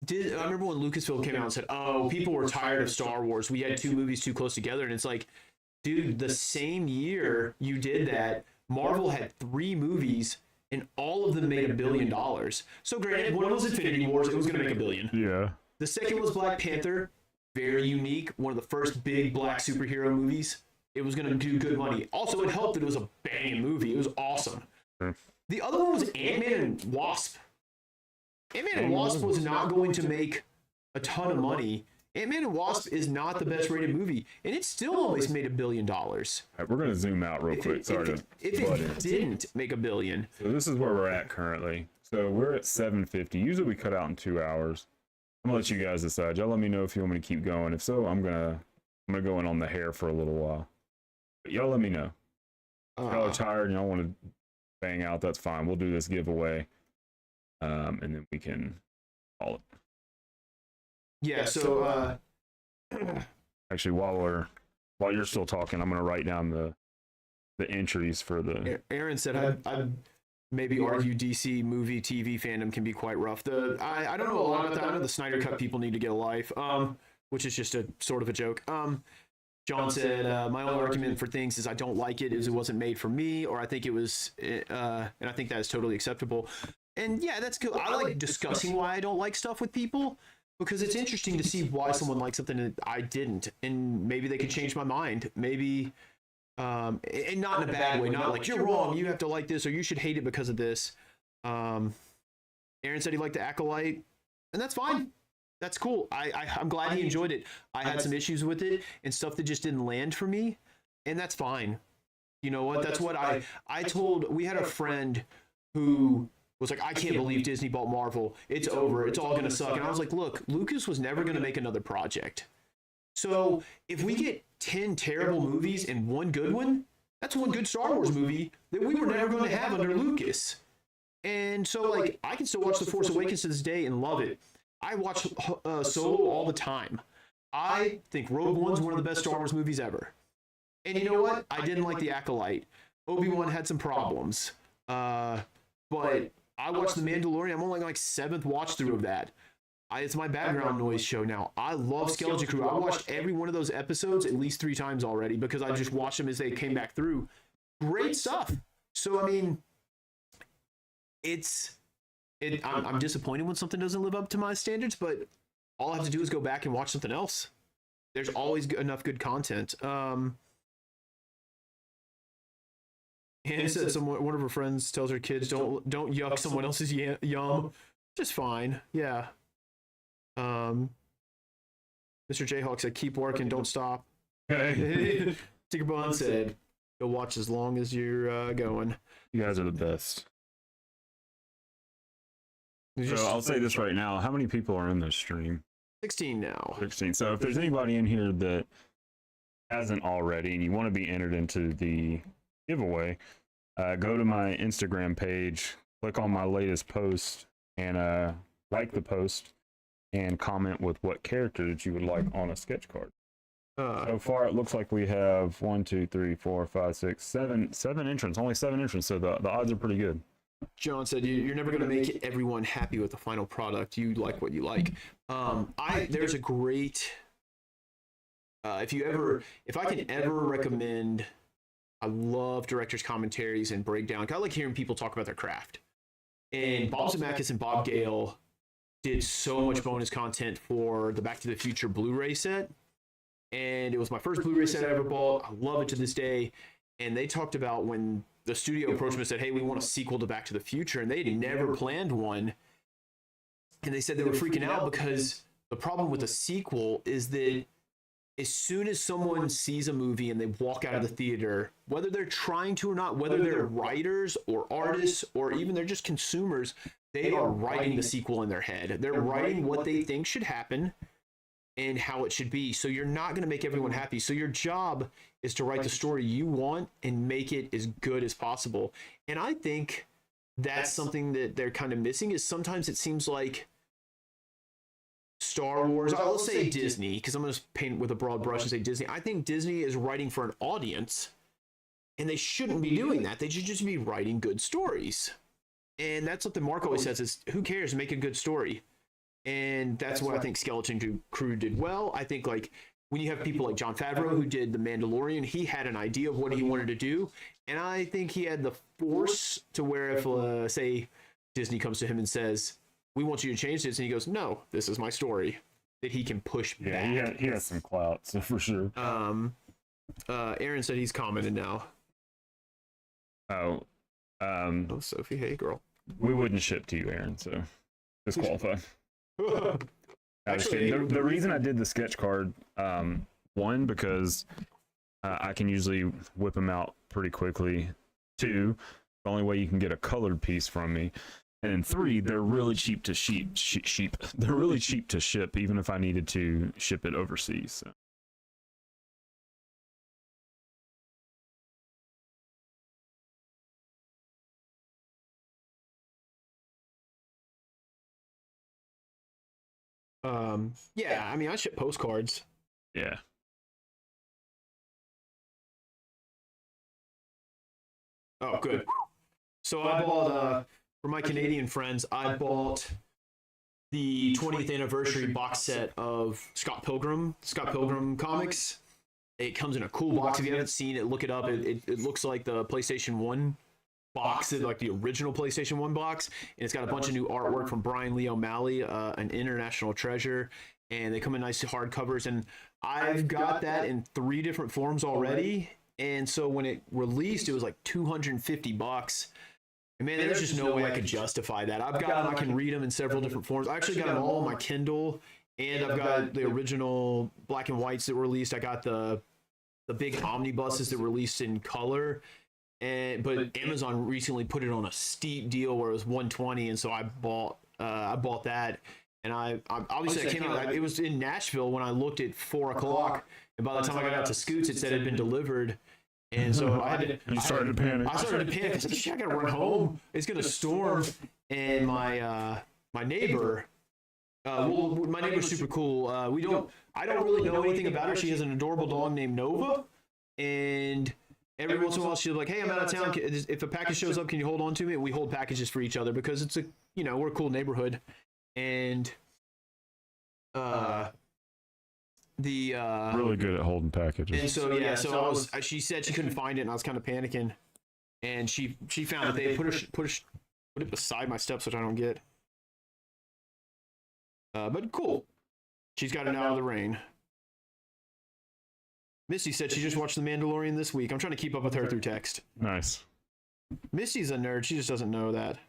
I remember when Lucasfilm came out and said, oh, people were tired of Star Wars. We had two movies too close together. And it's like, dude, the same year you did that, Marvel had 3 movies and all of them made $1 billion. So granted, one was Infinity Wars. It was going to make $1 billion. Yeah. The second was Black Panther. Very unique. One of the first big black superhero movies. It was going to do good money. Also, it helped that it was a banging movie. It was awesome. Sure. The other one was Ant-Man and Wasp. Ant-Man and Wasp was not going to make a ton of money. Ant-Man and Wasp is not the best rated movie, and it still almost made $1 billion. All right, we're going to zoom out real quick. Sorry if it didn't make $1 billion. So this is where we're at currently. So we're at 7:50. Usually we cut out in 2 hours. I'm going to let you guys decide. Y'all let me know if you want me to keep going. If so, I'm gonna go in on the hair for a little while. But y'all let me know. If y'all are tired and y'all want to bang out, that's fine. We'll do this giveaway. And then we can call it. Yeah, so actually while you're still talking, I'm gonna write down the entries for the Aaron said I maybe argue DC movie TV fandom can be quite rough. I don't know a lot about that. I know the Snyder Cut people need to get a life. Which is just a sort of a joke. John said, my only argument for things is I don't like it, is it wasn't made for me, or I think it was, and I think that is totally acceptable. And yeah, that's cool. I like discussing why I don't like stuff with people, because it's interesting to see why someone likes something that I didn't, and maybe they could change my mind. Maybe, and not in a bad way, not like you're wrong, you have to like this, or you should hate it because of this. Aaron said he liked the Acolyte, and that's fine. That's cool. I'm glad he enjoyed it. I had some issues with it and stuff that just didn't land for me, and that's fine. You know what? That's what I told. We had a friend who was like, I can't believe Disney bought Marvel. It's over. It's all going to suck. And I was like, look, Lucas was never going to make another project. So if we get 10 terrible movies and one good one, that's one good Star Wars movie that we were never going to have under Lucas. And so, like, I can still watch The Force Awakens to this day and love it. I watch Solo all the time. I think Rogue One's one of the best Star Wars movies ever. And you know what? I didn't like The Acolyte. Obi-Wan had some problems. But I watched The Mandalorian. I'm only like 7th watch through of that. It's my background noise show now. I love Skeleton Crew. I watched every one of those episodes at least 3 times already because I just watched them as they came back through. Great stuff. So, I mean, I'm disappointed when something doesn't live up to my standards, but all I have to do is go back and watch something else. There's always enough good content. Hannah said one of her friends tells her kids don't yuck someone else's yum. Just fine. Yeah. Mr. Jayhawk said keep working, don't stop. Hey. Tinkerbun said go watch as long as you're going. You guys are the best. So I'll say this right now. How many people are in this stream? 16 now. 16. So if there's anybody in here that hasn't already and you want to be entered into the giveaway, go to my Instagram page, click on my latest post, and like the post and comment with what character that you would like on a sketch card. So far, it looks like we have 1, 2, 3, 4, 5, 6, 7 entrants. Only 7 entrants, so the odds are pretty good. John said you're never going to make everyone happy with the final product. You like what you like. There's a great if I can ever recommend, I love director's commentaries and breakdown. I like hearing people talk about their craft. And Bob Zemeckis and Bob Gale did so much bonus content for the Back to the Future Blu-ray set. And it was my first Blu-ray set I ever bought. I love it to this day. And they talked about when the studio approached me and said, hey, we want a sequel to Back to the Future. And they had never planned one. And they said they were freaking out because the problem with a sequel is that as soon as someone sees a movie and they walk out of the theater, whether they're trying to or not, whether they're writers or artists or even they're just consumers, they are writing the sequel in their head. They're writing what they think should happen and how it should be. So you're not going to make everyone happy. So your job is to write the story you want and make it as good as possible. And I think that's something that they're kind of missing, is sometimes it seems like Star Wars, I'll say Disney, because I'm going to paint with a broad brush and say Disney. I think Disney is writing for an audience, and they shouldn't be doing that. They should just be writing good stories. And that's what the Mark always says is, who cares? Make a good story. And that's what I think Skeleton Crew did well. I think like when you have people like Jon Favreau, who did The Mandalorian, he had an idea of what he wanted to do. And I think he had the force to where if, say, Disney comes to him and says, we want you to change this, and he goes, no, this is my story, that he can push back. Yeah, he has some clout, so for sure. Aaron said he's commented now. Oh, Sophie, hey, girl. We wouldn't ship to you, Aaron, so disqualified. Actually, the reason I did the sketch card, one, because I can usually whip them out pretty quickly. Two, the only way you can get a colored piece from me. And then three, they're really cheap to sheep. They're really cheap to ship, even if I needed to ship it overseas. So. Yeah, I mean, I ship postcards. Yeah. Oh, good. So I bought, for my Canadian friends, I bought the 20th anniversary box set of Scott Pilgrim comics. It comes in a cool box. If you haven't seen it, look it up. It looks like the PlayStation 1 box, like the original PlayStation 1 box. And it's got a bunch of new artwork from Brian Lee O'Malley, an international treasure. And they come in nice hardcovers. And I've got that in 3 different forms already. And so when it released, it was like $250. And man, there's just no way I could justify that. I've got them, I can read them in several different forms. I actually got them all on my Kindle, and I've got the original black and whites that were released. I got the big omnibuses that were released in color. But Amazon recently put it on a steep deal where it was $120, and so I bought that. And I obviously I came out. It was in Nashville when I looked at 4 o'clock, and by the time I got out to Scoots, it said it had been delivered. And so I started to panic. I started to panic. I said, "Shit, I gotta run home. It's gonna storm." And my neighbor, my neighbor's super cool. I don't really know anything about her. She has an adorable dog named Nova, and every once in a while she'll be like, "Hey, I'm out of town. If a package shows up, can you hold on to me?" And we hold packages for each other because it's we're a cool neighborhood, and really good at holding packages. And so she said she couldn't find it, and I was kind of panicking, and she found that they put it beside my steps, which I don't get. But cool, she's got it out of the rain. Misty said she just watched The Mandalorian this week. I'm trying to keep up with her through text. Nice. Misty's a nerd. She just doesn't know that.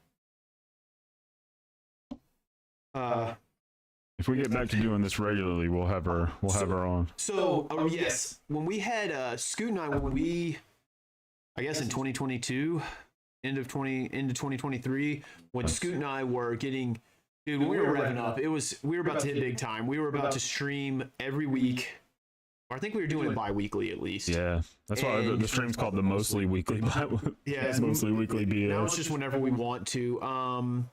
If we get back to doing this regularly, we'll have her on. So, yes, when we had Scoot and I, I guess in 2022, into 2023, when Scoot and I were getting, dude, when we were revving up, we were about to hit big time. We were about to stream every week. Or I think we were doing it bi-weekly at least. Yeah, that's why the stream's called the Mostly Weekly. Yeah, it's Mostly Weekly BS. Now it's just whenever we want to.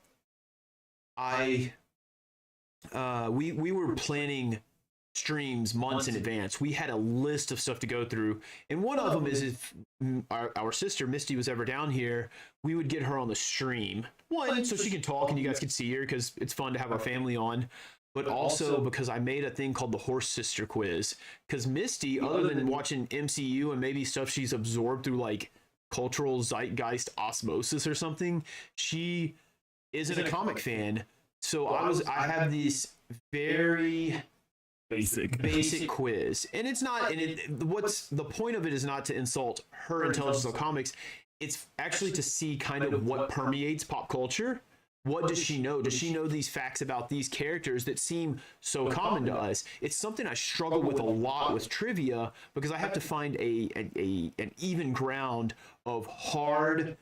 We were planning streams months in advance. We had a list of stuff to go through, and one of them is if our sister Misty was ever down here, we would get her on the stream. One, so she can talk and you guys could see her because it's fun to have our family on, but also because I made a thing called the Horse Sister Quiz. Because Misty, other than watching MCU and maybe stuff she's absorbed through like cultural zeitgeist osmosis or something, she isn't a comic fan. So I have this very basic quiz, and it's not, what's the point of it is not to insult her intelligence on comics. It's actually to see kind of what permeates pop culture. What does she know? Does she know these facts about these characters that seem so common to us? It's something I struggle with a lot with trivia, because I have to find an even ground of hard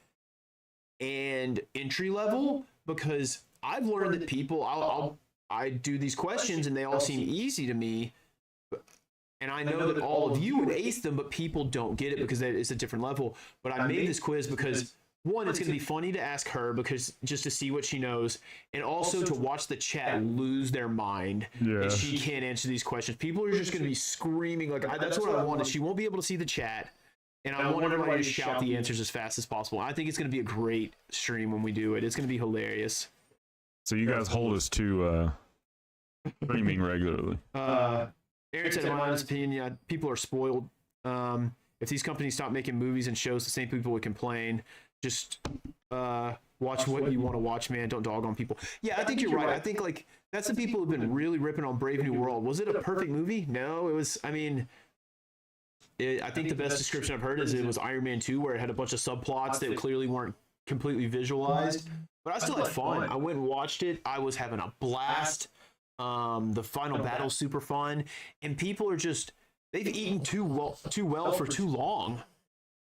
and entry level, because I've learned that people, I do these questions and they all seem easy to me, and I know that all of you would ace them, but people don't get it because it's a different level. But I made this quiz because, one, it's going to be funny to ask her, because just to see what she knows, and also to watch the chat lose their mind if she can't answer these questions. People are just going to be screaming like, that's what I wanted. She won't be able to see the chat, and I want everybody to shout the answers as fast as possible. I think it's going to be a great stream when we do it. It's going to be hilarious. So you guys hold us to streaming regularly. Aaron said, in my honest opinion, yeah, people are spoiled. If these companies stop making movies and shows, the same people would complain. Just watch what you want to watch, man. Don't dog on people. Yeah, I think you're right. I think like that's the people who've been really ripping on Brave New World. Was it a perfect movie? No, it was. I mean, I think the best description I've heard is it was Iron Man 2, where it had a bunch of subplots that clearly weren't completely visualized. But I still had fun. I went and watched it. I was having a blast. The final battle's super fun, and people are just, they've eaten too well for too long,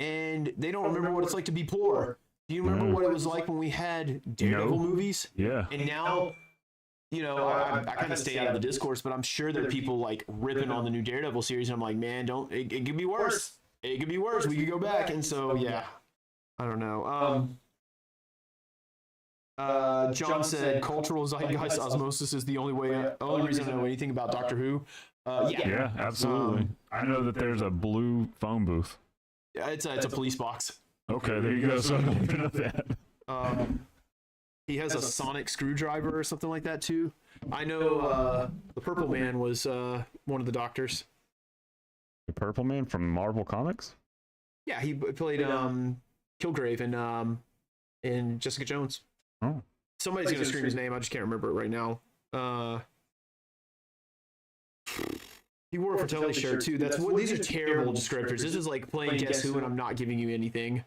and they don't remember what it's like to be poor. Do you remember what it was like when we had Daredevil movies? Yeah. And now, you know, I kind of stay out of the discourse, but I'm sure there are people like ripping on the new Daredevil series, and I'm like, man, it could be worse. It could be worse. We could go back. And so, yeah, I don't know. John said cultural zeitgeist osmosis is the only reason I know anything about Doctor Who. Yeah, absolutely. I know that there's a blue phone booth. Yeah, it's a police box. Okay, there you go. So I'm open up that. He has a sonic screwdriver or something like that too. I know the Purple Man was one of the doctors. The Purple Man from Marvel Comics? Yeah, he played Kilgrave in Jessica Jones. Oh. Somebody's going to scream his name. I just can't remember it right now. He wore a Fratelli shirt too. These are terrible descriptors. This is like playing Guess Who, and I'm not giving you anything.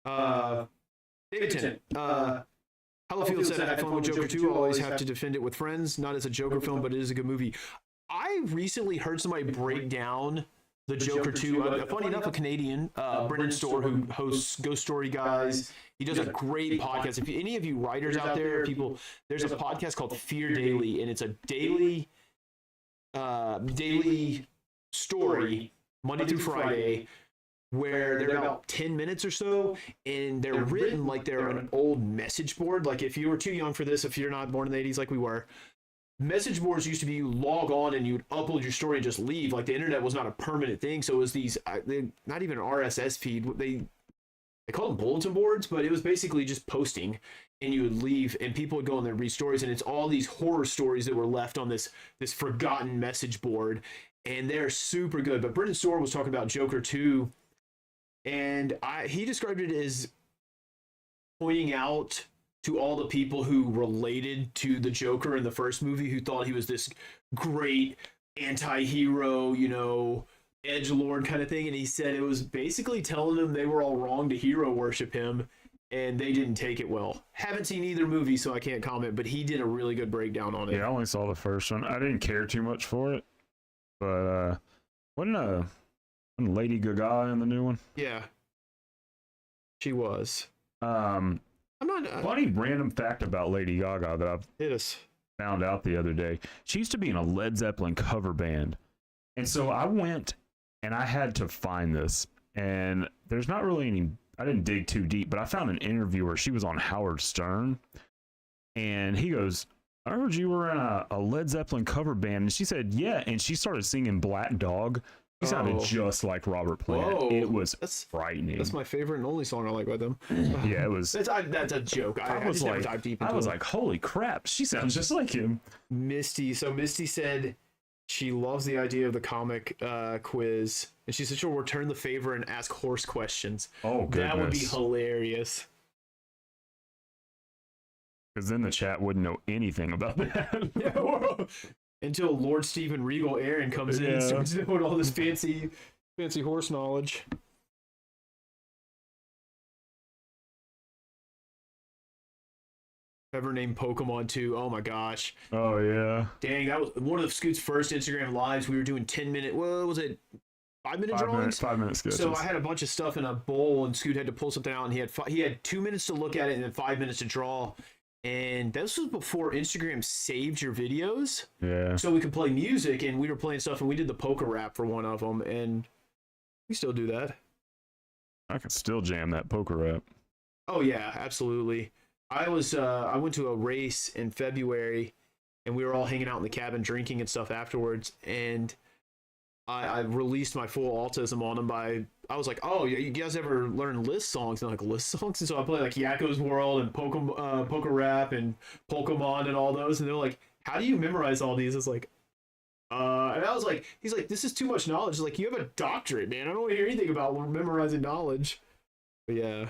David Tennant. Hallowfield said, I had fun with Joker 2. I always have to defend it with friends. Not as a Joker film, but it is a good movie. I recently heard somebody break down the Joker 2. Funny enough, a Canadian, Brendan Storr, who hosts Ghost Story Guys. He does a great podcast. If any of you writers out there, people, there's a podcast called Fear Daily, and it's a daily story, Monday through Friday, where they're about 10 minutes or so, and they're written like they're an old message board. Like if you were too young for this, if you're not born in the 80s like we were, message boards used to be you log on and you'd upload your story and just leave. Like the internet was not a permanent thing, so it was these not even an RSS feed. They call them bulletin boards, but it was basically just posting, and you would leave, and people would go and they'd read stories, and it's all these horror stories that were left on this forgotten message board, and they're super good. But Brendan Storr was talking about Joker 2, and he described it as pointing out to all the people who related to the Joker in the first movie, who thought he was this great anti-hero, you know, edgelord kind of thing. And he said it was basically telling them they were all wrong to hero worship him, and they didn't take it well. Haven't seen either movie, so I can't comment, but he did a really good breakdown on it. Yeah, I only saw the first one. I didn't care too much for it, but wasn't Lady Gaga in the new one? Yeah, she was. I'm not funny random fact about Lady Gaga that I've found out the other day. She used to be in a Led Zeppelin cover band, and so I went and I had to find this, and there's not really any. I didn't dig too deep, but I found an interview where she was on Howard Stern, and he goes, I heard you were in a Led Zeppelin cover band, and she said, yeah, and she started singing Black Dog. He sounded just like Robert Plant. Whoa. It was frightening. That's my favorite and only song I like by them. Yeah, it was. That's a joke. I was like, never dive deep into I was like, holy crap, she sounds just like him. Misty. So Misty said she loves the idea of the comic quiz, and she said she'll return the favor and ask horse questions. Oh, goodness. That would be hilarious. Because then the chat wouldn't know anything about that. Until Lord Stephen Regal Aaron comes in and starts doing all this fancy horse knowledge. Ever named Pokemon 2. Oh my gosh. Oh yeah. Dang, that was one of Scoot's first Instagram lives. We were doing 10-minute, what was it? 5-minute drawings? 5-minute sketches. So I had a bunch of stuff in a bowl, and Scoot had to pull something out, and he had 2 minutes to look at it and then 5 minutes to draw. And this was before Instagram saved your videos. Yeah. So we could play music, and we were playing stuff, and we did the poker rap for one of them, and we still do that. I can still jam that poker rap. Oh yeah, absolutely. I went to a race in February, and we were all hanging out in the cabin drinking and stuff afterwards, and I released my full autism on them I was like, oh, you guys ever learn list songs? And they're like, list songs? And so I played like Yakko's World and Poker Rap and Pokemon and all those, and they're like, how do you memorize all these? It's like, and I was like, he's like, this is too much knowledge. It's like, you have a doctorate, man. I don't want to hear anything about memorizing knowledge. But yeah.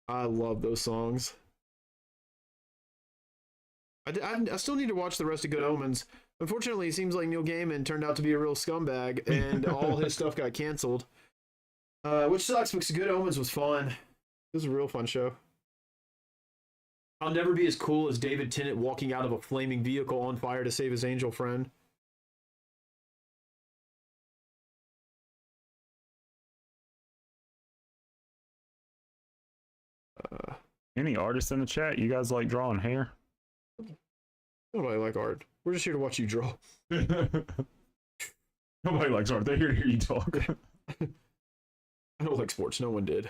I love those songs. I still need to watch the rest of Good Omens. Unfortunately, it seems like Neil Gaiman turned out to be a real scumbag, and all his stuff got canceled. Which sucks because Good Omens was fun. It was a real fun show. I'll never be as cool as David Tennant walking out of a flaming vehicle on fire to save his angel friend. Any artists in the chat? You guys like drawing hair? Nobody like art. We're just here to watch you draw. Nobody likes art. They're here to hear you talk. I don't like sports. No one did.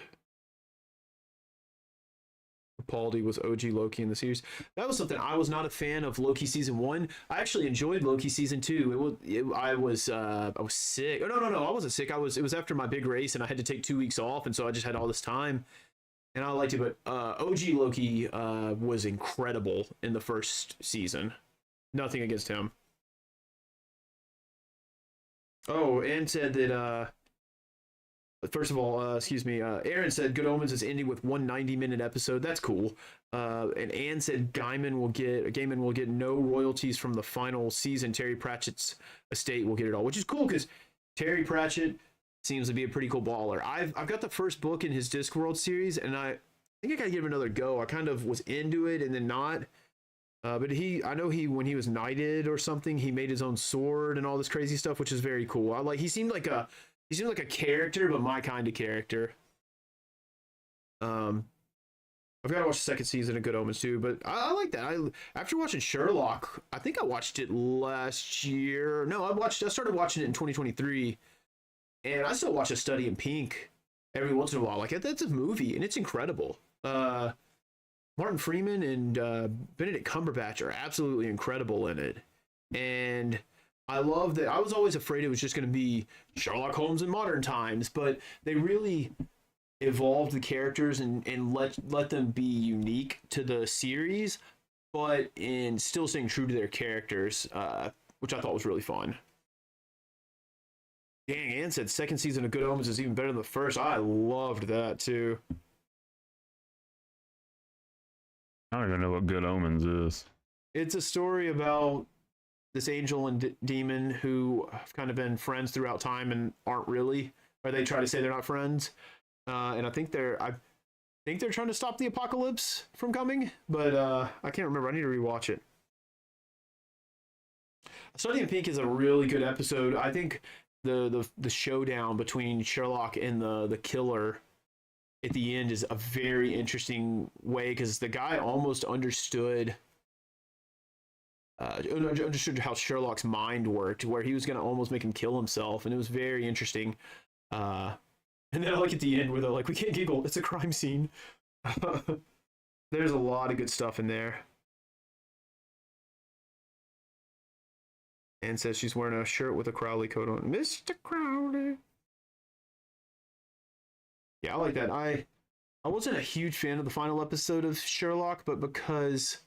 Capaldi was OG Loki in the series. That was something. I was not a fan of Loki season 1. I actually enjoyed Loki season 2. I was sick. Oh, no. I wasn't sick. It was after my big race, and I had to take 2 weeks off, and so I just had all this time. And I liked it, but OG Loki was incredible in the first season. Nothing against him. Oh, and said that, first of all, Aaron said Good Omens is ending with one 90-minute episode. That's cool. And Ann said Gaiman will get no royalties from the final season. Terry Pratchett's estate will get it all, which is cool because Terry Pratchett seems to be a pretty cool baller. I've got the first book in his Discworld series, and I think I gotta give it another go. I kind of was into it and then not. But I know when he was knighted or something, he made his own sword and all this crazy stuff, which is very cool. He seemed like a character, but my kind of character. I've got to watch the second season of Good Omens too, but I like that. After watching Sherlock, I think I watched it last year. No, I started watching it in 2023. And I still watch A Study in Pink every once in a while. Like, that's a movie, and it's incredible. Martin Freeman and Benedict Cumberbatch are absolutely incredible in it. And I love that. I was always afraid it was just going to be Sherlock Holmes in modern times, but they really evolved the characters and let them be unique to the series, but in still staying true to their characters, which I thought was really fun. Dang, Ann said second season of Good Omens is even better than the first. I loved that too. I don't even know what Good Omens is. It's a story about this angel and demon who have kind of been friends throughout time and aren't really, or they try to say they're not friends. And I think they're trying to stop the apocalypse from coming, but I can't remember. I need to rewatch it. Study in Pink is a really good episode. I think the showdown between Sherlock and the killer at the end is a very interesting way, because the guy almost understood how Sherlock's mind worked, where he was going to almost make him kill himself, and it was very interesting. And then I like at the end where they're like, we can't giggle, it's a crime scene. There's a lot of good stuff in there. And says she's wearing a shirt with a Crowley coat on. Mr. Crowley. Yeah, I like that. I wasn't a huge fan of the final episode of Sherlock, but because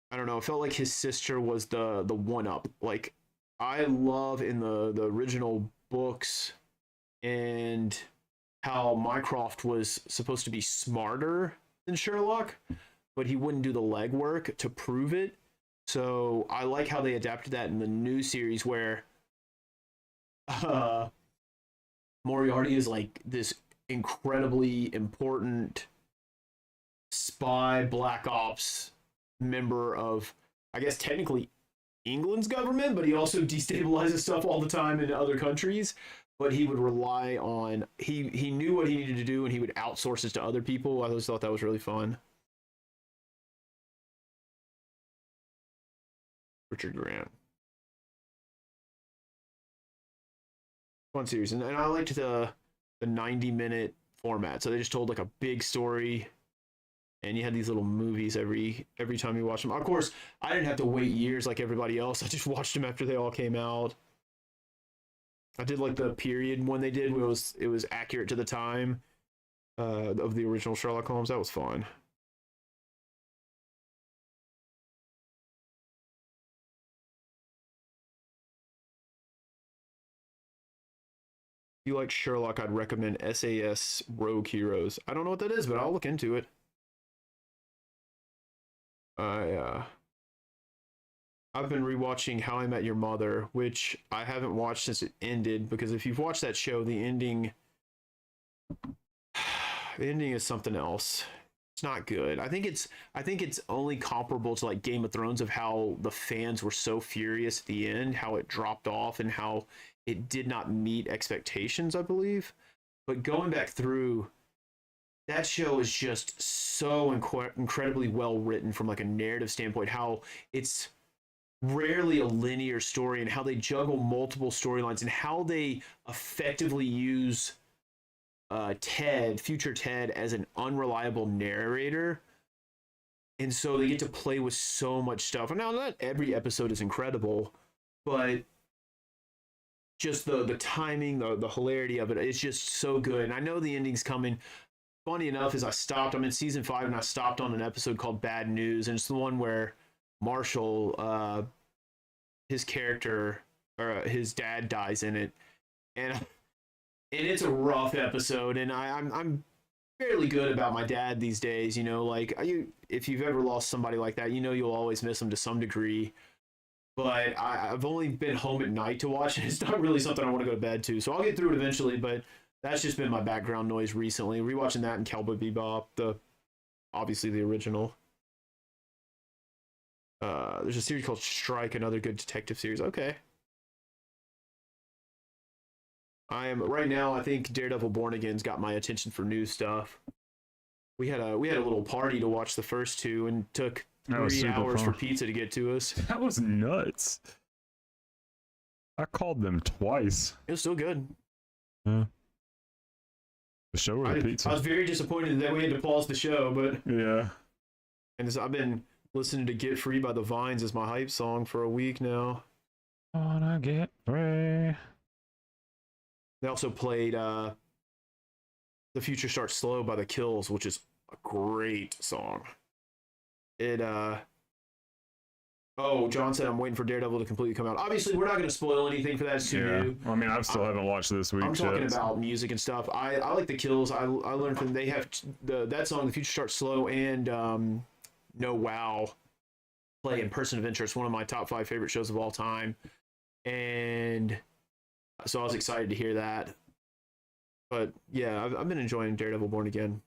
I don't know, it felt like his sister was the one-up. Like, I love in the original books and how Mycroft was supposed to be smarter than Sherlock, but he wouldn't do the legwork to prove it. So I like how they adapted that in the new series where Moriarty is like this incredibly important spy black ops member of, I guess technically England's government, but he also destabilizes stuff all the time in other countries. But he would rely on, he knew what he needed to do and he would outsource it to other people. I always thought that was really fun. Richard Grant. Fun series. And I liked the 90-minute format. So they just told like a big story and you had these little movies every time you watch them. Of course, I didn't have to wait years like everybody else. I just watched them after they all came out. I did like the period when they did where it was accurate to the time of the original Sherlock Holmes. That was fun. If you like Sherlock, I'd recommend SAS Rogue Heroes. I don't know what that is, but I'll look into it. I've been rewatching How I Met Your Mother, which I haven't watched since it ended, because if you've watched that show, the ending is something else. It's not good. I think it's only comparable to like Game of Thrones of how the fans were so furious at the end, how it dropped off and how it did not meet expectations, I believe. But going back through, that show is just so incredibly well written from like a narrative standpoint, how it's rarely a linear story and how they juggle multiple storylines and how they effectively use future Ted, as an unreliable narrator. And so they get to play with so much stuff. And now not every episode is incredible, but just the timing, the hilarity of it, it's just so good. And I know the ending's coming. Funny enough is I'm in season 5 and I stopped on an episode called Bad News, and it's the one where Marshall, his character, or his dad dies in it. And it's a rough episode, and I'm fairly good about my dad these days, you know, like if you've ever lost somebody like that, you know you'll always miss them to some degree. But I've only been home at night to watch it. It's not really something I want to go to bed to, so I'll get through it eventually, but that's just been my background noise recently. Rewatching that and Cowboy Bebop, obviously the original. There's a series called Strike, another good detective series. Okay. Right now, I think Daredevil Born Again's got my attention for new stuff. We had a little party to watch the first two and took 3 hours for pizza to get to us. That was nuts. I called them twice. It was still good. Yeah. The show or the pizza? I was very disappointed that we had to pause the show, but yeah. And I've been listening to Get Free by the Vines as my hype song for a week now. Wanna get free. They also played The Future Starts Slow by The Kills, which is a great song. John said I'm waiting for Daredevil to completely come out. Obviously, we're not going to spoil anything for that. It's too new. I mean, I still haven't watched this week. I'm talking about music and stuff. I like The Kills. I learned from they have that song, The Future Starts Slow, and No Wow play in Person of Interest, one of my top 5 favorite shows of all time. And so I was excited to hear that. But yeah, I've been enjoying Daredevil Born Again.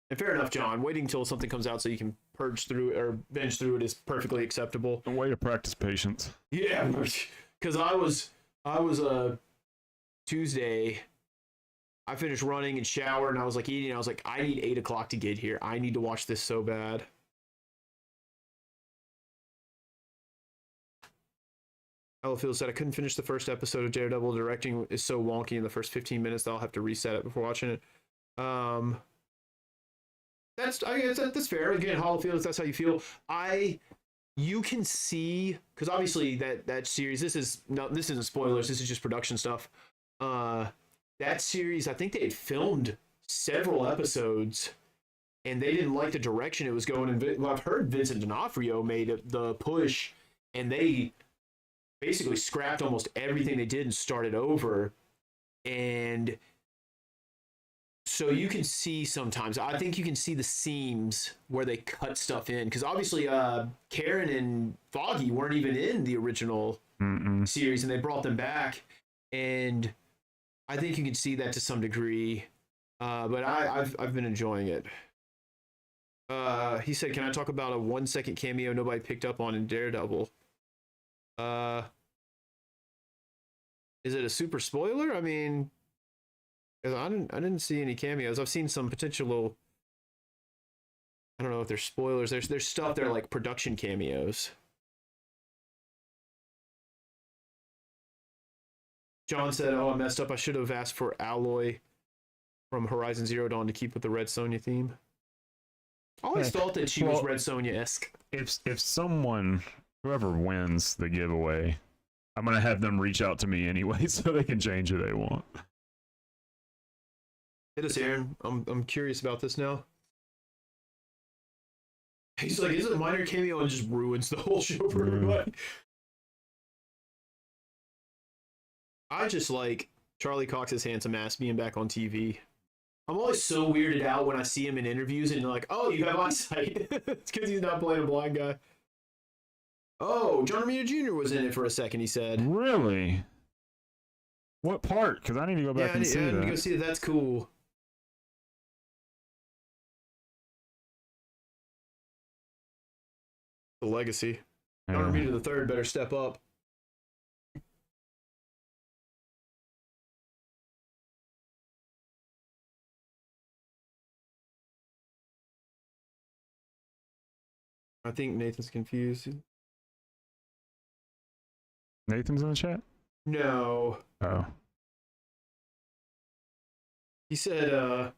And fair enough, John. Waiting until something comes out so you can purge through it or binge through it is perfectly acceptable. A way to practice patience. Yeah, because I was Tuesday. I finished running and showered, and I was like eating. I was like, I need 8 o'clock to get here. I need to watch this so bad. Phil said I couldn't finish the first episode of Daredevil. Directing is so wonky in the first 15 minutes that I'll have to reset it before watching it. I guess that's fair. Again, Hollow, that's how you feel. You can see, because obviously that series. This isn't spoilers. This is just production stuff. That series, I think they had filmed several episodes, and they didn't like the direction it was going in. Well, I've heard Vincent D'Onofrio made the push, and they basically scrapped almost everything they did and started over. And So you can see sometimes. I think you can see the seams where they cut stuff in, because obviously Karen and Foggy weren't even in the original series, and they brought them back, and I think you can see that to some degree. But I've been enjoying it. He said, "Can I talk about a 1-second cameo nobody picked up on in Daredevil?" Is it a super spoiler? I mean, I didn't see any cameos. I've seen some potential. I don't know if they're spoilers. There's stuff there like production cameos. John said, "Oh, I messed up. I should have asked for Alloy from Horizon Zero Dawn to keep with the Red Sonja theme." I always thought that she was Red Sonja-esque. If someone, whoever wins the giveaway, I'm gonna have them reach out to me anyway, so they can change who they want. Hit us, Aaron. I'm curious about this now. He's like, is it a minor cameo and just ruins the whole show for everybody? I just like Charlie Cox's handsome ass being back on TV. I'm always so weirded out when I see him in interviews and like, oh, you have eyesight. It's because he's not playing a blind guy. Oh, John Romita Jr. was in it for a second, he said. Really? What part? Because I need to go back and see that. I need to go see it. That's cool. The legacy. John Romita the third better step up. I think Nathan's confused. Nathan's in the chat? No. Oh. He said,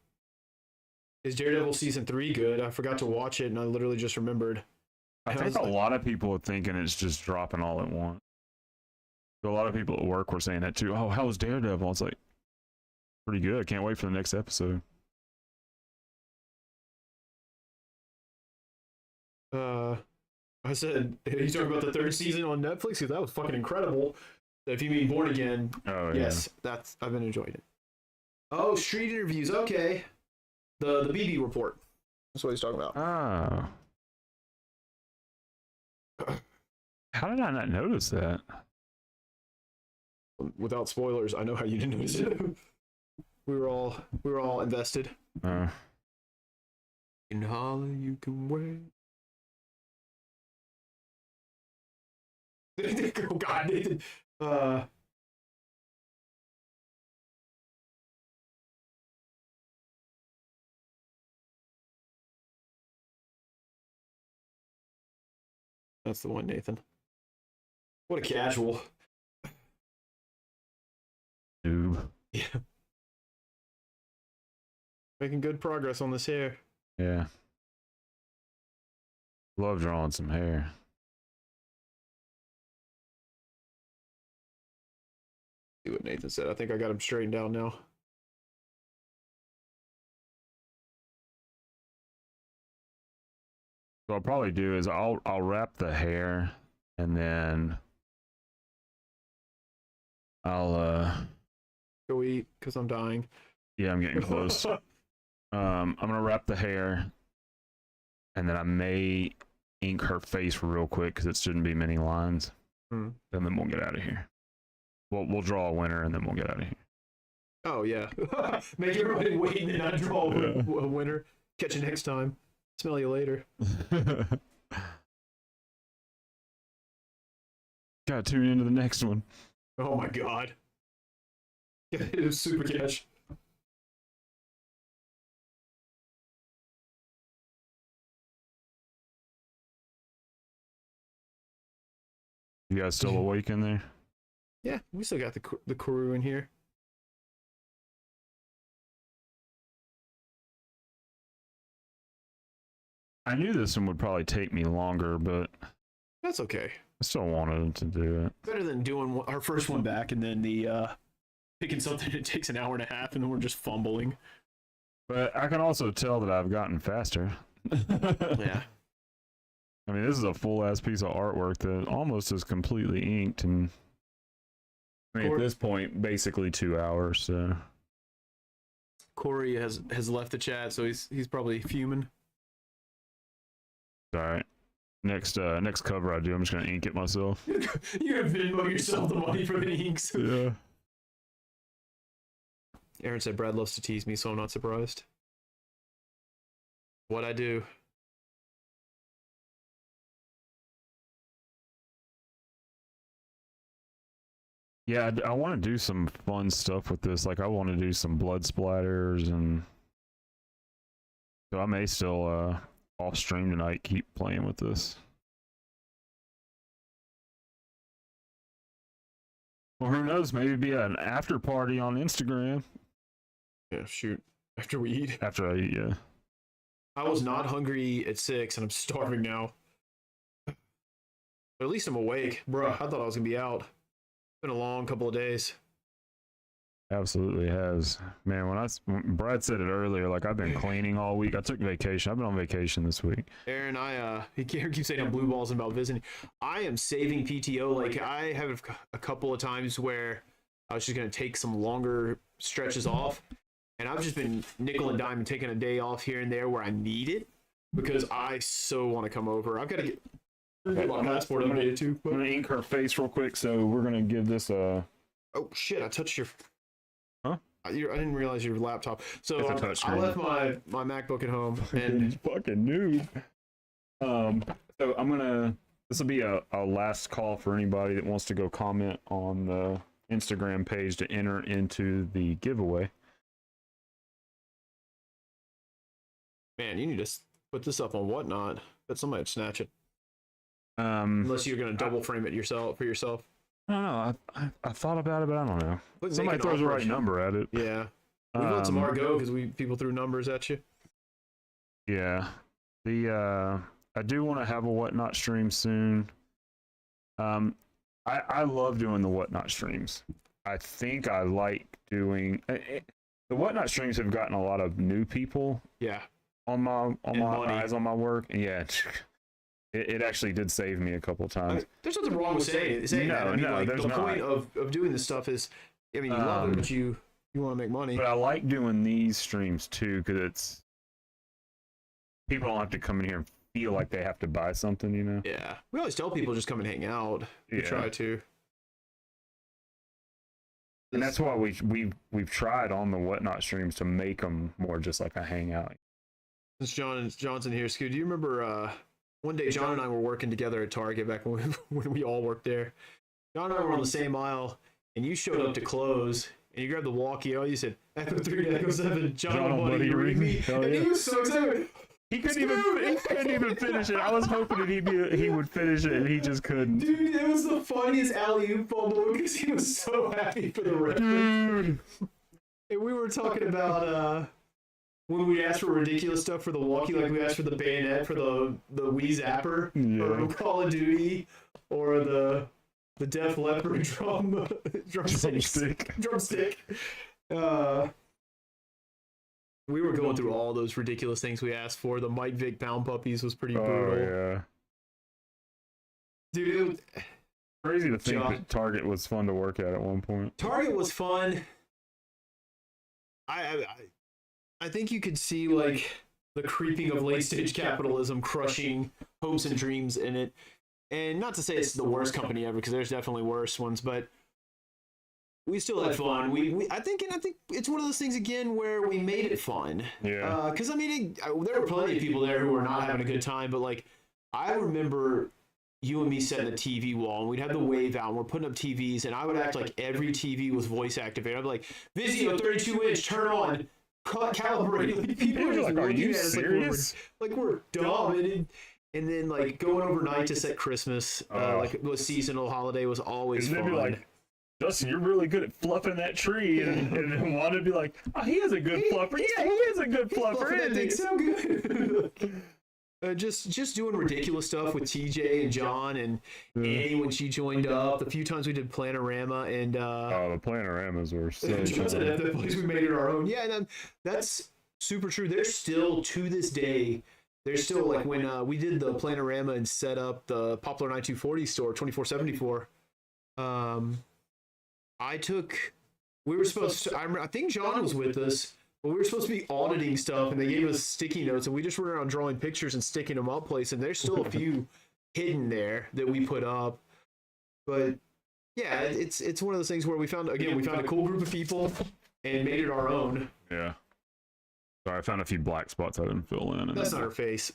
is Daredevil season 3 good? I forgot to watch it and I literally just remembered. I think a lot of people are thinking it's just dropping all at once. So a lot of people at work were saying that too. Oh, how's Daredevil? It's like, pretty good. I can't wait for the next episode. I said, you talking about the third season on Netflix? Because that was fucking incredible. If you mean Born Again, yes, I've been enjoying it. Oh, street interviews. Okay, the BB report. That's what he's talking about. Oh. How did I not notice that? Without spoilers, I know how you didn't notice it. we were all invested. In holler, you can wait. Oh God, Nathan. That's the one, Nathan. What a casual. Noob. Yeah. Making good progress on this hair. Yeah. Love drawing some hair. See what Nathan said. I think I got him straightened out now. What I'll probably do is I'll wrap the hair and then I'll go eat because I'm dying. Yeah, I'm getting close. I'm gonna wrap the hair and then I may ink her face real quick because it shouldn't be many lines. And then we'll get out of here. We'll draw a winner and then we'll get out of here. Oh yeah. Make everybody wait and then I draw a winner. Catch you next time. Smell you later. Gotta tune into the next one. Oh my God. It was super cash. You guys still awake in there? Yeah, we still got the crew in here. I knew this one would probably take me longer, but that's okay. I still wanted to do it. Better than doing our first one back and then the picking something that takes an hour and a half and then we're just fumbling. But I can also tell that I've gotten faster. Yeah. I mean, this is a full-ass piece of artwork that almost is completely inked, and I mean, at this point, basically 2 hours. So, Corey has left the chat, so he's probably fuming. All right. Next cover I do, I'm just gonna ink it myself. You're gonna Venmo yourself the money for the inks. Yeah. Aaron said Brad loves to tease me, so I'm not surprised. What I do. Yeah, I want to do some fun stuff with this. Like, I want to do some blood splatters, and so I may still off stream tonight keep playing with this. Well, who knows? Maybe be an after party on Instagram. Yeah, shoot. After we eat. After I eat, yeah. I was not hungry at 6, and I'm starving now. But at least I'm awake. Bruh, I thought I was going to be out. It's been a long couple of days. Absolutely has. Man, when Brad said it earlier, like, I've been cleaning all week. I took vacation. I've been on vacation this week. Aaron, he keeps saying I'm blue balls about visiting. I am saving PTO. Like, I have a couple of times where I was just going to take some longer stretches off. And I've just been nickel and dime and taking a day off here and there where I need it because I so want to come over. I've got to get my passport updated too. I'm going to ink her face real quick, so we're going to give this a... Oh, shit, I touched your... Huh? I didn't realize your laptop. So I left my MacBook at home. And you fucking noob. So I'm going to... This will be a last call for anybody that wants to go comment on the Instagram page to enter into the giveaway. Man, you need to put this up on Whatnot. Bet somebody would snatch it. Unless you're going to double frame it for yourself. I don't know. I thought about it, but I don't know. Somebody throws the right number at it. Yeah. We let some go because people threw numbers at you. Yeah. I do want to have a Whatnot stream soon. I love doing the Whatnot streams. I think I like doing... The Whatnot streams have gotten a lot of new people. Yeah. On my eyes on my work, and yeah, it actually did save me a couple times. There's nothing wrong with saying that. I mean, like, there's the not. point of doing this stuff is, I mean, you love it, but you want to make money. But I like doing these streams too because it's people don't have to come in here and feel like they have to buy something, you know. Yeah, we always tell people just come and hang out. We try to. And that's why we've tried on the Whatnot streams to make them more just like a hangout. Since Johnson here, Scoot, do you remember one day John and I were working together at Target back when we all worked there? John and I were on the same aisle, and you showed up to close, and you grabbed the walkie. You said, Echo 3 to Echo 7, John, buddy, you read me? And he was so excited. He couldn't even finish it. I was hoping that he would finish it, and he just couldn't. Dude, it was the funniest alley-oop fumble because he was so happy for the reference. And we were talking about... when we asked for ridiculous stuff for the walkie, like we asked for the bayonet for the Wii Zapper, or Call of Duty, or the Def Leppard drumstick. We were going through all those ridiculous things we asked for. The Mike Vick Pound Puppies was pretty brutal. Oh, yeah. Dude, it was crazy to think that Target was fun to work at one point. Target was fun. I think you could see like the creeping of late stage capitalism crushing hopes and dreams in it. And not to say it's the worst company ever, because there's definitely worse ones, but we still had fun. I think it's one of those things again where we made it fun. Yeah. Because I mean, there were plenty of people there who were not having a good time, but like I remember you and me setting the TV wall, and we'd have the wave out, and we're putting up TVs, and I would act like every TV was voice activated. I'd be like, Vizio 32-inch, turn on. Calibrate. Like, people are just like, looking are you at us serious? like we're dumb. And then like going overnight to set Christmas, like the seasonal holiday was always fun. They'd be like, Justin, you're really good at fluffing that tree, and then Juan would be like, oh, he is a good fluffer. Yeah, he is a good fluffer. That thing's so good. Just doing ridiculous stuff with TJ and John and Annie when she joined up. The few times we did Planorama and the Panoramas were so Johnson at the place we made it our own. Yeah, and that's super true. There's still to this day. There's still like when we did the Planorama and set up the Poplar 9240 store 2474. We were supposed to. I think John was with us. But we were supposed to be auditing stuff, and they gave us sticky notes, and we just went around drawing pictures and sticking them up place. And there's still a few hidden there that we put up. But yeah, it's one of those things where we found a cool group of people and made it our own. Yeah. Sorry, I found a few black spots I didn't fill in. That's not her face.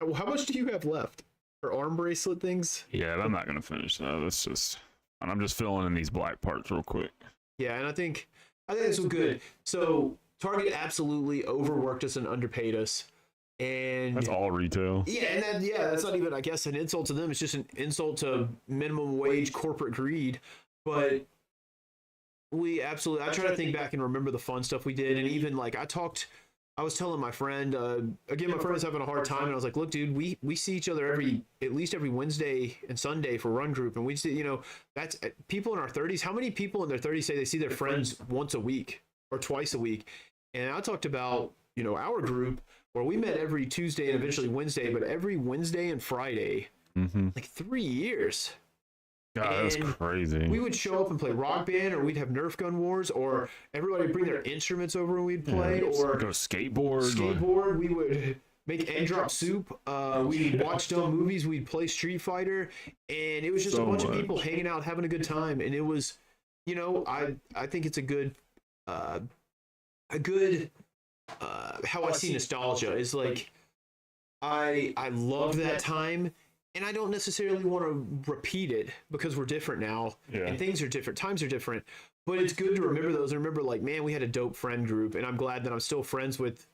How much do you have left for arm bracelet things? Yeah, I'm not gonna finish that. That's just, and I'm just filling in these black parts real quick. Yeah, and I think that's good. So Target absolutely overworked us and underpaid us, and that's all retail. Yeah, and that's not even, I guess, an insult to them. It's just an insult to minimum wage corporate greed. But we absolutely, I try to think back and remember the fun stuff we did, and even like I was telling my friend, again, my friend was having a hard time, and I was like, look, dude, we see each other at least every Wednesday and Sunday for run group, and we see, that's people in our 30s. How many people in their 30s say they see their friends once a week or twice a week? And I talked about, our group where we met every Tuesday and eventually Wednesday, but every Wednesday and Friday, like 3 years. God, that's crazy. We would show up and play Rock Band, or we'd have Nerf Gun Wars, or everybody would bring their instruments over and we'd play, or go skateboard. We would make egg drop soup. We'd watch dumb movies. We'd play Street Fighter, and it was just a bunch of people hanging out, having a good time. And it was, I think it's a good how I see nostalgia is like I love that time. And I don't necessarily want to repeat it because we're different now and things are different. Times are different. But it's good to remember those and remember, like, man, we had a dope friend group. And I'm glad that I'm still friends with,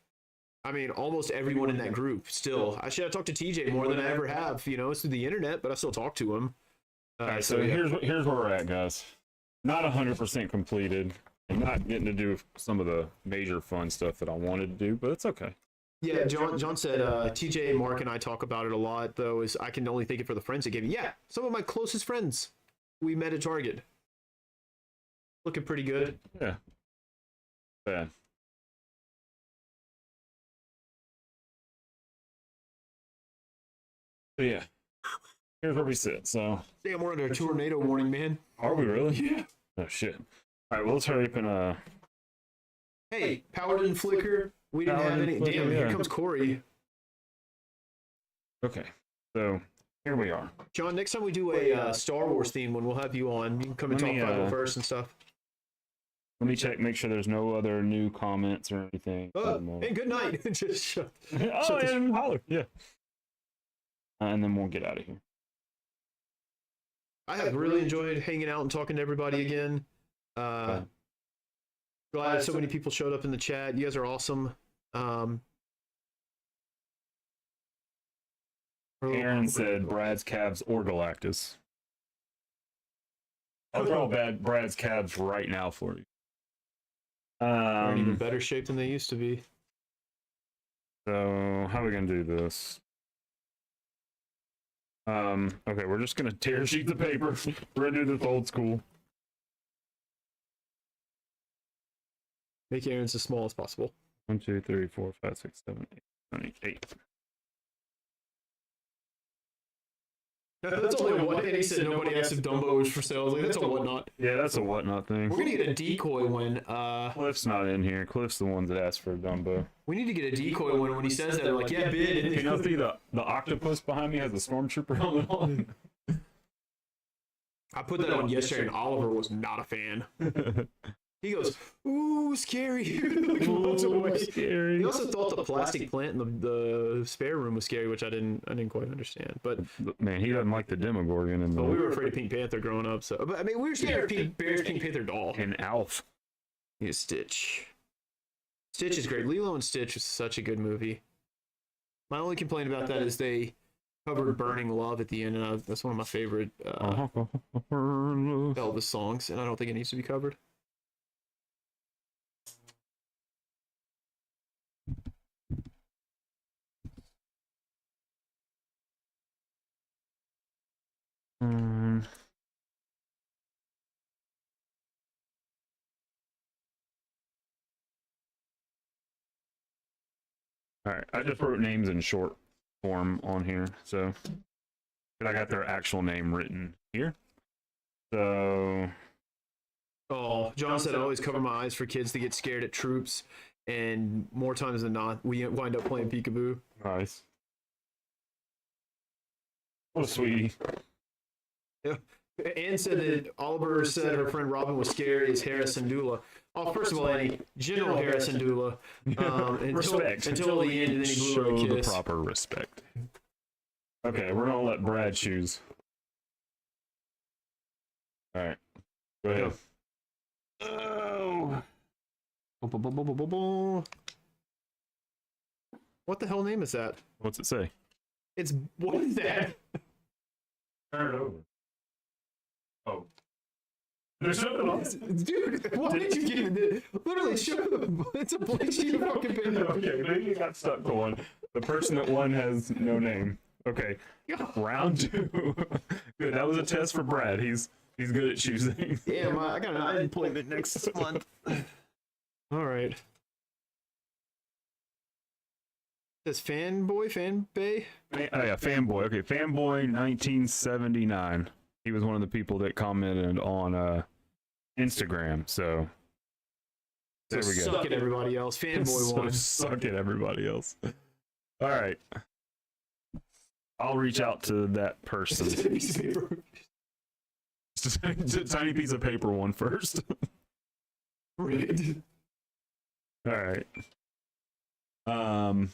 almost everyone in that group still. I should have talked to TJ more than I ever have. It's through the internet, but I still talk to him. All right, so here's where we're at, guys. Not 100% completed. I'm not getting to do some of the major fun stuff that I wanted to do, but it's okay. Yeah, John said, TJ, Mark, and I talk about it a lot, though, is I can only think it for the friends it gave me. Yeah, some of my closest friends we met at Target. Looking pretty good. Yeah. Bad. So, yeah. Here's where we sit, so. Damn, we're under a tornado warning, man. Are we really? Yeah. Oh, shit. All right, well, let's hurry up and, Hey, power didn't flicker. We didn't have any. Damn, here comes Corey. Okay, so here we are. John, next time we do a Star Wars theme one, we'll have you on. You can come and talk about it first and stuff. Let me check, make sure there's no other new comments or anything. Hey, good night. Just shut. And holler. Yeah. And then we'll get out of here. I have really enjoyed hanging out and talking to everybody again. Glad so many people showed up in the chat. You guys are awesome. Aaron said Brad's Cavs or Galactus. I'll draw Brad's Cavs right now for you. They're in even better shape than they used to be. So how are we gonna do this? Okay, we're just gonna tear sheets of paper. We're gonna do this old school. Make Aaron's as small as possible. 1, 2, 3, 4, 5, 6, 7, 8, 8. That's only what, and he said nobody asked if Dumbo was for sale. I was like, that's a whatnot. Yeah, that's a whatnot thing. We're gonna get a decoy one. Cliff's not in here. Cliff's the one that asked for Dumbo. We need to get a decoy one. When he says that, they're like, yeah, bid. You know, see the octopus behind me has a stormtrooper helmet on. I put that on yesterday, and Oliver was not a fan. He goes, ooh, scary. Ooh, scary. He also thought the plastic plant in the spare room was scary, which I didn't quite understand. But man, he doesn't like the Demogorgon. And we were afraid of Pink Panther growing up. So, but we were scared of Bear's Pink Panther doll and Alf. Yeah, Stitch. Stitch is great. Lilo and Stitch is such a good movie. My only complaint about that is they covered "Burning Love" at the end, and that's one of my favorite Elvis songs, and I don't think it needs to be covered. All right, I just wrote names in short form on here, so I got their actual name written here. So Oh, John said I always cover my eyes for kids to get scared at troops, and more times than not, we wind up playing peekaboo. Nice. What a sweetie. Yeah. Anne said that Oliver said her friend Robin was scary as Harris and Dula. Oh, first of all, Annie, General Harris and Dula. Until the end, and then he blew her a Show kiss. the proper respect. Okay, we're gonna let Brad choose. All right, go ahead. Oh. What the hell name is that? What's it say? It's what is that? Turn it over. Oh. There's something else. Dude, why did you give it? Literally, show them. It's a blank sheet of fucking paper. Okay, maybe you got stuck to one. The person that won has no name. Okay, round 2. Good, that was a test for Brad. He's good at choosing. Damn, I got an eye appointment next month. All right. This fanbay? Oh yeah, fanboy. Okay, fanboy 1979. He was one of the people that commented on Instagram. So there we go. Suck at everybody else. Fanboy won. Suck at everybody else. All right. I'll reach out to that person. Just a tiny piece of paper one first. Rigged. All right. All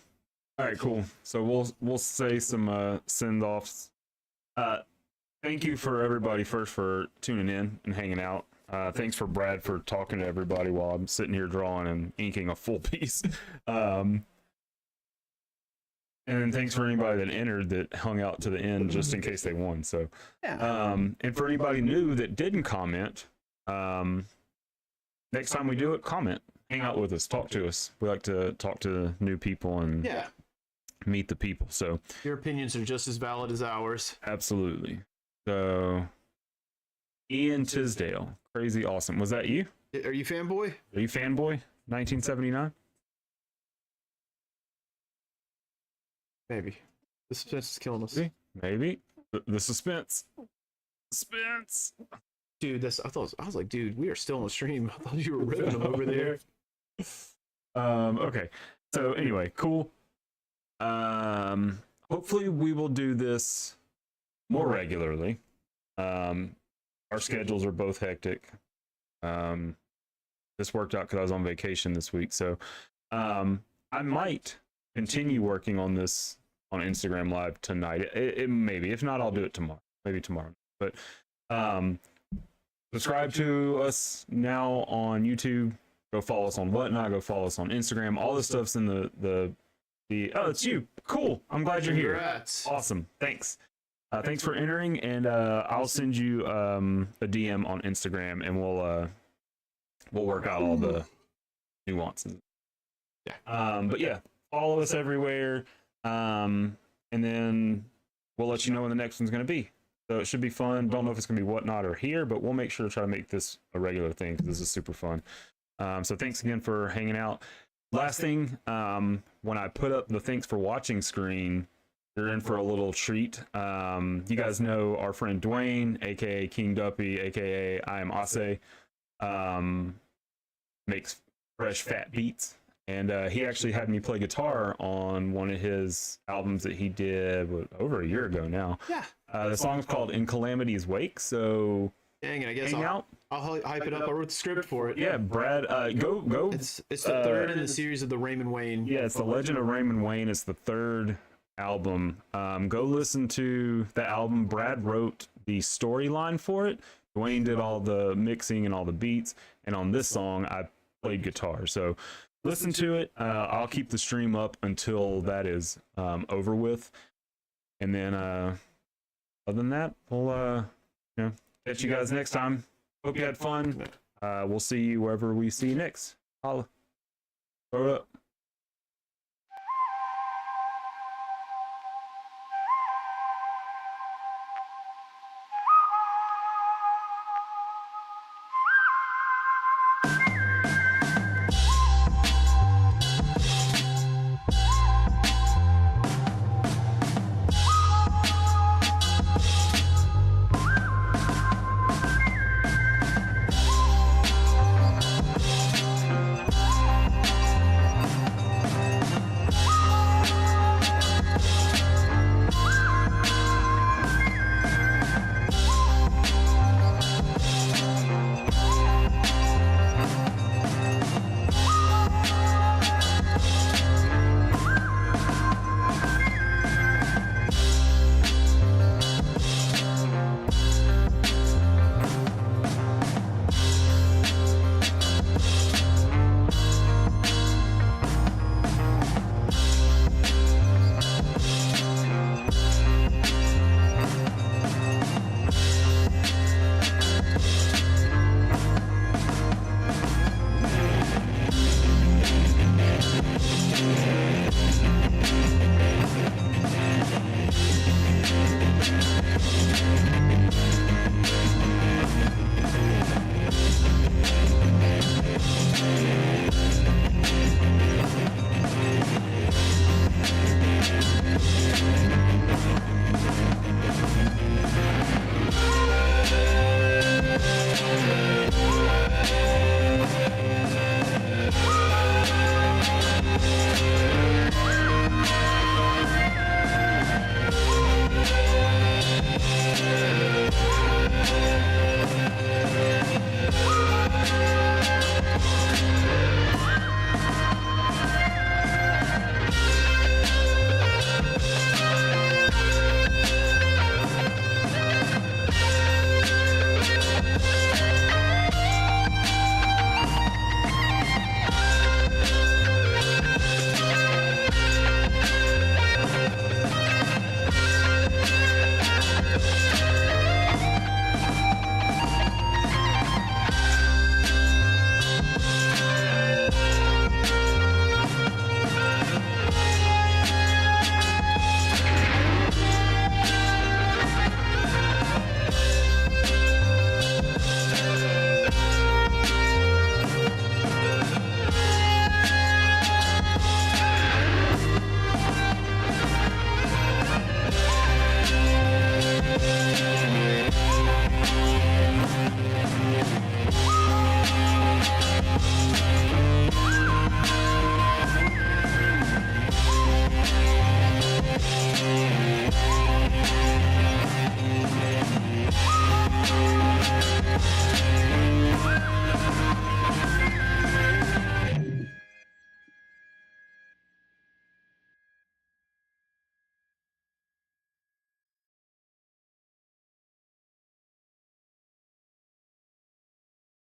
right, cool. So we'll say some send offs. Thank you for everybody first for tuning in and hanging out. Thanks for Brad for talking to everybody while I'm sitting here drawing and inking a full piece. And thanks for anybody that entered that hung out to the end just in case they won. So, and for anybody new that didn't comment, next time we do it, comment, hang out with us, talk to us. We like to talk to new people and meet the people. So your opinions are just as valid as ours. Absolutely. So Ian Tisdale, crazy awesome. Was that you? Are you fanboy? Are you fanboy? 1979. Maybe. The suspense is killing us. Maybe. The suspense. Suspense. Dude, I was like, dude, we are still on the stream. I thought you were ripping them over there. Okay. So anyway, cool. Hopefully we will do this more regularly. Our schedules are both hectic. This worked out because I was on vacation this week. So I might continue working on this on Instagram Live tonight. It maybe. If not, I'll do it tomorrow. Maybe tomorrow. But subscribe to us now on YouTube. Go follow us on Whatnot. Go follow us on Instagram. All this stuff's in the oh, it's you. Cool. I'm glad you're here. Congrats. Awesome. Thanks. Thanks for entering, and I'll send you a DM on Instagram, and we'll work out all the nuances. Yeah. But yeah, follow us everywhere, and then we'll let you know when the next one's going to be. So it should be fun. Don't know if it's going to be Whatnot or here, but we'll make sure to try to make this a regular thing because this is super fun. So thanks again for hanging out. Last thing, when I put up the thanks for watching screen, you're in for a little treat. You guys know our friend Dwayne, aka King Duppy, aka I am Ase, makes fresh fat beats, and he actually had me play guitar on one of his albums that he did over a year ago now. Yeah. The song's called In Calamity's Wake. So dang it, I guess hang out. I'll hype it up. I wrote the script for it. Yeah, Brad, go. It's the third in the series of the Raymond Wayne. Yeah, it's the Legend of Raymond Wayne. It's the third album. Go listen to the album. Brad wrote the storyline for it. Dwayne did all the mixing and all the beats, and on this song I played guitar. So listen to it. I'll keep the stream up until that is over with, and then other than that, we'll catch you guys next time. Hope you had fun. We'll see you wherever we see you next. Holla. Throw it up.